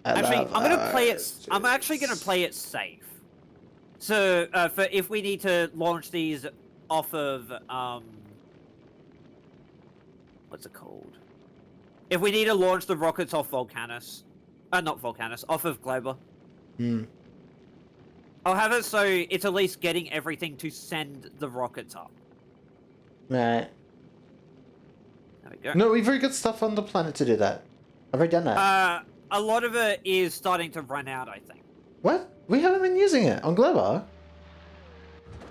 Actually, I'm actually gonna play it safe. So, for if we need to launch these off of what's it called? If we need to launch the rockets off Volcanus, not Volcanus, off of Glober. I'll have it so it's at least getting everything to send the rockets up. Right. There we go. No, we've already got stuff on the planet to do that. I've already done that. A lot of it is starting to run out, I think. What? We haven't been using it on Glober.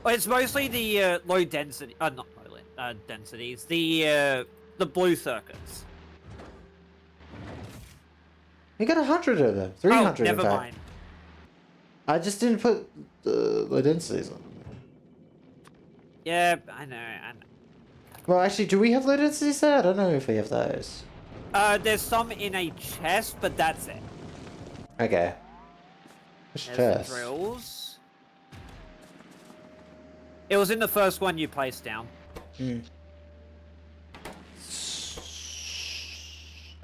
Well, it's mostly the low density, not low densities, the blue circuits. You got 100 of them. 300 oh, never in fact. mind. I just didn't put the low densities on them. Yeah, I know. Well, actually, do we have low densities there? I don't know if we have those. There's some in a chest, but that's it. Okay. Which chest? The drills. It was in the first one you placed down. I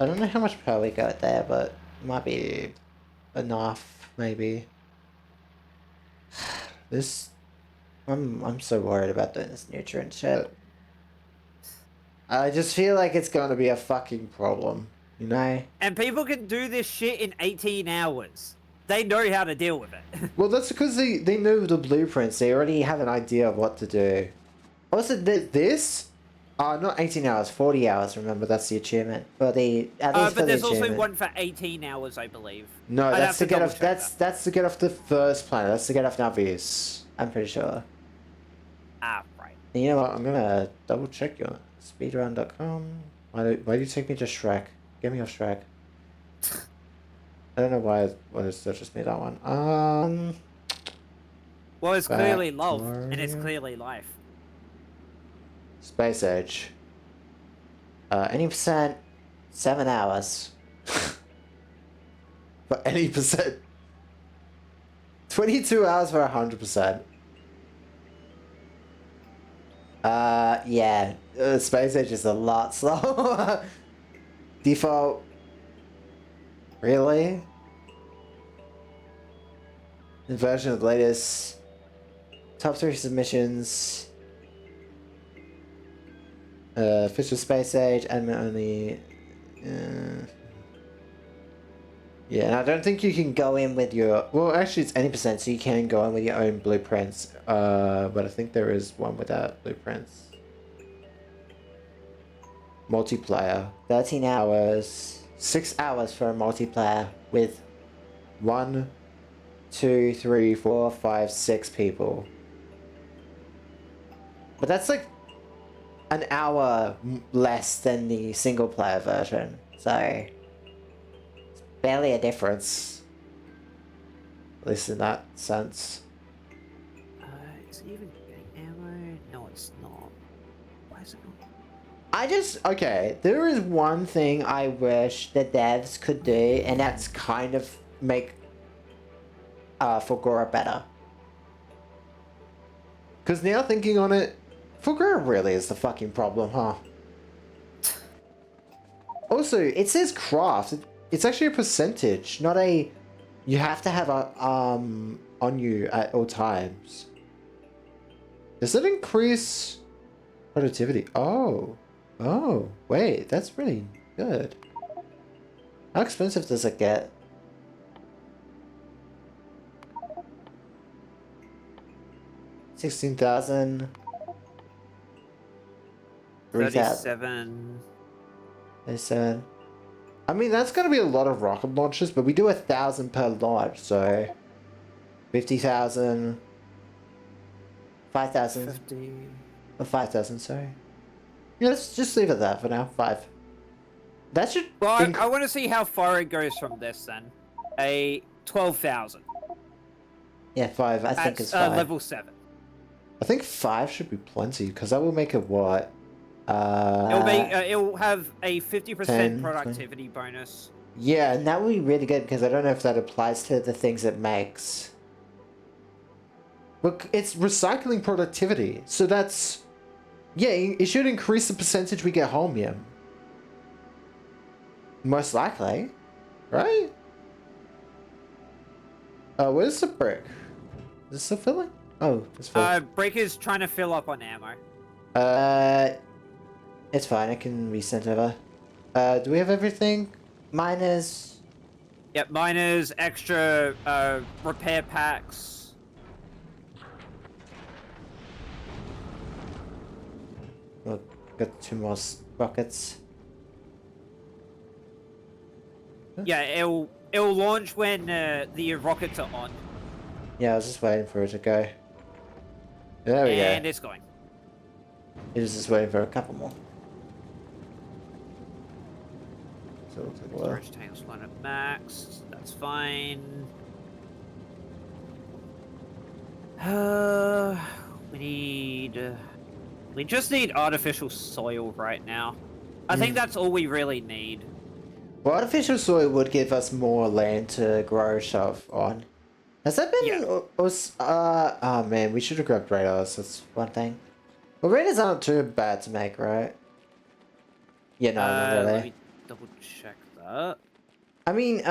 don't know how much power we got there, but it might be enough, maybe. This... I'm so worried about doing this nutrient shit. I just feel like it's going to be a fucking problem, you know? And people can do this shit in 18 hours. They know how to deal with it. Well, that's because they know the blueprints. They already have an idea of what to do. Also, this... not 18 hours, 40 hours, remember, that's the achievement. But but there's also one for 18 hours, I believe. No, that's to get off, that's to get off the first planet. That's to get off Navius. I'm pretty sure. Ah, right. And you know what, I'm gonna double check your speedrun.com. Why do you take me to Shrek? Get me off Shrek. I don't know why it's just me that one. Well, it's clearly love, and it's clearly life. Space Age. Any percent, 7 hours. For any percent. 22 hours for 100%. Yeah. Space Age is a lot slower. Default. Really? The version of the latest. Top 3 submissions. Official Space Age, admin only. Yeah, and I don't think you can go in with your... Well, actually it's any percent, so you can go in with your own blueprints. But I think there is one without blueprints. Multiplayer. 13 hours. 6 hours for a multiplayer with 1, 2, 3, 4, 5, 6 people. But that's like an hour less than the single player version, so it's barely a difference. At least in that sense. Is it even getting ammo? No, it's not. Why is it not? Okay, there is one thing I wish the devs could do, and that's kind of make Factorio better. Because now thinking on it, Factorio really is the fucking problem, huh? Also, it says craft. It's actually a percentage, not a... You have to have a on you at all times. Does it increase productivity? Oh, wait, that's really good. How expensive does it get? $16,000. 37. 37. I mean, that's gonna be a lot of rocket launches, but we do 1,000 per launch, so 50,000, 5,000, 50. or 5,000. Sorry. Yeah, let's just leave it at that for now. 5. That should. Well, I want to see how far it goes from this then. A 12,000. Yeah, 5. I think it's 5. Level 7. I think 5 should be plenty because that will make it what? It'll have a 50% 10, productivity bonus. Yeah, and that would be really good because I don't know if that applies to the things it makes. Look, it's recycling productivity, so that's... Yeah, it should increase the percentage we get holmium. Most likely, right? Where's the brick? Is it still filling? Oh, it's full. Breaker's trying to fill up on ammo. It's fine, I can resend over. Do we have everything? Miners? Yep, miners, extra, repair packs. We'll got 2 more rockets. Yeah, it'll launch when the rockets are on. Yeah, I was just waiting for it to go. There we go. And it's going. It was just waiting for a couple more. So it looks like Storage tank's one at max. That's fine. We just need artificial soil right now. I think that's all we really need. Well, artificial soil would give us more land to grow stuff on. Has that been... Yeah. Oh man, we should have grabbed radars, that's one thing. Well, radars aren't too bad to make, right? Yeah, no, not really. Let me double check that. I mean,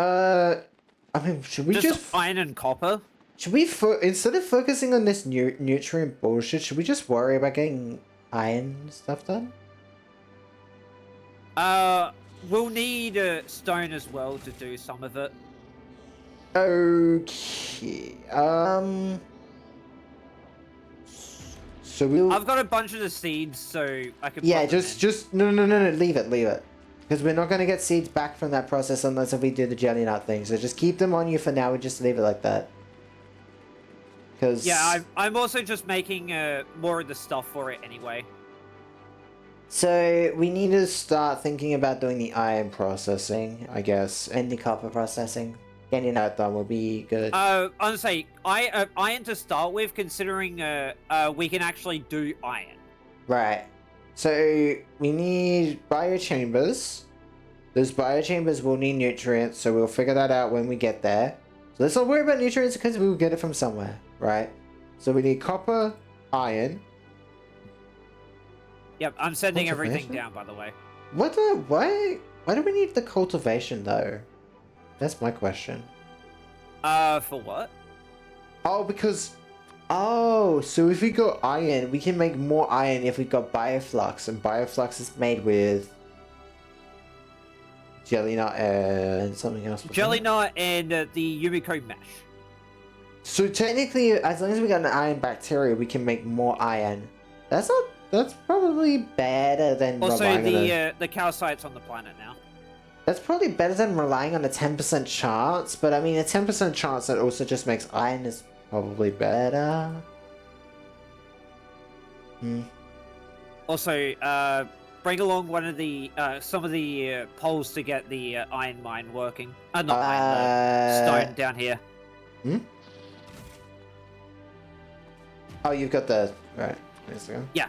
should we just iron and copper? should we, instead of focusing on this nutrient bullshit, should we just worry about getting iron stuff done? We'll need stone as well to do some of it. Okay. So we'll... I've got a bunch of the seeds, so I can. Yeah, put them just no, leave it. Because we're not gonna get seeds back from that process unless if we do the jelly nut thing. So just keep them on you for now. We just leave it like that. Because yeah, I'm also just making more of the stuff for it anyway. So we need to start thinking about doing the iron processing, I guess, and the copper processing. Getting that done will be good. Honestly, iron to start with, considering we can actually do iron. Right. So we need biochambers. Those biochambers will need nutrients, so we'll figure that out when we get there. So let's not worry about nutrients because we will get it from somewhere, right? So we need copper, iron. Yep, I'm sending everything down, by the way. Why do we need the cultivation though? That's my question. For what? Oh, because... Oh, so if we got iron, we can make more iron if we got bioflux, and bioflux is made with... jelly nut and something else. Jelly nut and the Yumiko mesh. So technically, as long as we got an iron bacteria, we can make more iron. That's probably better than Also, relying on the calcite's on the planet now. That's probably better than relying on a 10% chance, but I mean a 10% chance that also just makes iron is probably better. Also, bring along one of the some of the poles to get the iron mine working. Not iron, the stone down here. Oh, you've got the right. Wait a second. Yeah.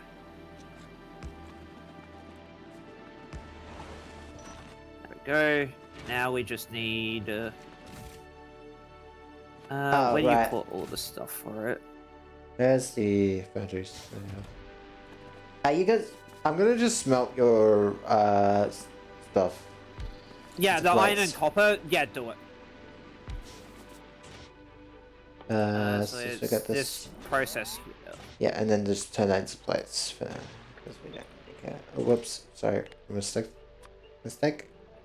There we go. Now we just need. Where do you put all the stuff for it? There's the foundries. You guys, I'm gonna just smelt your stuff. Yeah, the iron and copper. Yeah, do it. So it's we got this process here. Yeah, and then just turn that into plates for because we don't make it. Oh, whoops! Sorry, mistake.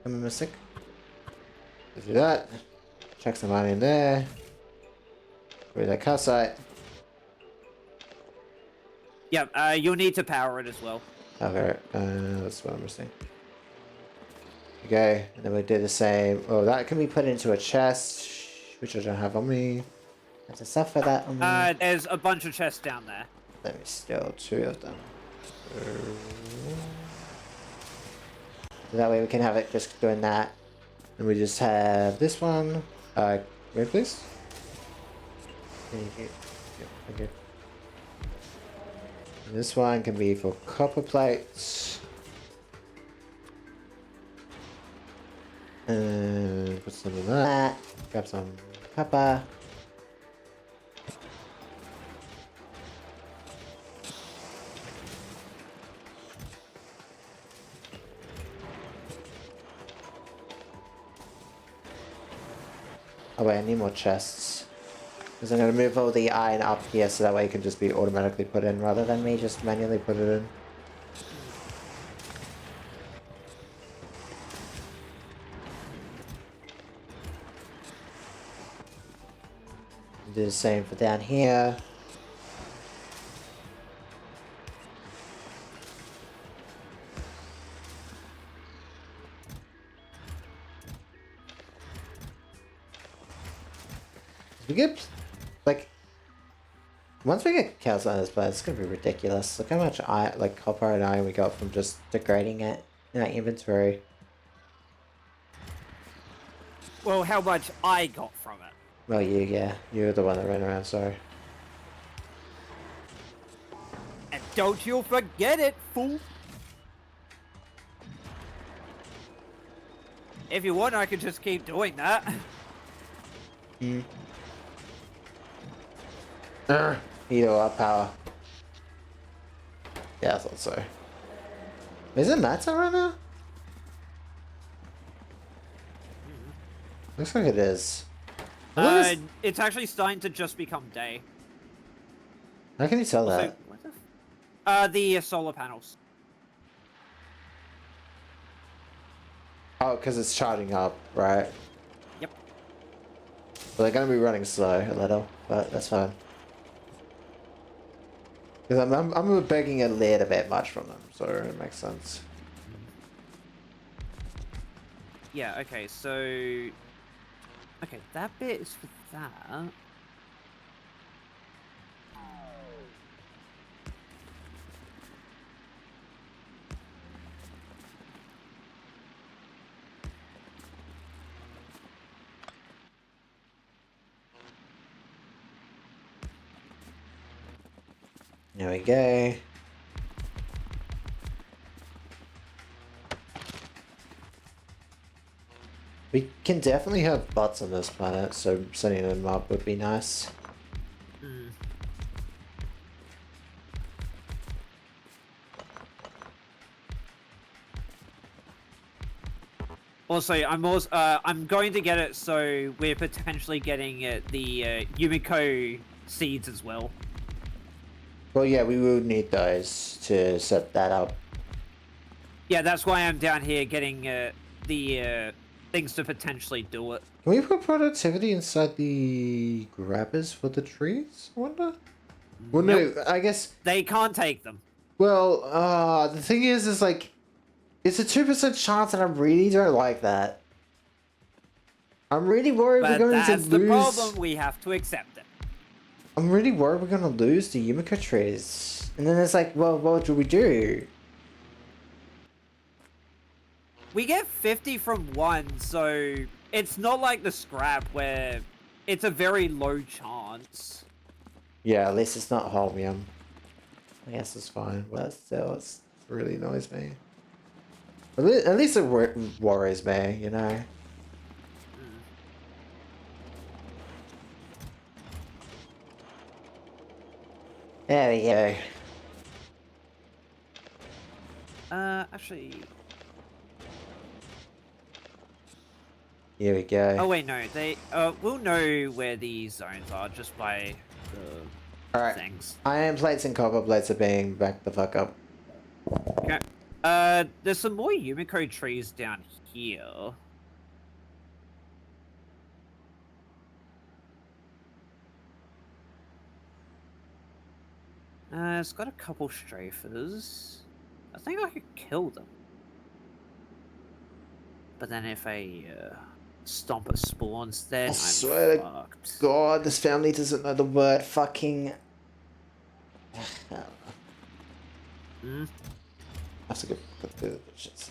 I'm a mistake. Let's do that. Chuck some iron in there. With that calcite. Yeah, you'll need to power it as well. Okay, that's what I'm missing. Okay, and then we do the same. Oh, that can be put into a chest, which I don't have on me. I have to suffer that on me. There's a bunch of chests down there. Let me steal 2 of them. So that way we can have it just doing that. And we just have this one. Wait, please. Okay. And this one can be for copper plates. And put some of that. Grab some copper. Oh wait, I need more chests. Because I'm going to move all the iron up here so that way it can just be automatically put in rather than me just manually put it in. Do the same for down here. We get, like, once we get cows on this place, it's gonna be ridiculous. Look how much iron, like copper and iron we got from just degrading it in our inventory. Well, how much I got from it. Well, yeah, you're the one that ran around, sorry. And don't you forget it, fool! If you want, I could just keep doing that. Heal up power. Yeah, I thought so. Is it nighttime right now? Looks like it is. It's actually starting to just become day. How can you tell that? So, what the solar panels. Oh, because it's charging up, right? Yep. Well, they're going to be running slow a little, but that's fine. Because I'm begging a little bit much from them, so it makes sense. Yeah, okay, so... Okay, that bit is for that. There we go. We can definitely have bots on this planet, so setting them up would be nice. Also, I'm going to get it, so we're potentially getting the Yumiko seeds as well. Well, yeah, we will need those to set that up. Yeah, that's why I'm down here getting the things to potentially do it. Can we put productivity inside the grabbers for the trees, I wonder? Well, Nope. no, I guess... They can't take them. Well, the thing is like... It's a 2% chance and I really don't like that. I'm really worried we're But going to that's the lose. problem. We have to accept it. I'm really worried we're going to lose the Yumiko trees. And then it's like, well, what do we do? We get 50 from one, so it's not like the scrap where it's a very low chance. Yeah, at least it's not holmium. I guess it's fine, but still, it really annoys me. At least it worries me, you know? There we go. Actually... Here we go. Oh wait, no, we'll know where these zones are just by the Alright. things. Iron plates and copper plates are being backed the fuck up. Okay. There's some more Yumiko trees down here. It's got a couple strafers. I think I could kill them. But then if a stomper spawns, then I'm swear to fucked. God, this family doesn't know the word fucking... Hmm? I have to go through the shit.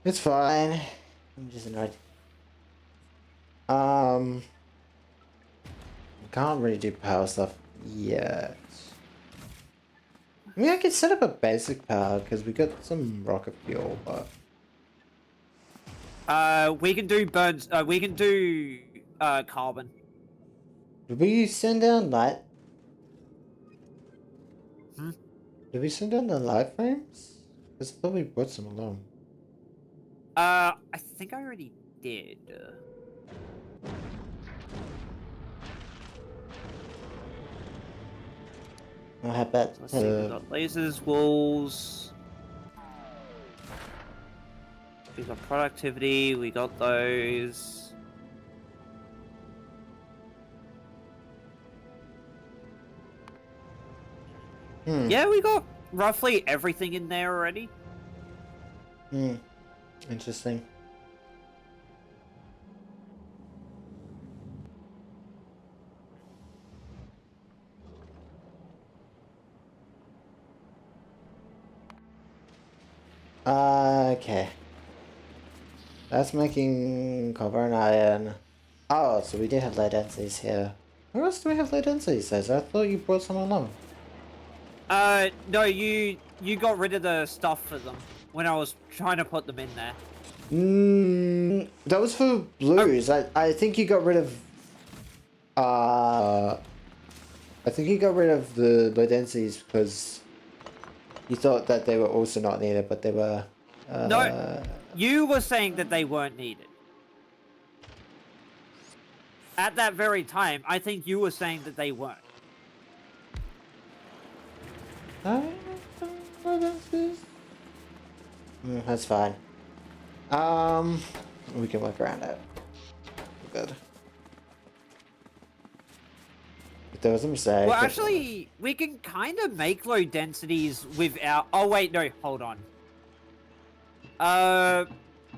It's fine. I'm just annoyed. Can't really do power stuff yet. I mean, I could set up a basic power because we got some rocket fuel, but We can do burns. We can do carbon. did we send down light? Hmm? Did we send down the light frames? Because I thought we brought some along. I think I already did. I bet. Let's see. We got lasers, walls. We got productivity. We got those. Yeah, we got roughly everything in there already. Interesting. Okay. That's making copper and iron. Oh, so we do have low densities here. Where else do we have low densities? I thought you brought some along. No, you got rid of the stuff for them when I was trying to put them in there. That was for blues. I think you got rid of. I think you got rid of the low densities because you thought that they were also not needed, but they were. No, you were saying that they weren't needed. At that very time, I think you were saying that they weren't. That's fine. We can work around it. We're good. If there was a mistake. Well, actually, we can kind of make low densities without... Oh, wait, no, hold on.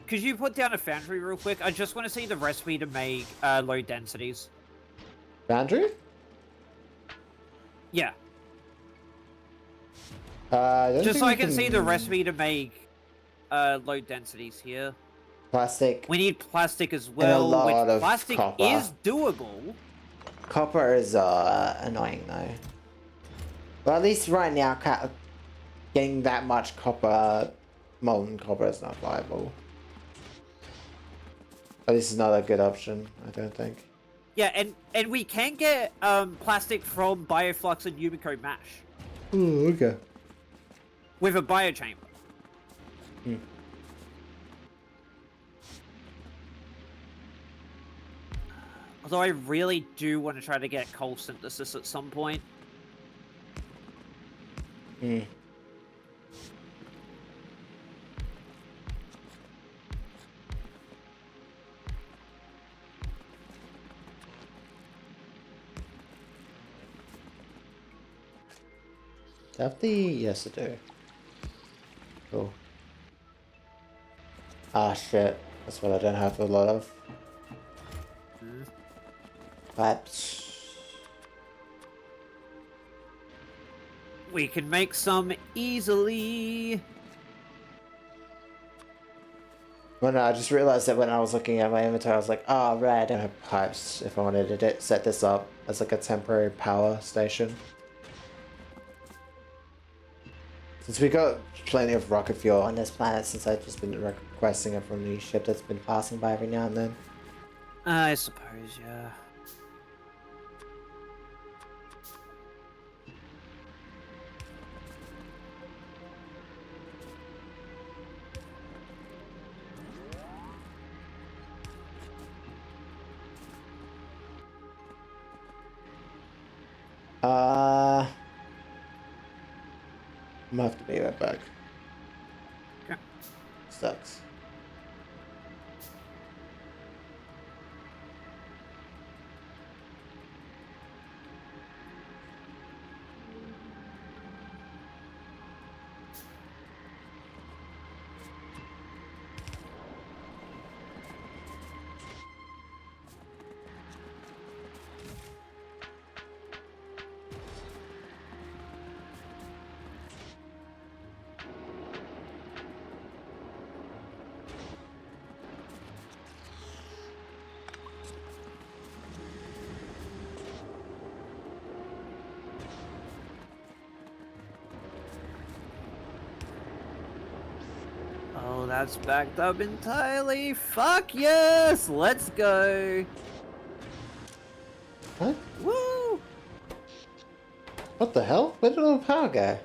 Could you put down a foundry real quick? I just want to see the recipe to make low densities. Foundry? Yeah. Just so I can see the recipe to make low densities here. Plastic. We need plastic as well, and a lot which of plastic copper. is doable. Copper is annoying though. Well, at least right now, getting that much copper, molten copper, is not viable. At least it's not a good option, I don't think. Yeah, and we can get plastic from Bioflux and Yumiko Mash. Oh, okay. With a biochamber. Although I really do want to try to get coal synthesis at some point. have the... Yes, I do. Cool. Ah, shit. That's what I don't have a lot of. Pipes. We can make some easily. Well, no, I just realized that when I was looking at my inventory, I was like, oh, right, I don't have pipes if I wanted to set this up as like a temporary power station. Since we got plenty of rocket fuel on this planet, since I've just been requesting it from the ship that's been passing by every now and then. I suppose, yeah. I'm gonna have to be right back. Okay. Sucks. Oh, that's backed up entirely. Fuck yes! Let's go. What? Woo! What the hell? Where did all the power go?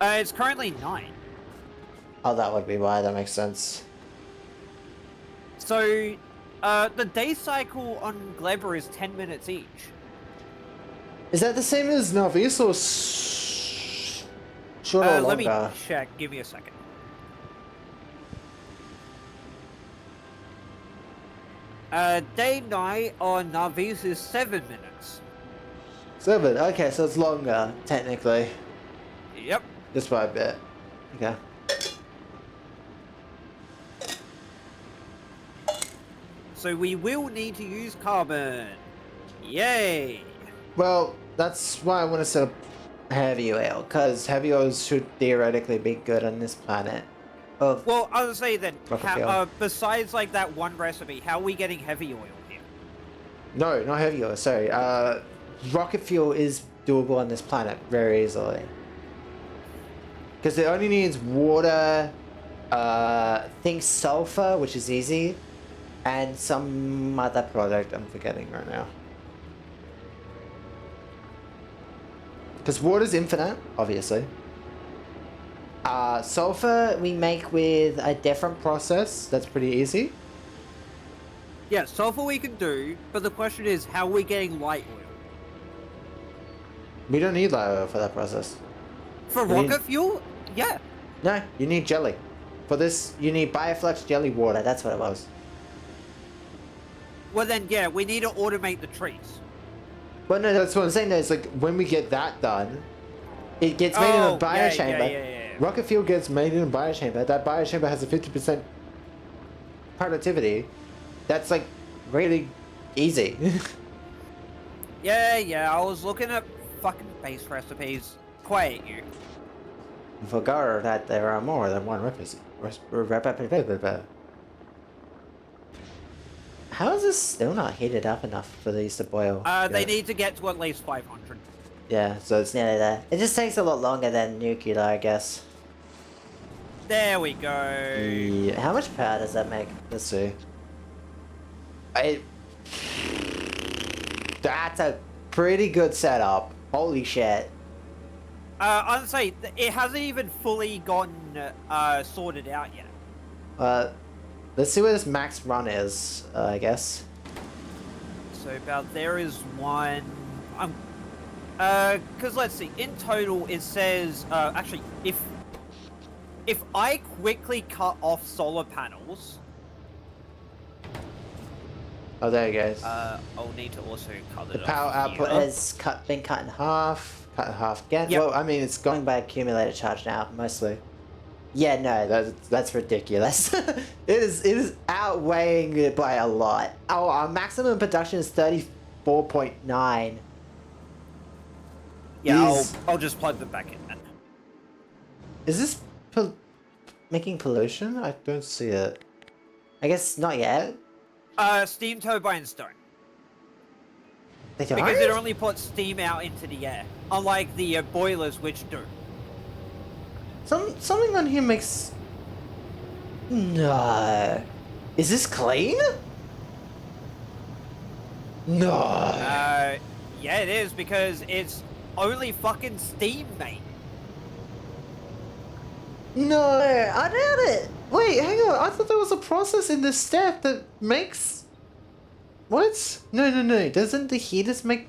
It's currently 9. Oh, that would be why. That makes sense. So, the day cycle on Gleber is 10 minutes each. Is that the same as Novice or shorter or Let me longer? check. Give me a second. Day night on Navis is 7 minutes. 7. Okay, so it's longer, technically. Yep. Just by a bit. Okay. So we will need to use carbon. Yay! Well, that's why I want to set up heavy oil, because heavy oils should theoretically be good on this planet. Of Well, I was say then, rocket fuel. besides like that one recipe, how are we getting heavy oil here? No, not heavy oil, sorry. Rocket fuel is doable on this planet very easily. Because it only needs water, think sulfur, which is easy, and some other product I'm forgetting right now. Because water's infinite, obviously. Sulfur we make with a different process that's pretty easy. Yeah, sulfur we can do, but the question is, how are we getting light oil? We don't need light oil for that process. For We rocket need- fuel? Yeah. No, you need jelly. For this, you need Bioflux jelly water, that's what it was. Well then, yeah, we need to automate the trees. Well, no, that's what I'm saying. It's like when we get that done, it gets made in a biochamber. Yeah. Rocket fuel gets made in a biochamber. That biochamber has a 50% productivity. That's like really easy. Yeah, I was looking at fucking base recipes. Quiet you. Forgot that there are more than one recipe. How is this still not heated up enough for these to boil? They need to get to at least 500. Yeah, so it's nearly there. It just takes a lot longer than nuclear, I guess. There we go. Yeah. How much power does that make? Let's see. That's a pretty good setup. Holy shit. I'd say it hasn't even fully gotten sorted out yet. Let's see where this max run is, I guess. So about there is one. Because let's see. In total, it says actually if I quickly cut off solar panels, Oh, there it goes. I'll need to also cut The it power off output here. has been cut in half. Cut in half again. Yep. Well, I mean, it's going by accumulator charge now, mostly. Yeah, no, that's ridiculous. It is outweighing it by a lot. Our maximum production is 34.9. Yeah, I'll just plug them back in then. Is this making pollution? I don't see it. I guess not yet. Steam turbines don't. They don't? Because it only puts steam out into the air. Unlike the boilers, which do. Something on here makes... No. Is this clean? No. Yeah, it is, because it's only fucking steam, mate. No, I doubt it. Wait, hang on. I thought there was a process in this step that makes... What? No. Doesn't the heaters make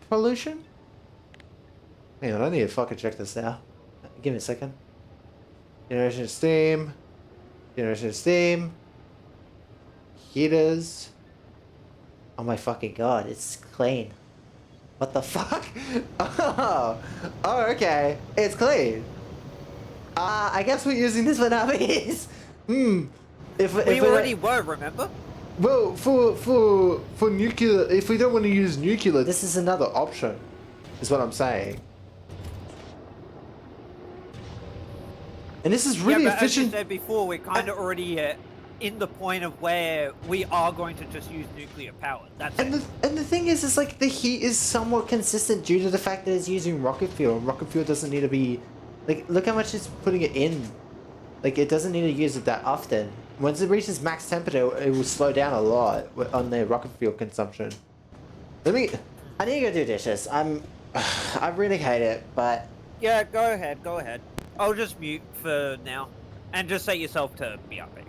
pollution? Hang on, I need to fucking check this now. Give me a second. Generation of steam. Generation of steam. Heaters. Oh my fucking god, it's clean. What the fuck? Oh, okay. It's clean. I guess we're using this for nowadays. If We already were, remember? Well, for nuclear, if we don't want to use nuclear, this is another option, is what I'm saying. And this is really yeah, but efficient. as you said before, we're kind of already in the point of where we are going to just use nuclear power. That's And it. the thing is like the heat is somewhat consistent due to the fact that it's using rocket fuel. And rocket fuel doesn't need to be, like, look how much it's putting it in. Like, it doesn't need to use it that often. Once it reaches max temperature, it will slow down a lot on the rocket fuel consumption. I need to go do dishes. I really hate it, but... Yeah, go ahead. I'll just mute for now. And just set yourself to BRB.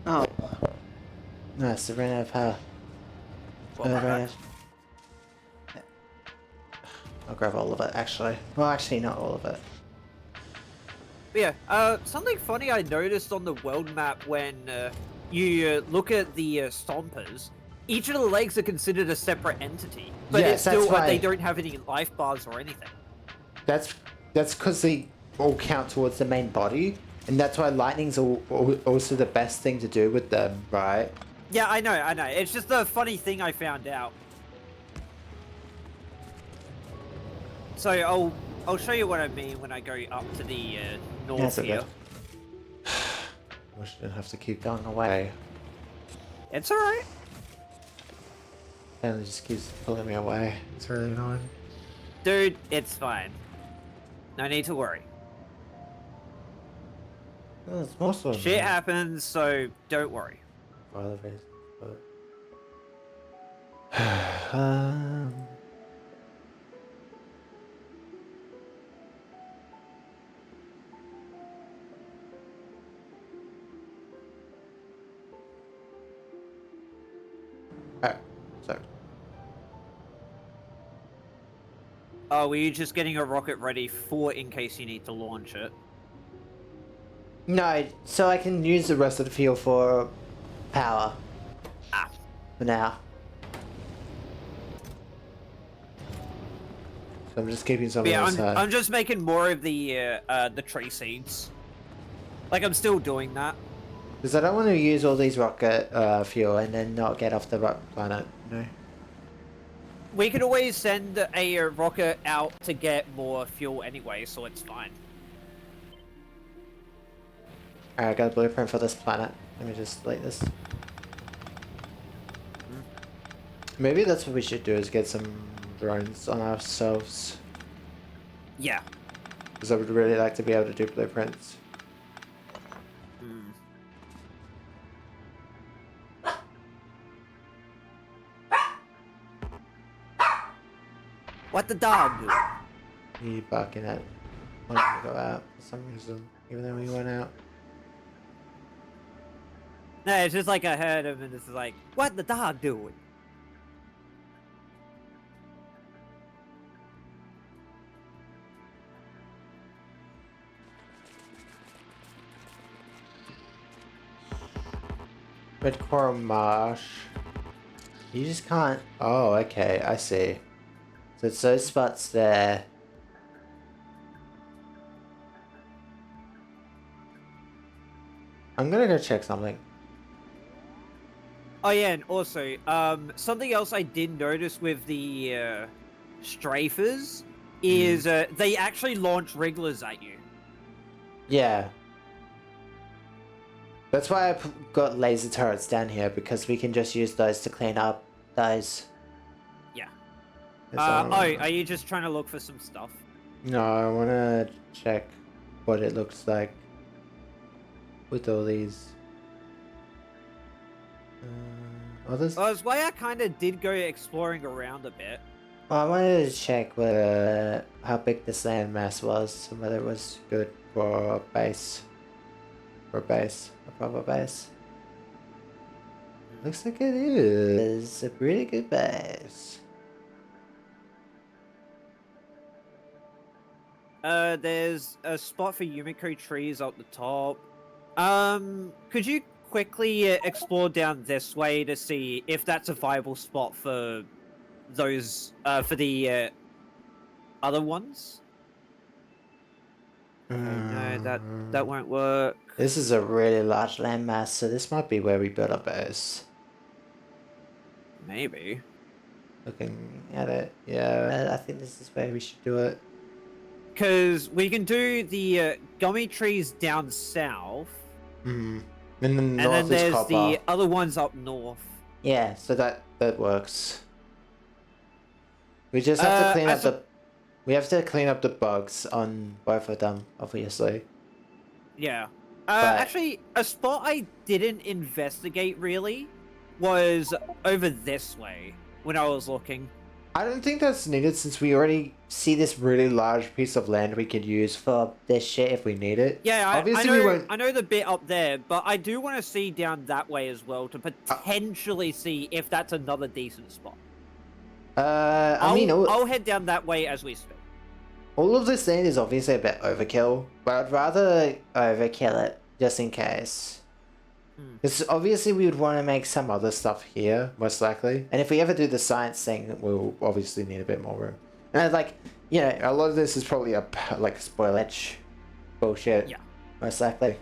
Oh. Nice, I ran out of power. Well, I my ran bad. out. I'll grab all of it, actually. Well, actually, not all of it. But yeah, something funny I noticed on the world map when you look at the stompers, each of the legs are considered a separate entity, but Yes, it's still that's why. they don't have any life bars or anything. That's because they all count towards the main body, and that's why lightning's also the best thing to do with them, right? Yeah, I know. It's just a funny thing I found out. So I'll show you what I mean when I go up to the north That's here. okay. We shouldn't have to keep going away. It's alright. And it just keeps pulling me away. It's really annoying. Dude, it's fine. No need to worry. Oh, it's also Shit happens, so don't worry. Alright, so. Oh, were you just getting a rocket ready for in case you need to launch it? No, so I can use the rest of the field for power. Ah. For now. So I'm just keeping some Yeah, on the side. I'm just making more of the tree seeds. Like, I'm still doing that. Because I don't want to use all these rocket fuel and then not get off the planet, you know? We could always send a rocket out to get more fuel anyway, so it's fine. Alright, I got a blueprint for this planet. Let me just delete this. Maybe that's what we should do, is get some drones on ourselves. Yeah. Because I would really like to be able to do blueprints. What the dog do? You barking at wanting to go out for some reason, even though we went out. No, it's just like I heard him and it's like, what the dog doing? Red coral marsh. You just can't. Oh, okay, I see. So it's those spots there. I'm gonna go check something. Oh yeah, and also, something else I did notice with the strafers is they actually launch wrigglers at you. Yeah. That's why I got laser turrets down here, because we can just use those to clean up those. Yeah. That's all I Are you just trying to look for some stuff? No, I wanna check what it looks like with all these. Others? Well, that's why I kind of did go exploring around a bit. Well, I wanted to check whether how big this land mass was and whether it was good for a base. For a base. A proper base. Looks like it is a pretty good base. There's a spot for Yumiko trees up the top. Could you quickly explore down this way to see if that's a viable spot for those, for the other ones? No, that won't work. This is a really large landmass, so this might be where we build a base. Maybe. Looking at it, yeah, I think this is where we should do it. Because we can do the gummy trees down south. Mm-hmm. And then And then is there's copper. the other ones up north. Yeah, so that works. We just have to clean up the. We have to clean up the bugs on both of them, obviously. Yeah. But- Actually, a spot I didn't investigate really was over this way when I was looking. I don't think that's needed since we already see this really large piece of land we could use for this shit if we need it. Yeah, Obviously, we won't. I know the bit up there, but I do want to see down that way as well to potentially see if that's another decent spot. I mean, I'll head down that way as we speak. all of this land is obviously a bit overkill, but I'd rather overkill it just in case. Because obviously we would want to make some other stuff here, most likely. And if we ever do the science thing, we'll obviously need a bit more room. And like, you know, a lot of this is probably like spoilage bullshit. Yeah. Most likely.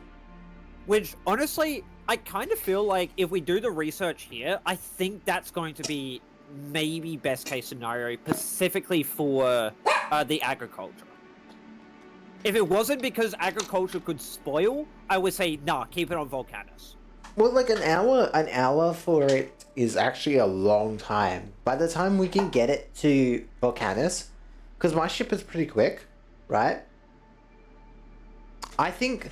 Which, honestly, I kind of feel like if we do the research here, I think that's going to be maybe best case scenario, specifically for the agriculture. If it wasn't because agriculture could spoil, I would say, nah, keep it on Volcanus. Well, like an hour for it is actually a long time. By the time we can get it to Volcanus, because my ship is pretty quick, right? I think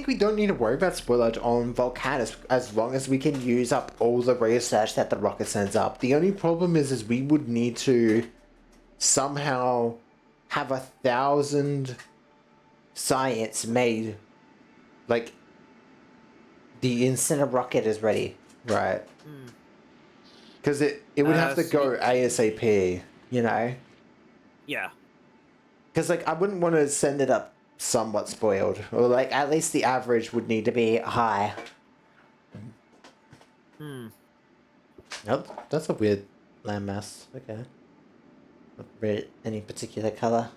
we don't need to worry about spoilage on Volcanus as long as we can use up all the research that the rocket sends up. The only problem is we would need to somehow have 1,000 science made, like the instant a rocket is ready, right? Because it would have to go ASAP, you know? Yeah. Because like I wouldn't want to send it up somewhat spoiled, or like at least the average would need to be high. Nope, that's a weird landmass. Okay. Not really any particular color.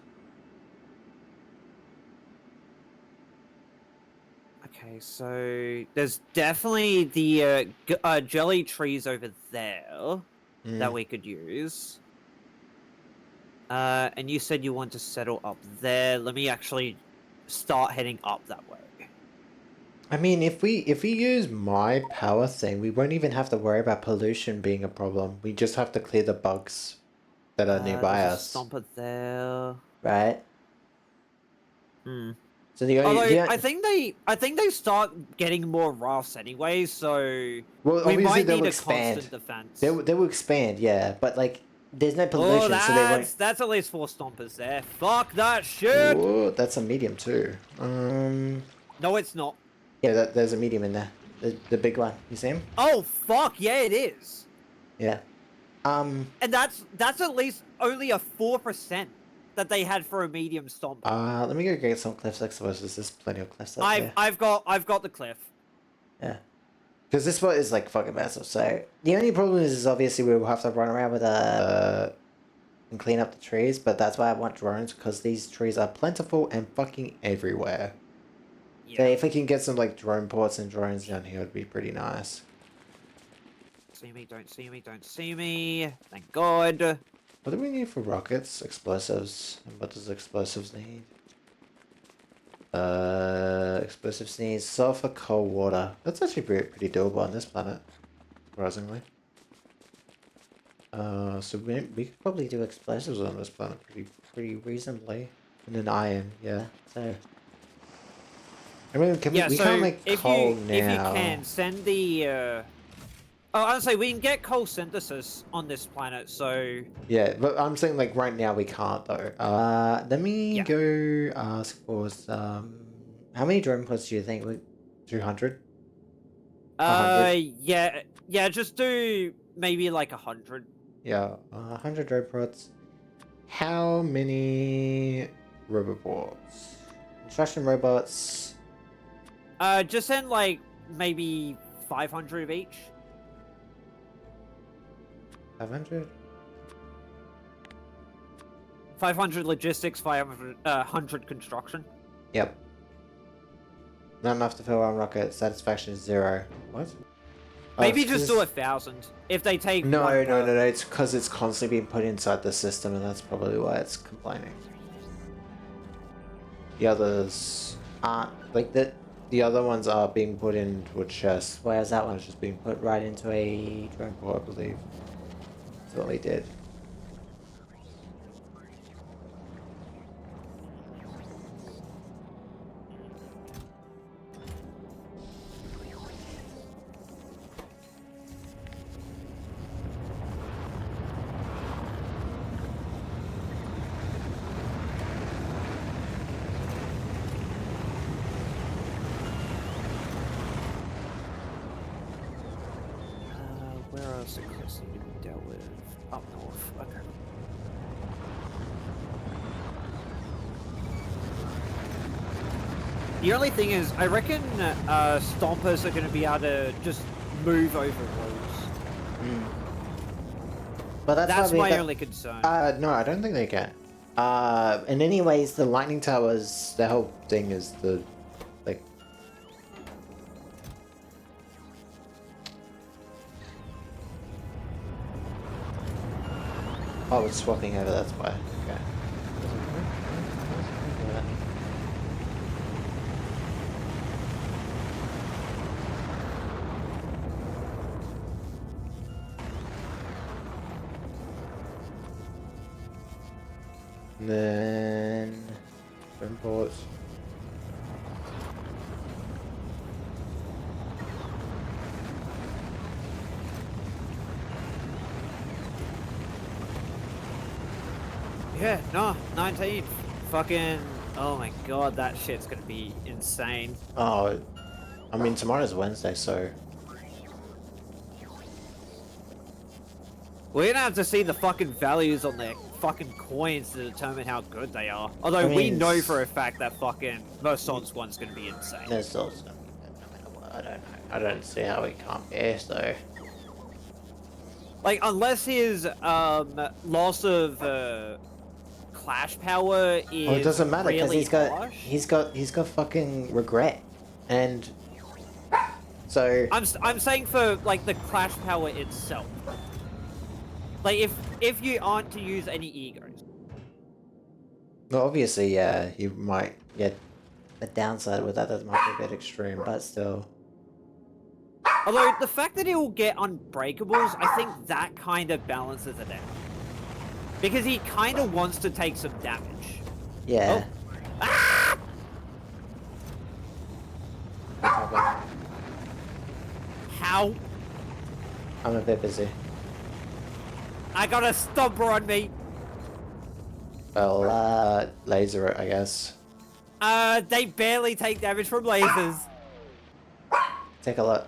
Okay, so there's definitely the jelly trees over there that we could use. And you said you want to settle up there. Let me actually start heading up that way. I mean, if we use my power thing, we won't even have to worry about pollution being a problem. We just have to clear the bugs that are nearby There's us. a stomper there. Right? So Although I think they start getting more rafts anyway, so well, we might need a expand. constant defense. They will expand, yeah, but like there's no pollution, so they won't. That's at least 4 stompers there. Fuck that shit. Ooh, that's a medium too. No, it's not. Yeah, there's a medium in there. The big one. You see him? Oh fuck yeah, it is. Yeah. And that's at least only a 4% that they had for a medium stomper. Let me go get some cliffs explosives. There's plenty of cliffs up there. I've got the cliff. Yeah. Because this spot is like fucking massive. So the only problem is obviously we will have to run around with and clean up the trees. But that's why I want drones, because these trees are plentiful and fucking everywhere. Yeah. So if we can get some like drone ports and drones down here, it'd be pretty nice. See me, don't see me, don't see me. Thank God. What do we need for rockets? Explosives. And what does explosives need? Explosives need sulfur, cold water. That's actually pretty doable on this planet, surprisingly. So we could probably do explosives on this planet pretty reasonably. And then iron, yeah. So I mean, we can't make coal now. If you can, send the oh, I would say we can get coal synthesis on this planet, so... Yeah, but I'm saying, like, right now we can't, though. Let me go ask for some... How many drone pods do you think? 200? 100? Yeah, just do maybe, like, 100. Yeah, 100 drone pods. How many robots? Construction robots? Just send, like, maybe 500 of each. 500? 500 logistics, 500 construction. Yep. Not enough to fill one rocket. Satisfaction is 0. What? Maybe just do 1,000 if they take. No. It's because it's constantly being put inside the system, and that's probably why it's complaining. The others aren't like that. The other ones are being put into a chest, whereas that one's just being put right into a drone port, I believe. That's what we did. Where else the cliffs need to be dealt with? Up north. Okay. The only thing is, I reckon stompers are going to be able to just move over walls. But That's my only concern. No, I don't think they can. In any ways, the lightning towers, the whole thing is the, like... Oh, it's swapping over, that's why. Okay. And then imports. Yeah, no, 19. Fucking, oh my god, that shit's gonna be insane. Oh, I mean, tomorrow's Wednesday, so... We're gonna have to see the fucking values on their fucking coins to determine how good they are. Although we know for a fact that fucking Mercant's one's gonna be insane. There's also... No matter what, I don't know. I don't see how it can't be, so... Like, unless his loss of clash power is Well, it doesn't matter because really he's got fucking regret, and so I'm saying for like the clash power itself. Like if you aren't to use any egos. well, obviously, yeah, you might get a downside with that. That might be a bit extreme, but still. Although the fact that he will get unbreakables, I think that kind of balances it out. Because he kind of wants to take some damage. Yeah. Oh. Ah! How? I'm a bit busy. I got a stomper on me. Well, laser it, I guess. They barely take damage from lasers. Take a look.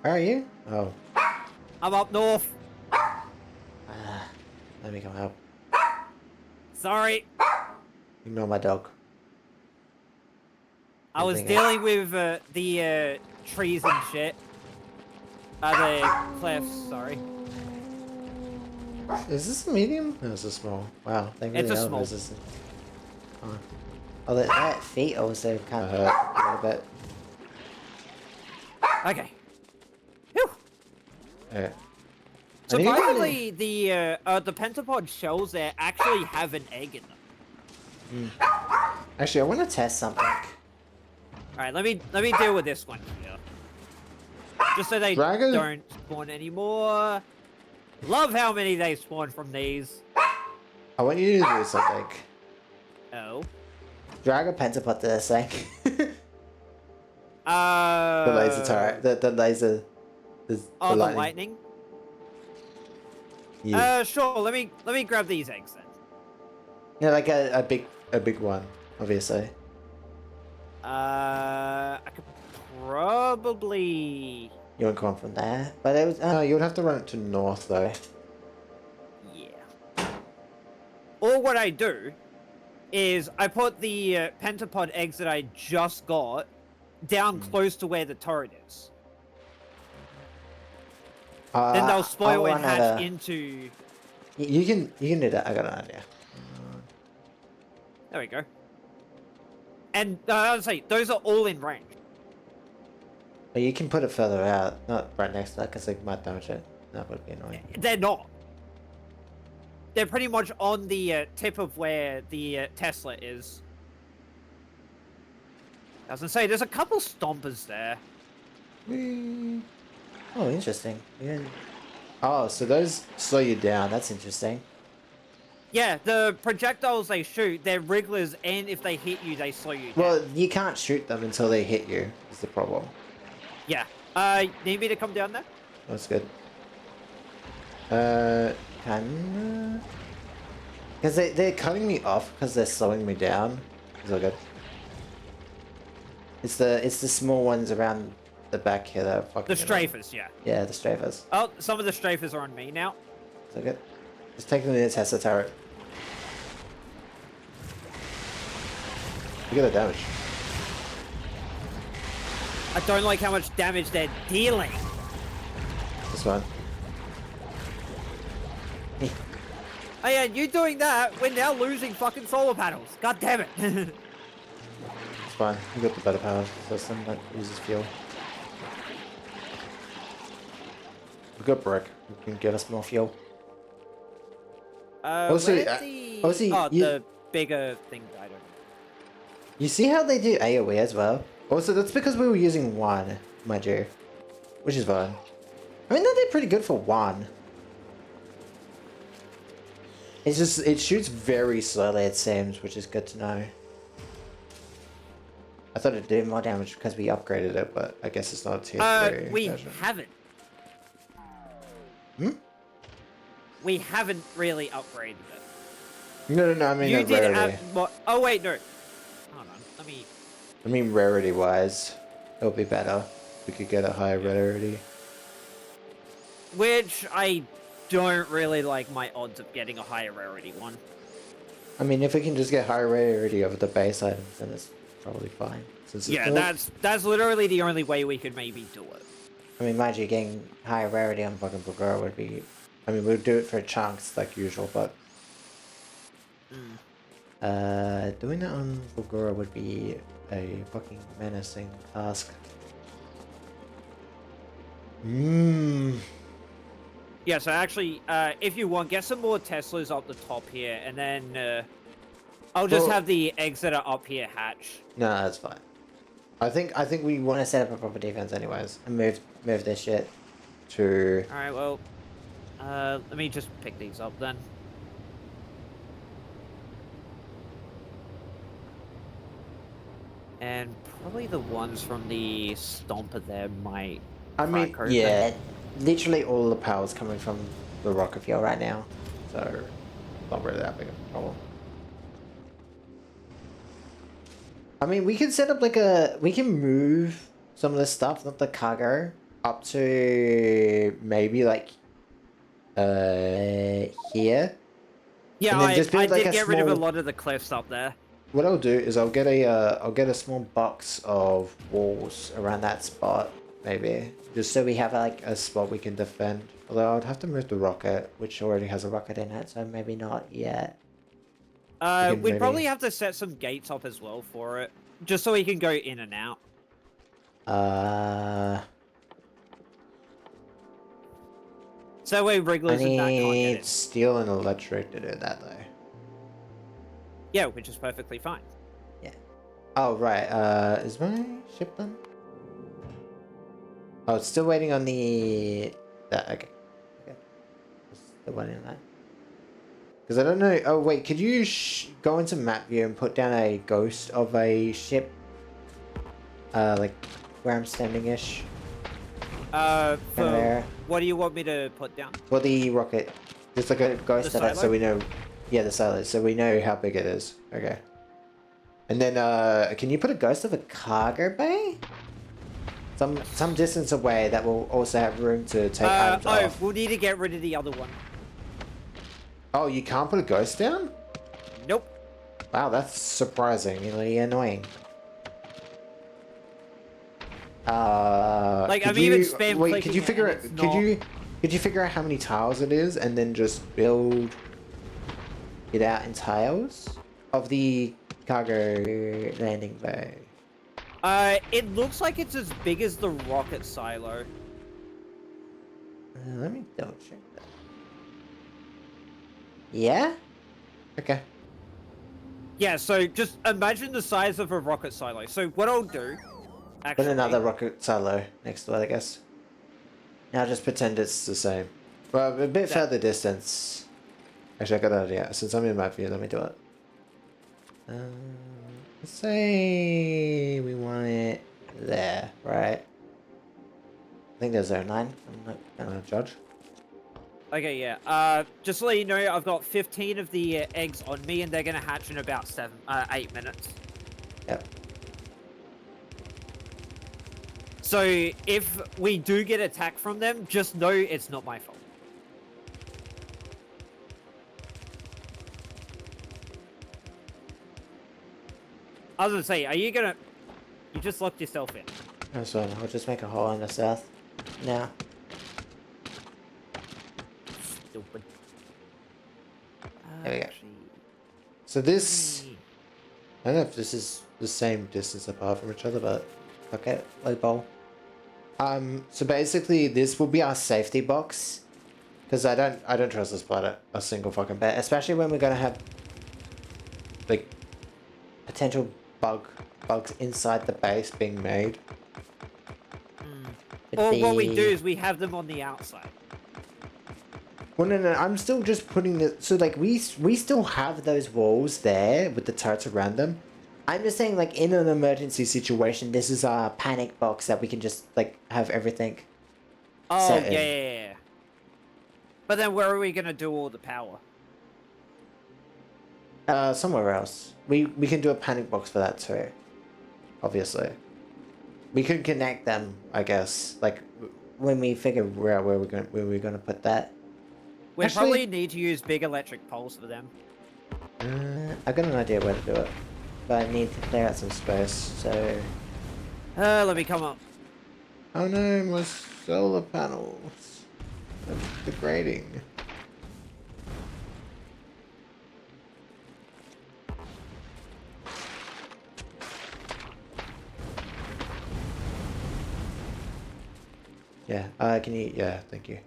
Where are you? Oh. I'm up north. Let me come help. Sorry. Ignore my dog. I was dealing with the trees and shit. The cliffs, sorry. Is this a medium? No, it's a small. Wow, thank you. It's a small. Oh, that feet also kind of hurt a little bit. Okay. Whew. Yeah. Surprisingly, the pentapod shells there actually have an egg in them. Actually, I want to test something. All right, let me deal with this one here, just so they don't spawn anymore. Love how many they spawn from these. I want you to do something. Oh. Drag a pentapod to this thing. The The laser turret. The laser. The lightning. Yeah. Sure. Let me grab these eggs then. Yeah, like a big one, obviously. I could probably. You won't come on from there, but it was. You would have to run it to north though. Yeah. Or what I do is I put the pentapod eggs that I just got down close to where the turret is. Then they'll spoil and hatch into... You can do that, I got an idea. There we go. And I would say, those are all in range. But you can put it further out, not right next to that, because they might damage it. That would be annoying. They're not. They're pretty much on the tip of where the Tesla is. I was gonna say, there's a couple stompers there. Whee. Oh, interesting. Yeah. Oh, so those slow you down. That's interesting. Yeah, the projectiles they shoot, they're wrigglers, and if they hit you, they slow you down. Well, you can't shoot them until they hit you, is the problem. Yeah. Need me to come down there? That's good. Because they're cutting me off because they're slowing me down. It's all good. It's the small ones around the back here that are fucking. The strafers, yeah. Yeah, the strafers. Oh, some of the strafers are on me now. So good. Just take them in the Tesla turret. Look at the damage. I don't like how much damage they're dealing. This one. Oh yeah, you doing that, we're now losing fucking solar panels. God damn it. It's fine. We got the better power system that uses fuel. We got brick. We can give us more fuel. Also, obviously, the bigger thing died over. You see how they do AoE as well? Also, that's because we were using one, mind you. Which is fine. I mean, they did pretty good for one. It's just, it shoots very slowly, it seems, which is good to know. I thought it'd do more damage because we upgraded it, but I guess it's not a tier 3 we version. haven't. We haven't really upgraded it. No, I mean, You did rarity. oh wait, no. Hold on, let me... I mean, rarity-wise, it would be better if we could get a higher rarity. Which I don't really like my odds of getting a higher rarity one. I mean, if we can just get higher rarity over the base items, then it's probably fine. Since Yeah, that's literally the only way we could maybe do it. I mean, mind you, getting higher rarity on fucking Bulgara would be... I mean, we'd do it for chunks like usual, but... doing that on Bulgara would be a fucking menacing task. Yeah, so actually, if you want, get some more Teslas up the top here, and then I'll just have the eggs that are up here hatch. No, that's fine. I think we want to set up a proper defense anyways, and move this shit to... Alright, well, let me just pick these up then. And probably the ones from the Stomper there might... I mean, yeah, literally all the power's coming from the rocket fuel right now, so not really that big of a problem. I mean, we can set up like we can move some of this stuff, not the cargo, up to maybe like here. Yeah, I did get rid of a lot of the cliffs up there. What I'll do is I'll get a small box of walls around that spot, maybe, just so we have like a spot we can defend. Although I'd have to move the rocket, which already has a rocket in it, so maybe not yet. We'd probably have to set some gates up as well for it, just so we can go in and out. So that way Wrigglers and that can't get I in. need steel and electric to do that though. Yeah, which is perfectly fine. Yeah. Oh right. Is my ship done? Oh, it's still waiting on the. Okay. Still waiting on that. Because I don't know. Oh wait, could you go into map view and put down a ghost of a ship? Like where I'm standing-ish. What do you want me to put down? For the rocket, just like a ghost of it, so we know. Yeah, the silo, so we know how big it is. Okay. And then, can you put a ghost of a cargo bay? Some distance away that will also have room to take items off. We'll need to get rid of the other one. Oh, you can't put a ghost down? Nope. Wow, that's surprisingly annoying. Like, I've even spam wait, could you clicking figure it, it? it's Could you figure out how many tiles it is, and then just build it out in tiles of the cargo landing bay? It looks like it's as big as the rocket silo. Let me double check that. Yeah? Okay. Yeah, so just imagine the size of a rocket silo. So what I'll do... Actually, Put another rocket silo next to it, I guess. Now just pretend it's the same. Well, a bit further distance. Actually, I got an idea. Since I'm in map view, let me do it. Let's say we want it there, right? I think there's zone 9. I'm not gonna judge. Okay, yeah. Just to let you know, I've got 15 of the eggs on me, and they're gonna hatch in about 8 minutes. Yep. So if we do get attacked from them, just know it's not my fault. I was gonna say, are you gonna... You just locked yourself in. That's fine. I'll just make a hole in the south. Now. Stupid. There we go. Actually, So this... I don't know if this is the same distance apart from each other, but... Okay, low bowl. So basically this will be our safety box. Because I don't trust this planet a single fucking bit. Especially when we're gonna have... like... potential bugs inside the base being made. Or what we do is we have them on the outside. Well, no, I'm still just putting the... So, like, we still have those walls there with the turrets around them. I'm just saying, like, in an emergency situation, this is our panic box that we can just, like, have everything set in. Yeah. But then where are we gonna do all the power? Somewhere else. We can do a panic box for that too. Obviously. We can connect them, I guess. Like, when we figure out where we're gonna put that. We Actually, probably need to use big electric poles for them. I've got an idea where to do it. But I need to clear out some space, so... Let me come up. Oh no, my solar panels. That's degrading. Yeah, can you... Yeah, thank you.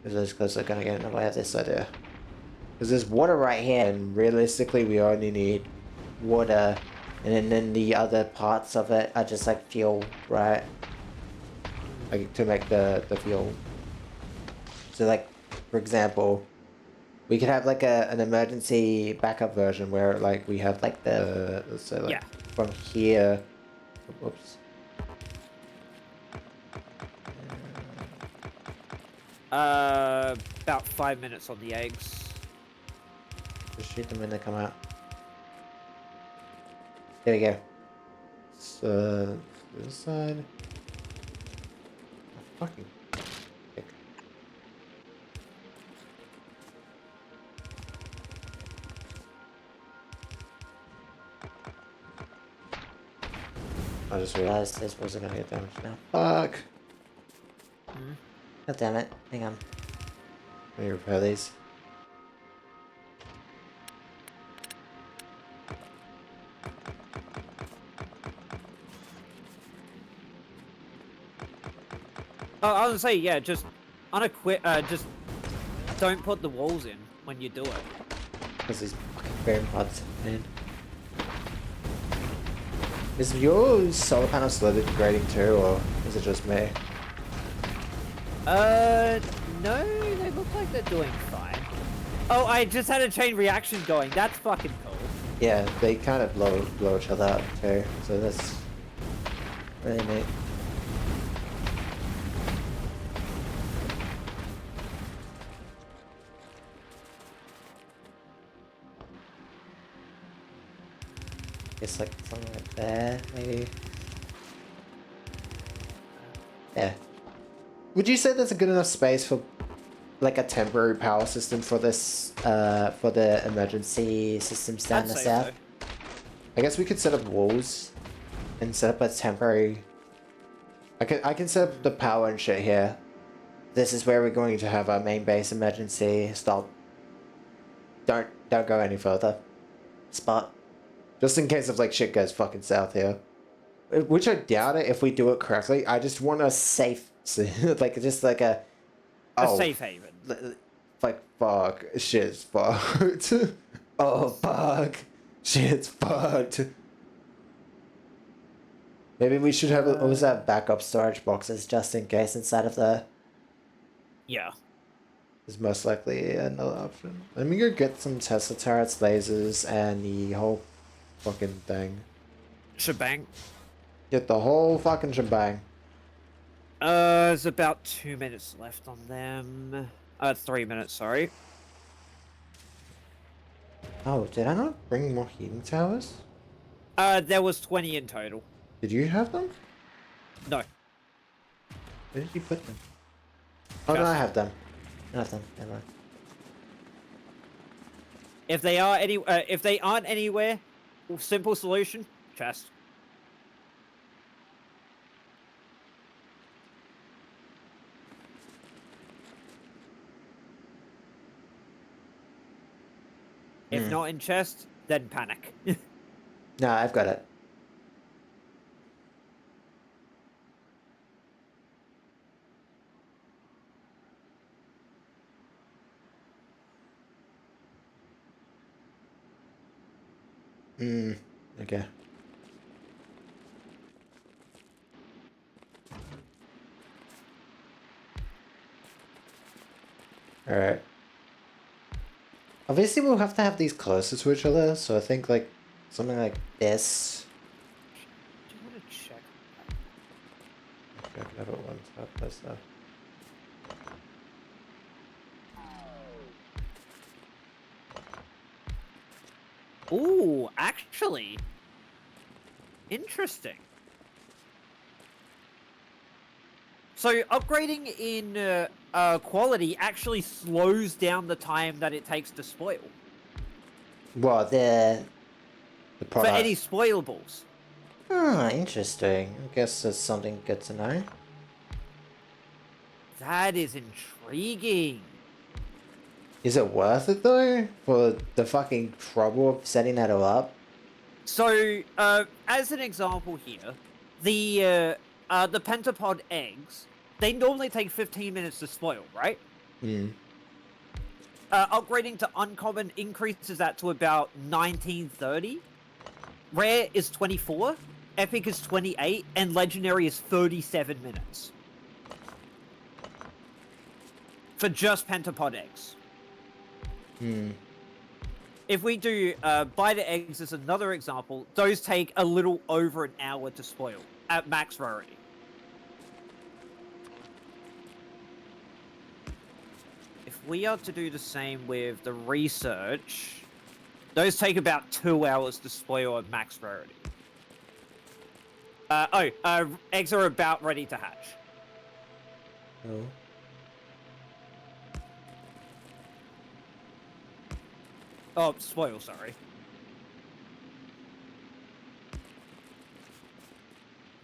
Because those clothes are gonna get in the way of this idea. Because there's water right here, and realistically we only need water, and then the other parts of it are just like fuel, right? Like to make the fuel. So like, for example, we could have like an emergency backup version where like we have like the... So like from here... Whoops. About 5 minutes on the eggs. Just shoot them when they come out. There we go. So, this side. Oh, fucking dick. I just realized this wasn't gonna get damaged now. Fuck! God damn it. Hang on. Let me repair these. Oh, I was gonna say, yeah, just just don't put the walls in when you do it. Because these fucking bearing pods, man. Is your solar panel slowly degrading too, or is it just me? No, they look like they're doing fine. Oh, I just had a chain reaction going. That's fucking cool. Yeah, they kind of blow each other up too, so that's really neat. Guess like something like there, maybe. Yeah. Would you say there's a good enough space for like a temporary power system for this, for the emergency systems down the south? So. I guess we could set up walls and set up a temporary... I can set up the power and shit here. This is where we're going to have our main base emergency stop. Don't go any further. Spot. Just in case of like shit goes fucking south here. Which I doubt it if we do it correctly. I just want a safe... like, just like a... A safe haven. Like, fuck. Shit's fucked. Oh, fuck. Shit's fucked. Maybe we should have always have backup storage boxes just in case inside of the... Yeah. Is most likely another option. Let me go get some Tesla turrets, lasers, and the whole fucking thing. Shebang. Get the whole fucking shebang. There's about 2 minutes left on them. 3 minutes, sorry. Oh, did I not bring more heating towers? There was 20 in total. Did you have them? No. Where did you put them? Oh, no, I have them. I have them. Never mind. If they aren't anywhere, simple solution: chest. If not in chest, then panic. No, I've got it. Okay. Alright. Obviously, we'll have to have these closer to each other, so I think, like, something like this. Do you want to check? Okay, I can have it one side plus though. Ooh, actually, interesting. So upgrading in quality actually slows down the time that it takes to spoil Well, the for product. any spoilables. Ah, interesting. I guess that's something good to know. That is intriguing. Is it worth it though? For the fucking trouble of setting that all up? So, as an example here, the pentapod eggs, they normally take 15 minutes to spoil, right? Upgrading to uncommon increases that to about 1930. Rare is 24, epic is 28, and legendary is 37 minutes. For just pentapod eggs. If we do buy the eggs as another example, those take a little over an hour to spoil at max rarity. If we are to do the same with the research, those take about 2 hours to spoil at max rarity. Eggs are about ready to hatch. Oh. Oh, spoil, sorry.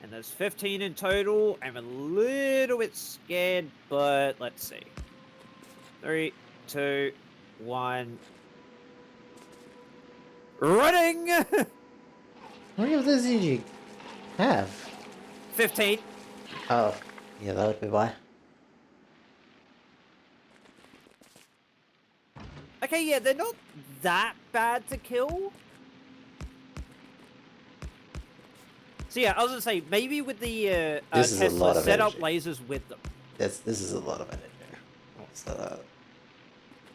And there's 15 in total. I'm a little bit scared, but let's see. 3, 2, 1. Running! How many of those did you have? 15. Oh, yeah, that would be why. Okay, yeah, they're not that bad to kill. So yeah, I was gonna say, maybe with the This is a lot Tesla, of set up energy. lasers with them. This is a lot of energy. What's that?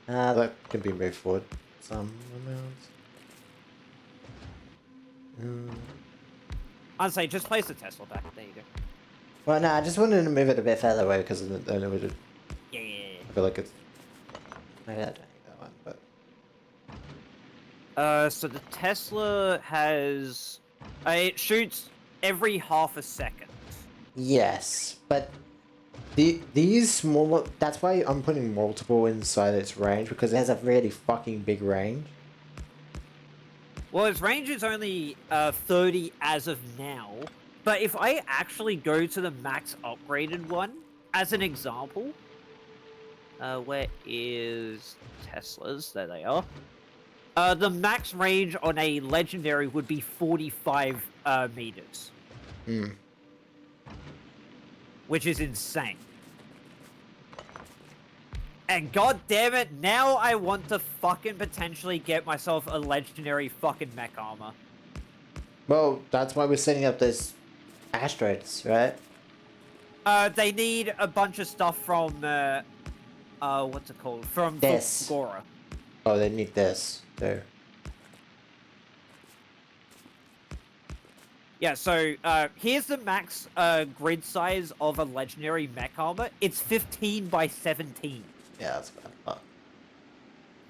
That can be moved forward some amounts. I'd say just place the Tesla back. There you go. Well, no, I just wanted to move it a bit further away because I know it. Yeah. I feel like it's. Maybe I don't need that one, but. So the Tesla has, it shoots every half a second. Yes, but these small. That's why I'm putting multiple inside its range because it has a really fucking big range. Well, its range is only 30 as of now. But if I actually go to the max upgraded one, as an example, where is Tesla's? There they are. The max range on a legendary would be 45 meters. Which is insane. And god damn it, now I want to fucking potentially get myself a legendary fucking mech armor. Well, that's why we're setting up those asteroids, right? They need a bunch of stuff from, what's it called? From This. Gora. Oh, they need this. There. Yeah, so, here's the max, grid size of a legendary mech armor. It's 15 by 17. Yeah, that's bad. Oh.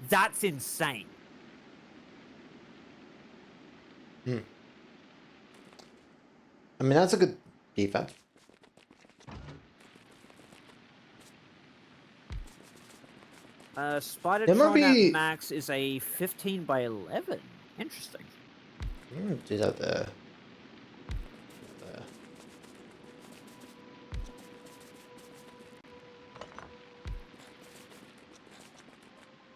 That's insane. I mean, that's a good defense. Spider There might Tron at be. max is a 15 by 11. Interesting. I'm gonna do that there.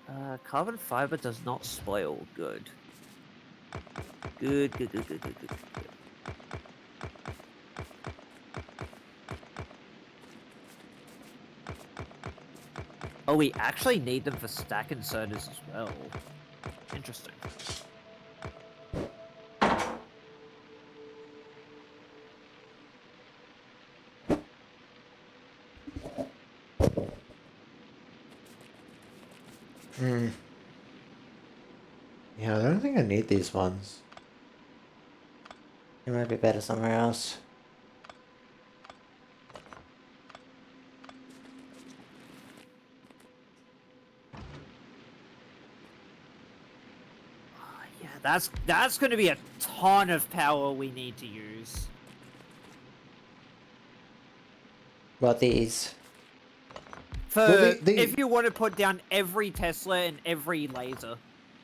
There. Carbon fiber does not spoil. Good. Good, good, good, good, good, good, good. Oh, we actually need them for stack inserters as well. Interesting. Hmm. Yeah, I don't think I need these ones. It might be better somewhere else. Yeah, that's going to be a ton of power we need to use. What these? For Well, if you want to put down every Tesla and every laser.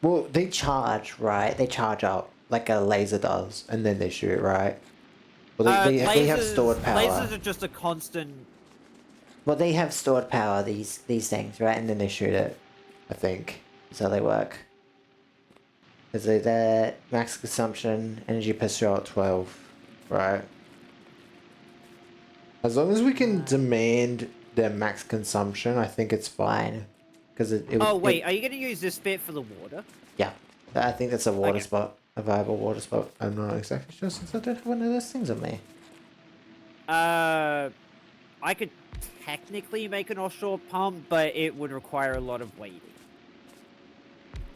well, they charge, right? They charge up like a laser does, and then they shoot, right? Well, they have stored power. Lasers are just a constant. Well, they have stored power. These things, right? And then they shoot it. I think that's how they work. Is it their max consumption energy per shot 12, right? As long as we can demand their max consumption, I think it's fine. Because Oh wait, are you going to use this bit for the water? yeah, I think that's a water Okay. spot, a viable water spot. I'm not exactly sure since I don't have one of those things on me. I could technically make an offshore pump, but it would require a lot of waiting.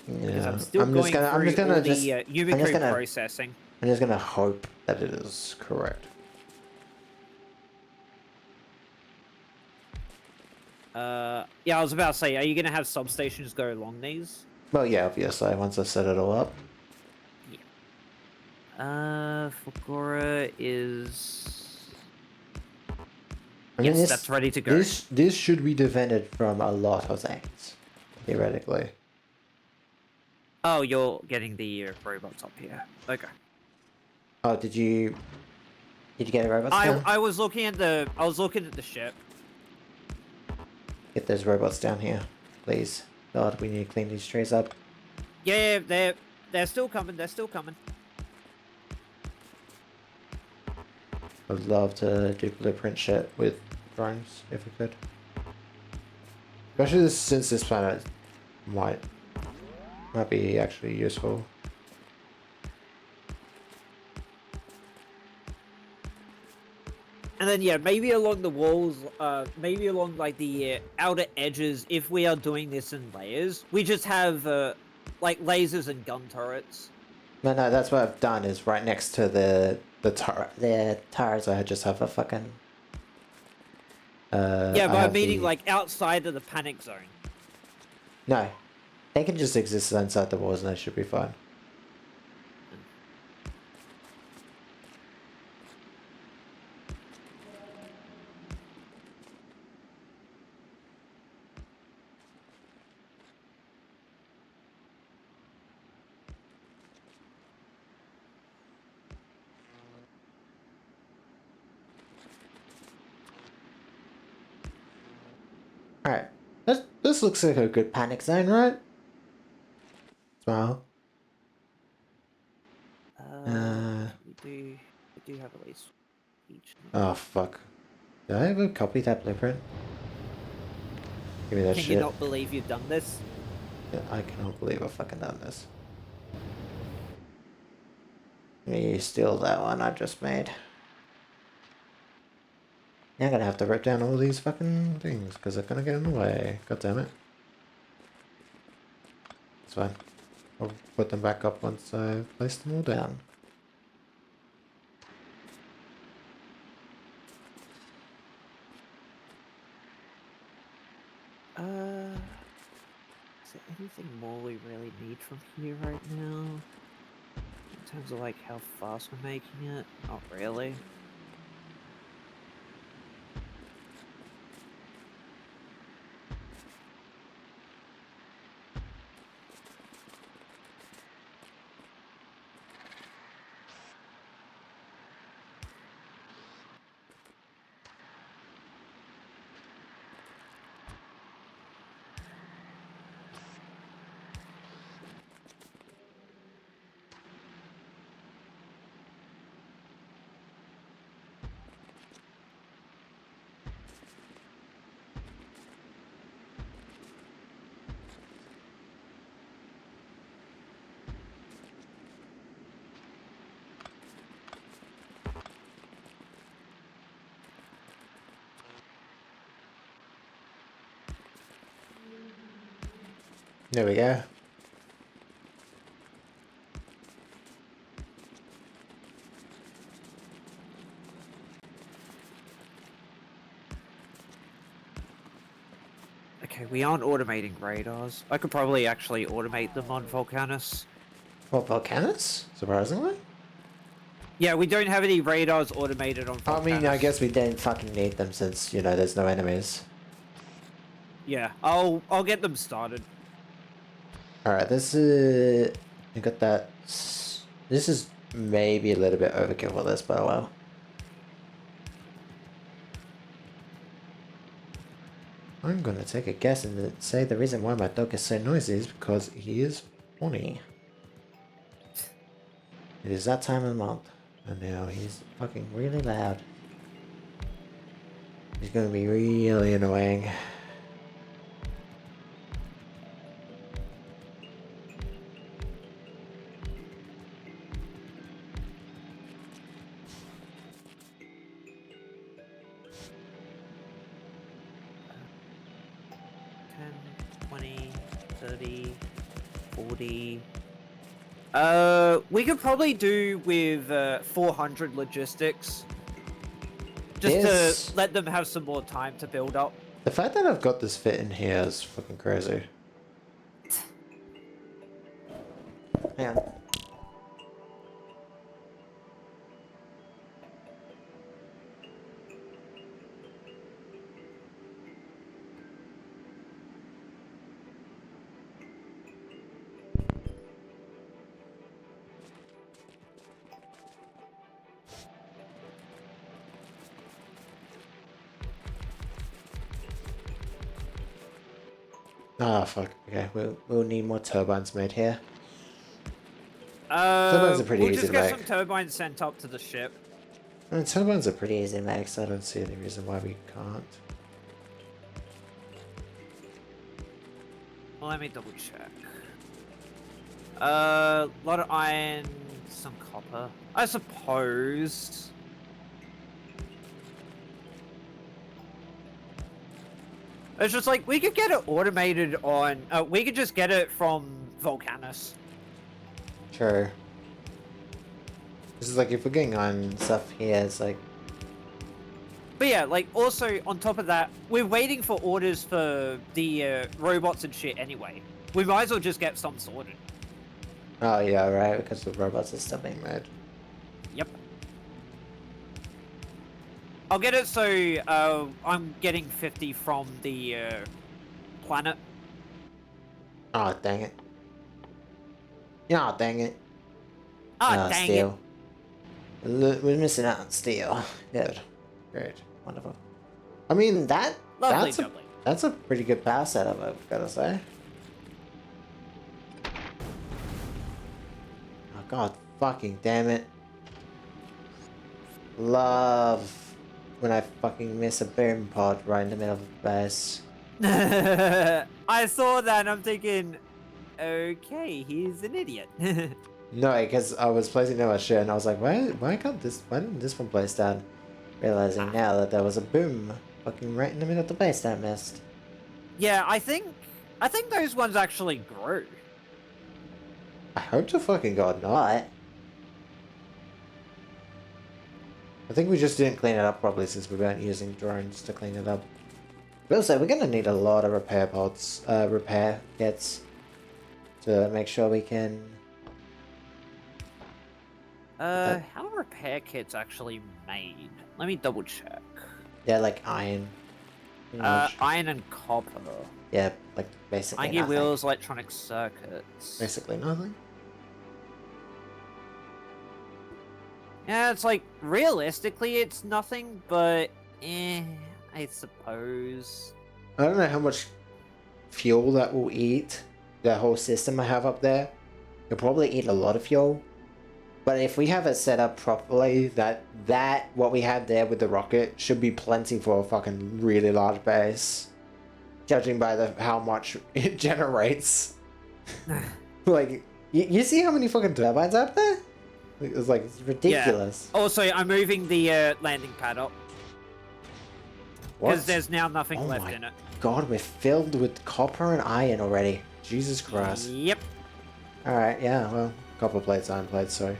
Because Yeah, I'm still going through all the Unicode processing. I'm just gonna hope that it is correct. Yeah, I was about to say, are you gonna have substations go along these? Well, yeah, obviously, once I set it all up. Yeah. Fukura is. I mean, Yes, that's ready to go. This should be defended from a lot of things, theoretically. Oh, you're getting the robots up here. Okay. Oh, did you get a robots down? I was looking at the ship. Get those robots down here, please. God, we need to clean these trees up. Yeah, they're still coming. They're still coming. I'd love to do blueprint shit with drones if we could. Especially since this planet might be actually useful. And then yeah, maybe along the walls, maybe along like the outer edges, if we are doing this in layers, we just have like lasers and gun turrets. No, that's what I've done is right next to the turrets I just have a fucking yeah, but I'm meaning like outside of the panic zone. No. They can just exist inside the walls and they should be fine. Alright. This looks like a good panic zone, right? Smile. We do have at least each. Oh, fuck. Did I ever copy that blueprint? Give me that shit. Can you not believe you've done this? Yeah, I cannot believe I've fucking done this. Let me steal that one I just made. Now I'm gonna have to rip down all these fucking things because they're gonna get in the way. God damn it. It's fine. I'll put them back up once I've placed them all down. Is there anything more we really need from here right now? In terms of like how fast we're making it? Not really. There we go. Okay, we aren't automating radars. I could probably actually automate them on Volcanus. What, Volcanus? Surprisingly? Yeah, we don't have any radars automated on Volcanus. I mean, I guess we don't fucking need them since, you know, there's no enemies. Yeah, I'll get them started. Alright, this is... You got that... This is maybe a little bit overkill for this, but oh well. I'm gonna take a guess and say the reason why my dog is so noisy is because he is horny. It is that time of the month, and now he's fucking really loud. He's gonna be really annoying. We could probably do with 400 logistics. Just Yes. to let them have some more time to build up. The fact that I've got this fit in here is fucking crazy. Hang on. Ah, fuck. Okay, we'll need more turbines made here. Turbines are pretty we'll easy just to get make. some turbines sent up to the ship. I mean, turbines are pretty easy to make, so I don't see any reason why we can't. Well, let me double check. A lot of iron, some copper. I suppose. It's just like, we could get it automated on... we could just get it from Volcanus. Sure. This is like, if we're getting on stuff here, it's like... But yeah, like, also, on top of that, we're waiting for orders for the robots and shit anyway. We might as well just get some sorted. Oh yeah, right, because the robots are still being made. Yep. I'll get it so I'm getting 50 from the planet. Oh, dang it. Yeah, dang it. Ah, dang steel. We're missing out on steel. Good. Great. Wonderful. I mean, Lovely, that's lovely. that's a pretty good power setup, I've gotta say. Oh god fucking damn it. Love when I fucking miss a boom pod right in the middle of the base. I saw that and I'm thinking, okay, he's an idiot. No, because I was placing down my shit and I was like, why didn't this one place down? Realizing now that there was a boom fucking right in the middle of the base that I missed. Yeah, I think those ones actually grew. I hope to fucking god not. I think we just didn't clean it up properly since we weren't using drones to clean it up. But also, we're gonna need a lot of repair pods, repair kits to make sure we can... How are repair kits actually made? Let me double check. Yeah, like iron. Pretty much. Iron and copper. Yeah, like basically Iron gear nothing. wheels, electronic circuits. Basically nothing. Yeah, it's like, realistically it's nothing, but I suppose. I don't know how much fuel that will eat. That whole system I have up there. It'll probably eat a lot of fuel. But if we have it set up properly, that what we had there with the rocket should be plenty for a fucking really large base. Judging by how much it generates. Like, you see how many fucking turbines are up there? It's ridiculous. Yeah. Also, I'm moving the landing pad up. What? Because there's now nothing Oh left my in it. God, we're filled with copper and iron already. Jesus Christ. Yep. Alright, yeah, well, copper plates, iron plates, sorry.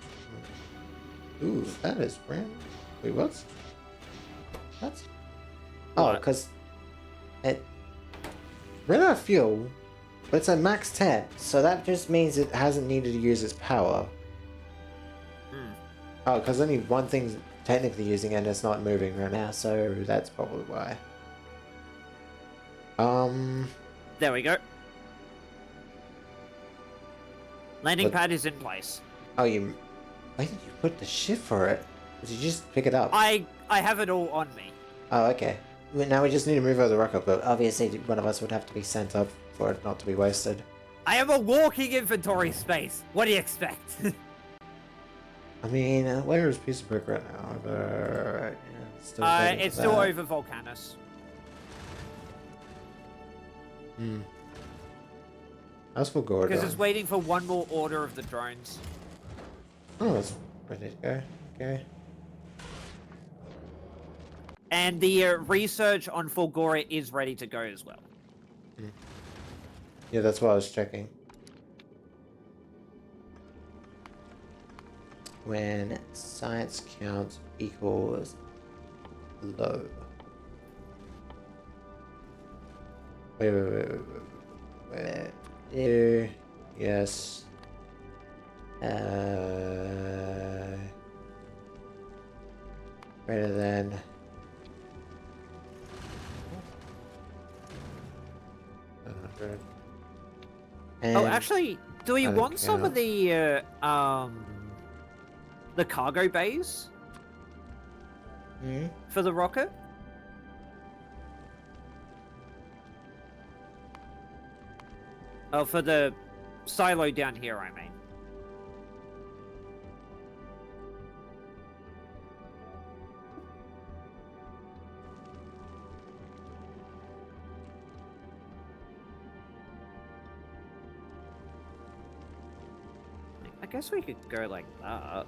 Ooh, that is brand. Wait, what? What? Oh, What? because it ran out of fuel, but it's at max 10, so that just means it hasn't needed to use its power. Hmm. Oh, because only one thing's technically using it and it's not moving right now, so that's probably why. There we go. Landing What? pad is in place. Oh, you... Why did you put the shift for it? Did you just pick it up? I have it all on me. Oh, okay. Now we just need to move over the rocket, but obviously one of us would have to be sent up for it not to be wasted. I have a walking inventory space. What do you expect? I mean, where is Piece of Brick right now? Over... Yeah, still waiting it's for still that. over Volcanus. Hmm. How's for Gordon? Because it's waiting for one more order of the drones. Oh, it's ready to go. Okay. And the research on Fulgora is ready to go as well. Yeah, that's what I was checking. When science count equals low. Wait. Yes. Greater than. Oh, actually, do we I don't want some of count. the cargo bays for the rocket? Oh, for the silo down here, I mean. I guess we could go like that.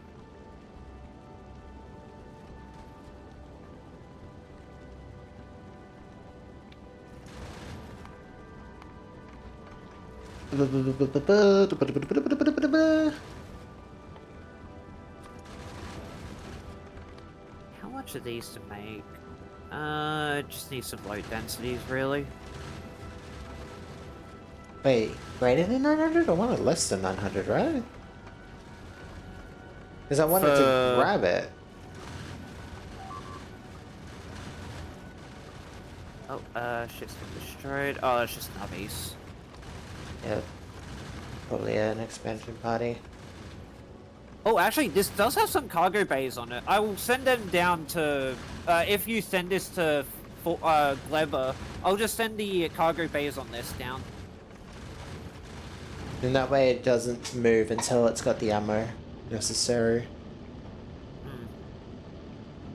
How much are these to make? Just need some low densities, really. Wait, greater than 900 or one less than 900, right? Because I wanted to grab it. Oh, shit's been destroyed. Oh, that's just nubbies. Yep. Probably an expansion party. Oh, actually, this does have some cargo bays on it. I will send them down to... if you send this to Gleber, I'll just send the cargo bays on this down. And that way it doesn't move until it's got the ammo necessary.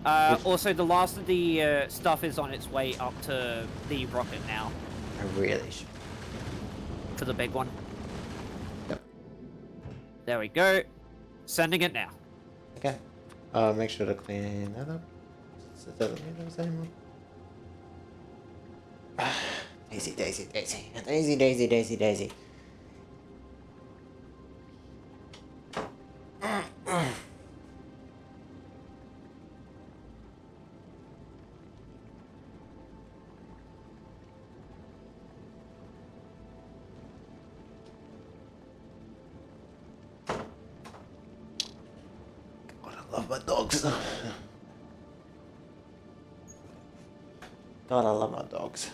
Also, the last of the stuff is on its way up to the rocket now. I really should. For the big one. Yep. There we go. Sending it now. Okay. Make sure to clean that up. So it doesn't need those anymore. Daisy, Daisy, Daisy. Daisy, Daisy, Daisy, Daisy. Love my dogs. God, I love my dogs.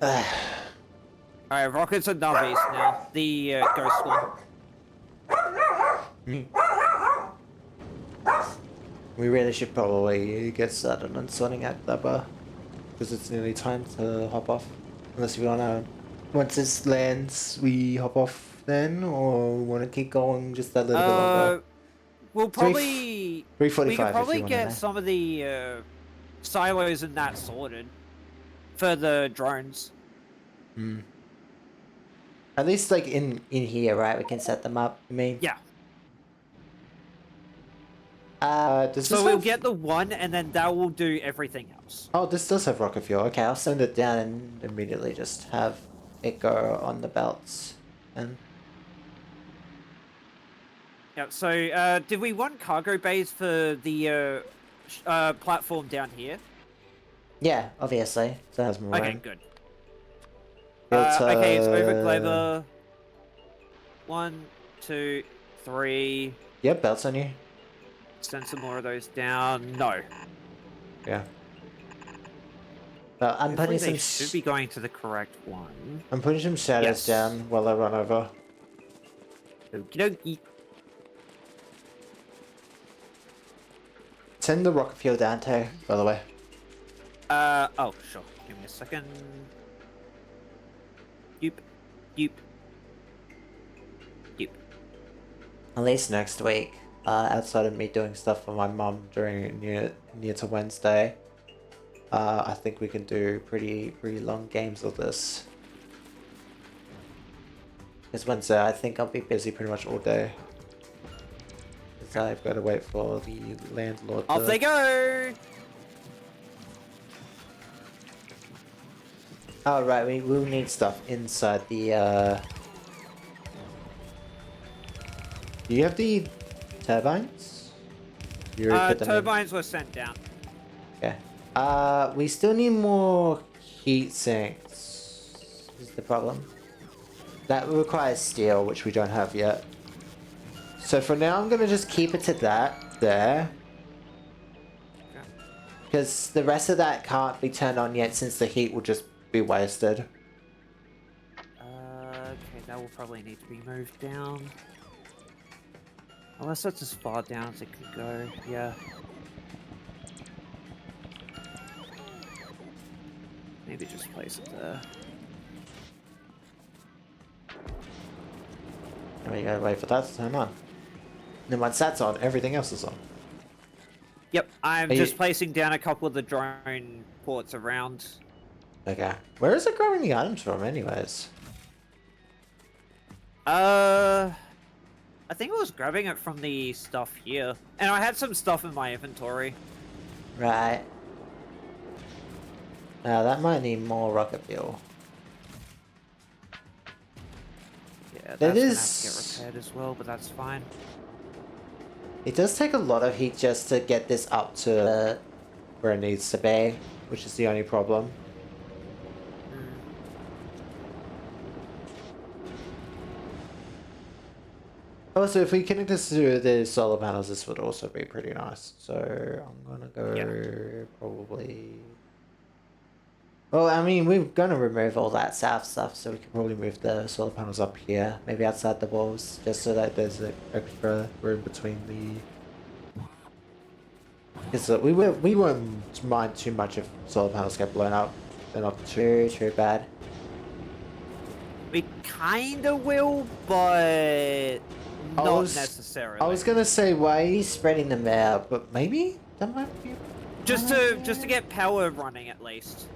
Alright, rockets are nubbies now. The ghost one. We really should probably get started on sorting out the bar. Because it's nearly time to hop off. Unless you wanna... Once this lands, we hop off then? Or wanna keep going just a little bit longer? We'll probably... 3:45 we could probably if you wanna get know. some of the silos and that sorted. For the drones. At least like in here, right? We can set them up, I mean? Yeah. Does So this we'll have... get the one, and then that will do everything else. Oh, this does have rocket fuel. Okay, I'll send it down and immediately just have it go on the belts. And Yeah. So, did we want cargo bays for the platform down here? yeah, obviously, so it has more Okay, room. good. Okay, it's over Filter. Clever. 1, 2, 3. Yep, belts on you. Send some more of those down. No. Yeah. Well, I'm Hopefully putting they some. should be going to the correct one. I'm putting some shadows Yes. down while I run over. Okie dokie. Send the rocket fuel down too, by the way. Oh, sure. Give me a second. Yoop. Yoop. Yoop. At least next week. Outside of me doing stuff for my mum during near to Wednesday. I think we can do pretty long games of this. Because Wednesday, I think I'll be busy pretty much all day. Because I've got to wait for the landlord Off they go! Oh, right, we will need stuff inside the, Do you have the turbines? You already put them in? Turbines were sent down. Okay. We still need more heat sinks. Is the problem. That requires steel, which we don't have yet. So for now, I'm gonna just keep it to that there. Because the rest of that can't be turned on yet, since the heat will just be wasted. Okay, that will probably need to be moved down. Unless that's as far down as it can go, yeah. Maybe just place it there. And we gotta wait for that to turn on. And then once that's on, everything else is on. Yep, I'm Are just you... placing down a couple of the drone ports around. Okay. Where is it grabbing the items from, anyways? I think I was grabbing it from the stuff here. And I had some stuff in my inventory. Right. Now that might need more rocket fuel. Yeah, that's That gonna have is... to get repaired as well, but that's fine. It does take a lot of heat just to get this up to where it needs to be, which is the only problem. Also, if we connect this to the solar panels, this would also be pretty nice. So I'm gonna go probably... Well, I mean, we're gonna remove all that south stuff, so we can probably move the solar panels up here, maybe outside the walls, just so that there's an extra room between the... Because we won't mind too much if solar panels get blown up. They're not too bad. We kinda will, but not necessarily. I was gonna say, why are you spreading them out? But maybe that might be... Just to get power running at least.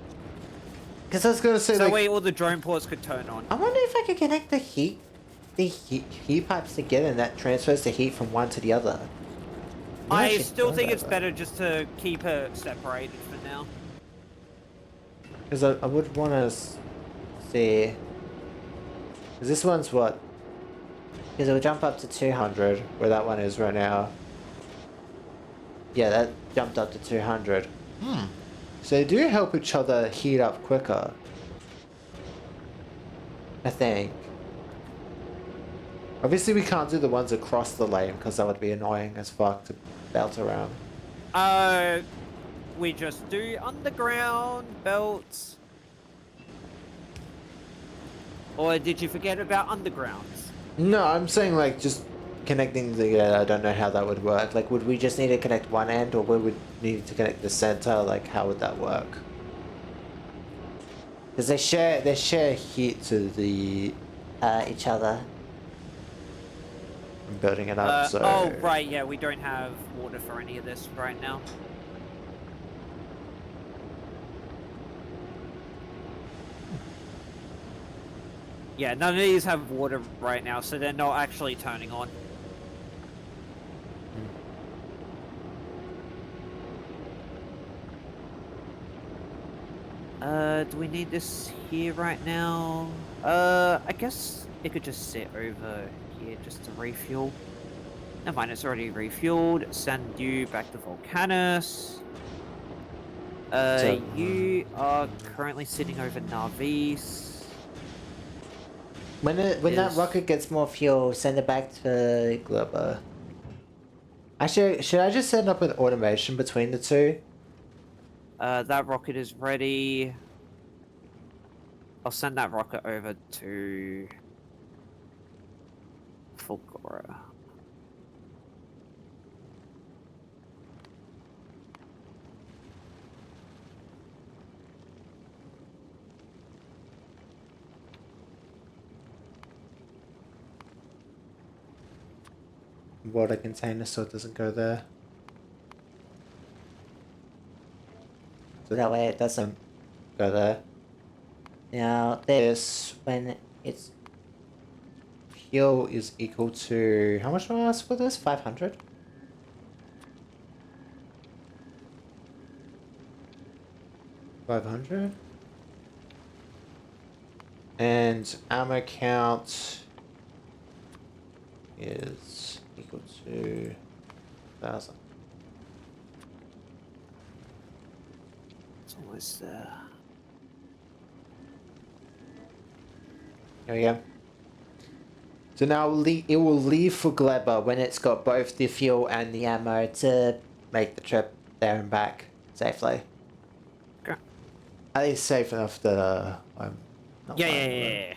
Because I was gonna say, So that like, way all the drone ports could turn on. I wonder if I could connect the heat pipes together, and that transfers the heat from one to the other. I still think it's better just to keep it separated for now. Because I would want to see... Because this one's what? Because it'll jump up to 200, where that one is right now. Yeah, that jumped up to 200. So they do help each other heat up quicker. I think. Obviously we can't do the ones across the lane, because that would be annoying as fuck to belt around. We just do underground belts. Or did you forget about undergrounds? No, I'm saying like just connecting together. I don't know how that would work. Like, would we just need to connect one end, or would we need to connect the center? Like, how would that work? Because they share heat to the each other. I'm building it up. So. Oh right, yeah, we don't have water for any of this right now. Yeah, none of these have water right now, so they're not actually turning on. Do we need this here right now? I guess it could just sit over here just to refuel. Never mind, it's already refueled. Send you back to Volcanus. So, You are currently sitting over Narvis. when that rocket gets more fuel, send it back to Globo. Actually, should I just set up an automation between the two? That rocket is ready. I'll send that rocket over to Fulgora. Water container so it doesn't go there. So that way it doesn't go there. Now this, when its fuel is equal to, how much do I ask for this? 500? 500? And ammo count is equal to 1,000. It's almost there. There we go. So now it will leave for Gleba when it's got both the fuel and the ammo to make the trip there and back safely. Okay. At least safe enough that I'm not Yeah. flying.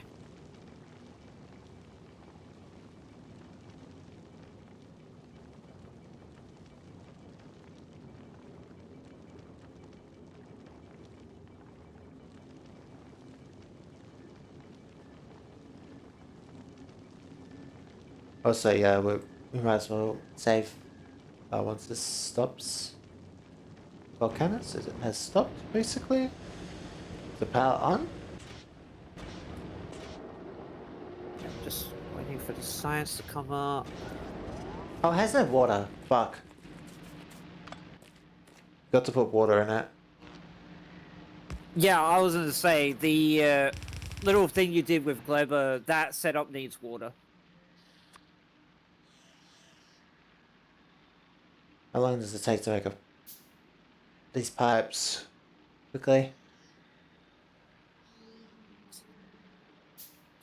Also, yeah, we might as well save once this stops. Volcanus, it has stopped basically. The power on. I'm just waiting for the science to come up. Oh, it has no water. Fuck. Got to put water in it. Yeah, I was gonna say the little thing you did with Glober, that setup needs water. How long does it take to make these pipes quickly?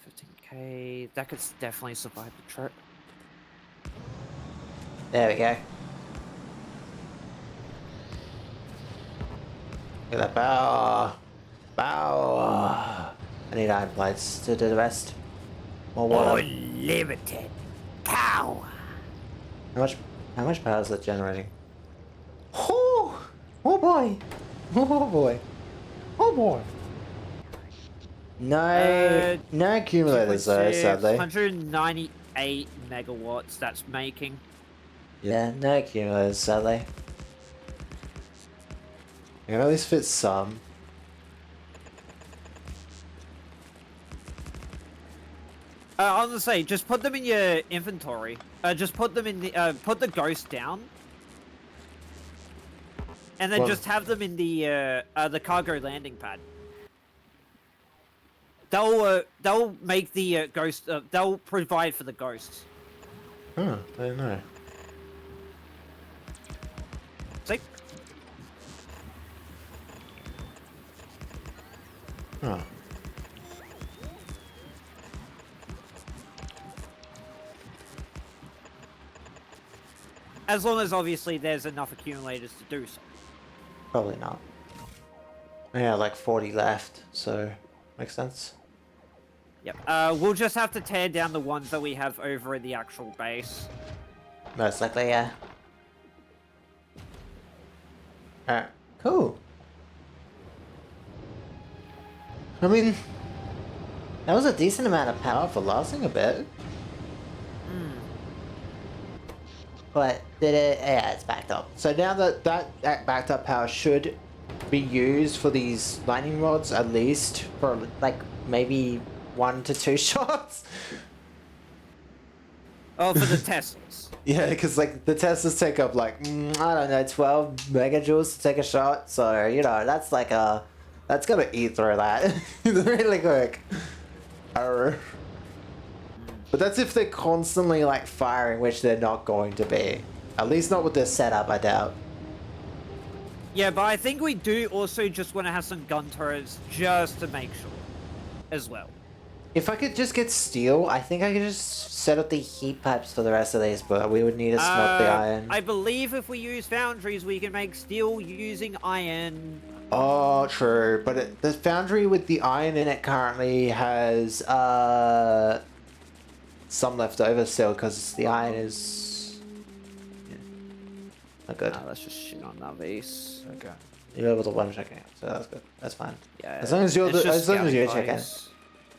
15k. That could definitely survive the trip. There we go. Look at that power. Power. I need iron plates to do the rest. More water. Unlimited power. How much power is it generating? Oh, oh boy. Oh boy. Oh boy. No accumulators though, sadly. 198 megawatts that's making. Yeah, no accumulators, sadly. I can at least fit some. I was gonna say, just put them in your inventory. Just put them in the, put the ghost down. And then Well, just have them in the cargo landing pad. They'll make the ghost, they'll provide for the ghosts. huh, I don't know. See? Huh. As long as obviously there's enough accumulators to do so. Probably not. Yeah, like 40 left, so makes sense. Yep. We'll just have to tear down the ones that we have over at the actual base. Most likely, yeah. Alright, cool. I mean, that was a decent amount of power for lasting a bit. But did it? Yeah, it's backed up. So now that backed up power should be used for these lightning rods at least for like maybe 1 to 2 shots. Oh, for the Teslas. Yeah, because like the Teslas take up like I don't know 12 megajoules to take a shot. So you know that's like a That's gonna eat through that really quick. Arr. But that's if they're constantly like firing, which they're not going to be. At least not with this setup, I doubt. Yeah, but I think we do also just want to have some gun turrets just to make sure as well. If I could just get steel, I think I could just set up the heat pipes for the rest of these, but we would need to smelt the iron. I believe if we use foundries, we can make steel using iron. Oh, true. But the foundry with the iron in it currently has some left over still because the iron is not good. Let's just shoot on that base. Okay. You're able to one check it, so that's good. That's fine. Yeah. As long as you're as long as you're scouting checking. base.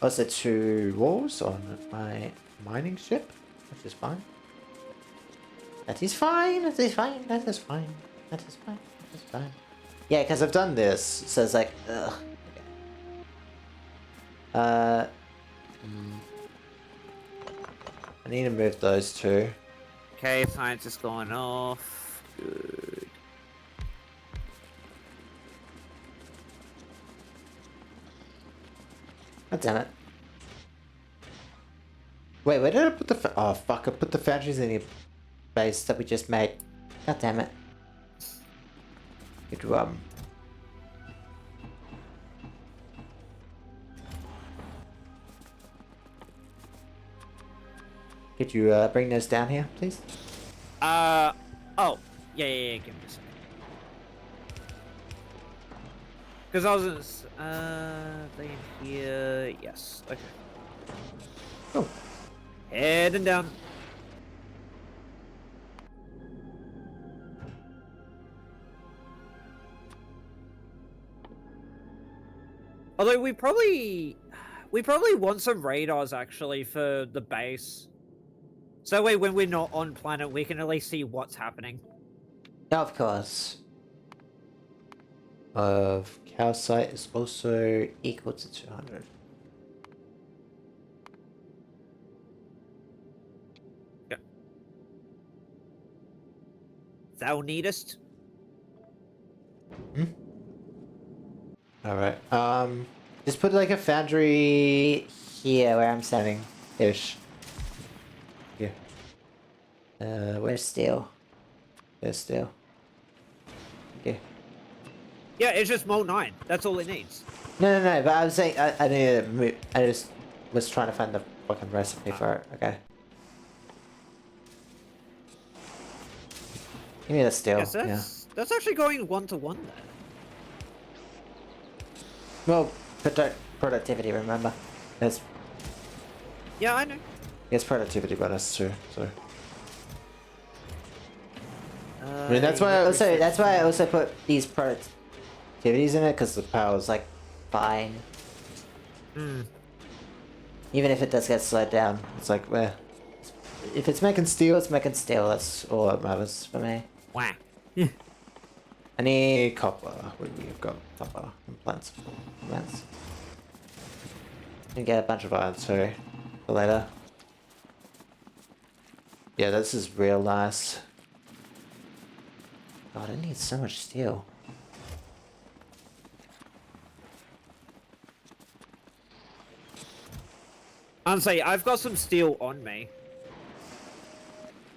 Also, 2 walls on my mining ship, which is fine. That is fine. That is fine. That is fine. That is fine. That is fine. Yeah, because I've done this, so it's like, ugh. Okay. I need to move those 2. Okay, science is going off. Good. God damn it. Wait, where did I put the oh fuck, I put the foundries in your base that we just made. God damn it. Good Could you bring those down here, please? Oh. Yeah, give me a second. Because I was they in here. Yes. Okay. Oh. Heading down. Although we probably want some radars actually for the base. So that way when we're not on planet we can at least see what's happening. Of course. Calcite is also equal to 200. Yeah. Thou needest? Hmm? Alright, just put like a foundry here where I'm standing, ish. Here. Where's steel? There's steel. Okay. Yeah, it's just Mole 9. That's all it needs. No, but I was saying, I need to move, I just was trying to find the fucking recipe for it, okay. Give me the steel, Yes, that's actually going 1-to-1 there. Well, productivity, remember? There's Yeah, I know. It's productivity bonus too, so. I mean, that's why I also put these productivities in it, because the power's like fine. Even if it does get slowed down, it's like, well, if it's making steel, it's making steel. That's all that matters for me. Wah. I need copper. We've got copper and plants. And get a bunch of iron too for later. Yeah, this is real nice. God, I need so much steel. Honestly, I've got some steel on me.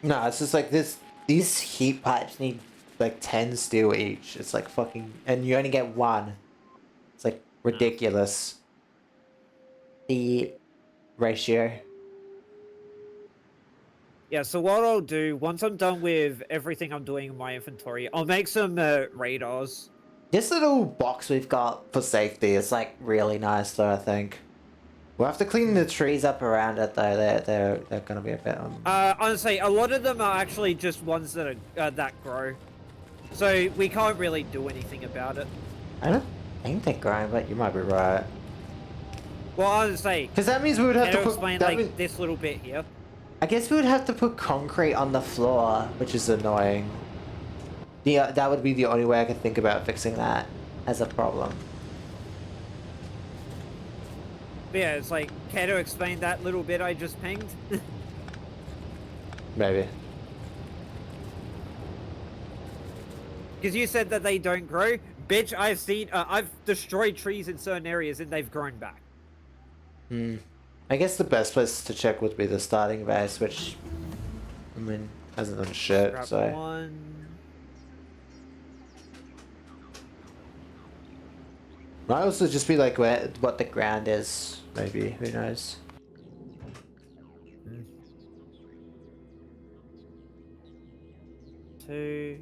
No, it's just like this. These heat pipes need like 10 steel each. It's like fucking, and you only get 1. It's like ridiculous. The ratio. Yeah, so what I'll do, once I'm done with everything I'm doing in my inventory, I'll make some radars. This little box we've got for safety is like really nice though, I think. We'll have to clean the trees up around it though. They're gonna be a bit Honestly, a lot of them are actually just ones that are that grow. So we can't really do anything about it. I don't think they're growing, but you might be right. Well, honestly, because that means we would have to put explain like this little bit here. I guess we would have to put concrete on the floor, which is annoying. Yeah, that would be the only way I could think about fixing that as a problem. But yeah, it's like, care to explain that little bit I just pinged? Maybe. Because you said that they don't grow. bitch, I've seen. I've destroyed trees in certain areas and they've grown back. Hmm. I guess the best place to check would be the starting base, which, I mean, hasn't done shit, Scrap so. one. Might also just be like what the ground is, maybe, who knows. Two.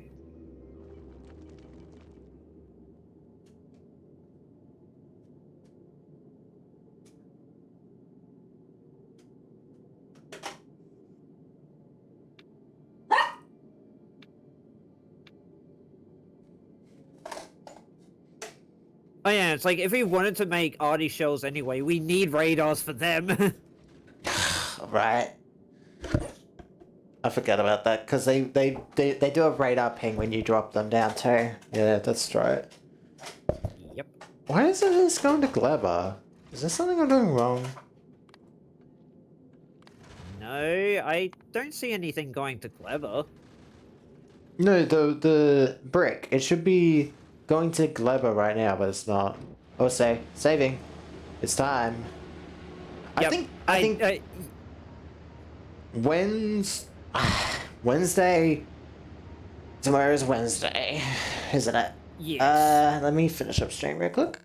Oh yeah, it's like if we wanted to make arty shells anyway, we need radars for them. Right. I forget about that, because they do a radar ping when you drop them down too. Yeah, that's right. Yep. Why isn't this going to Gleba? Is there something I'm doing wrong? No, I don't see anything going to Clever. No, the brick. It should be going to Gleba right now, but it's not. Oh, saving. It's time. Yep, I think Wednesday. Tomorrow's Wednesday, isn't it? yes. Let me finish up stream real quick.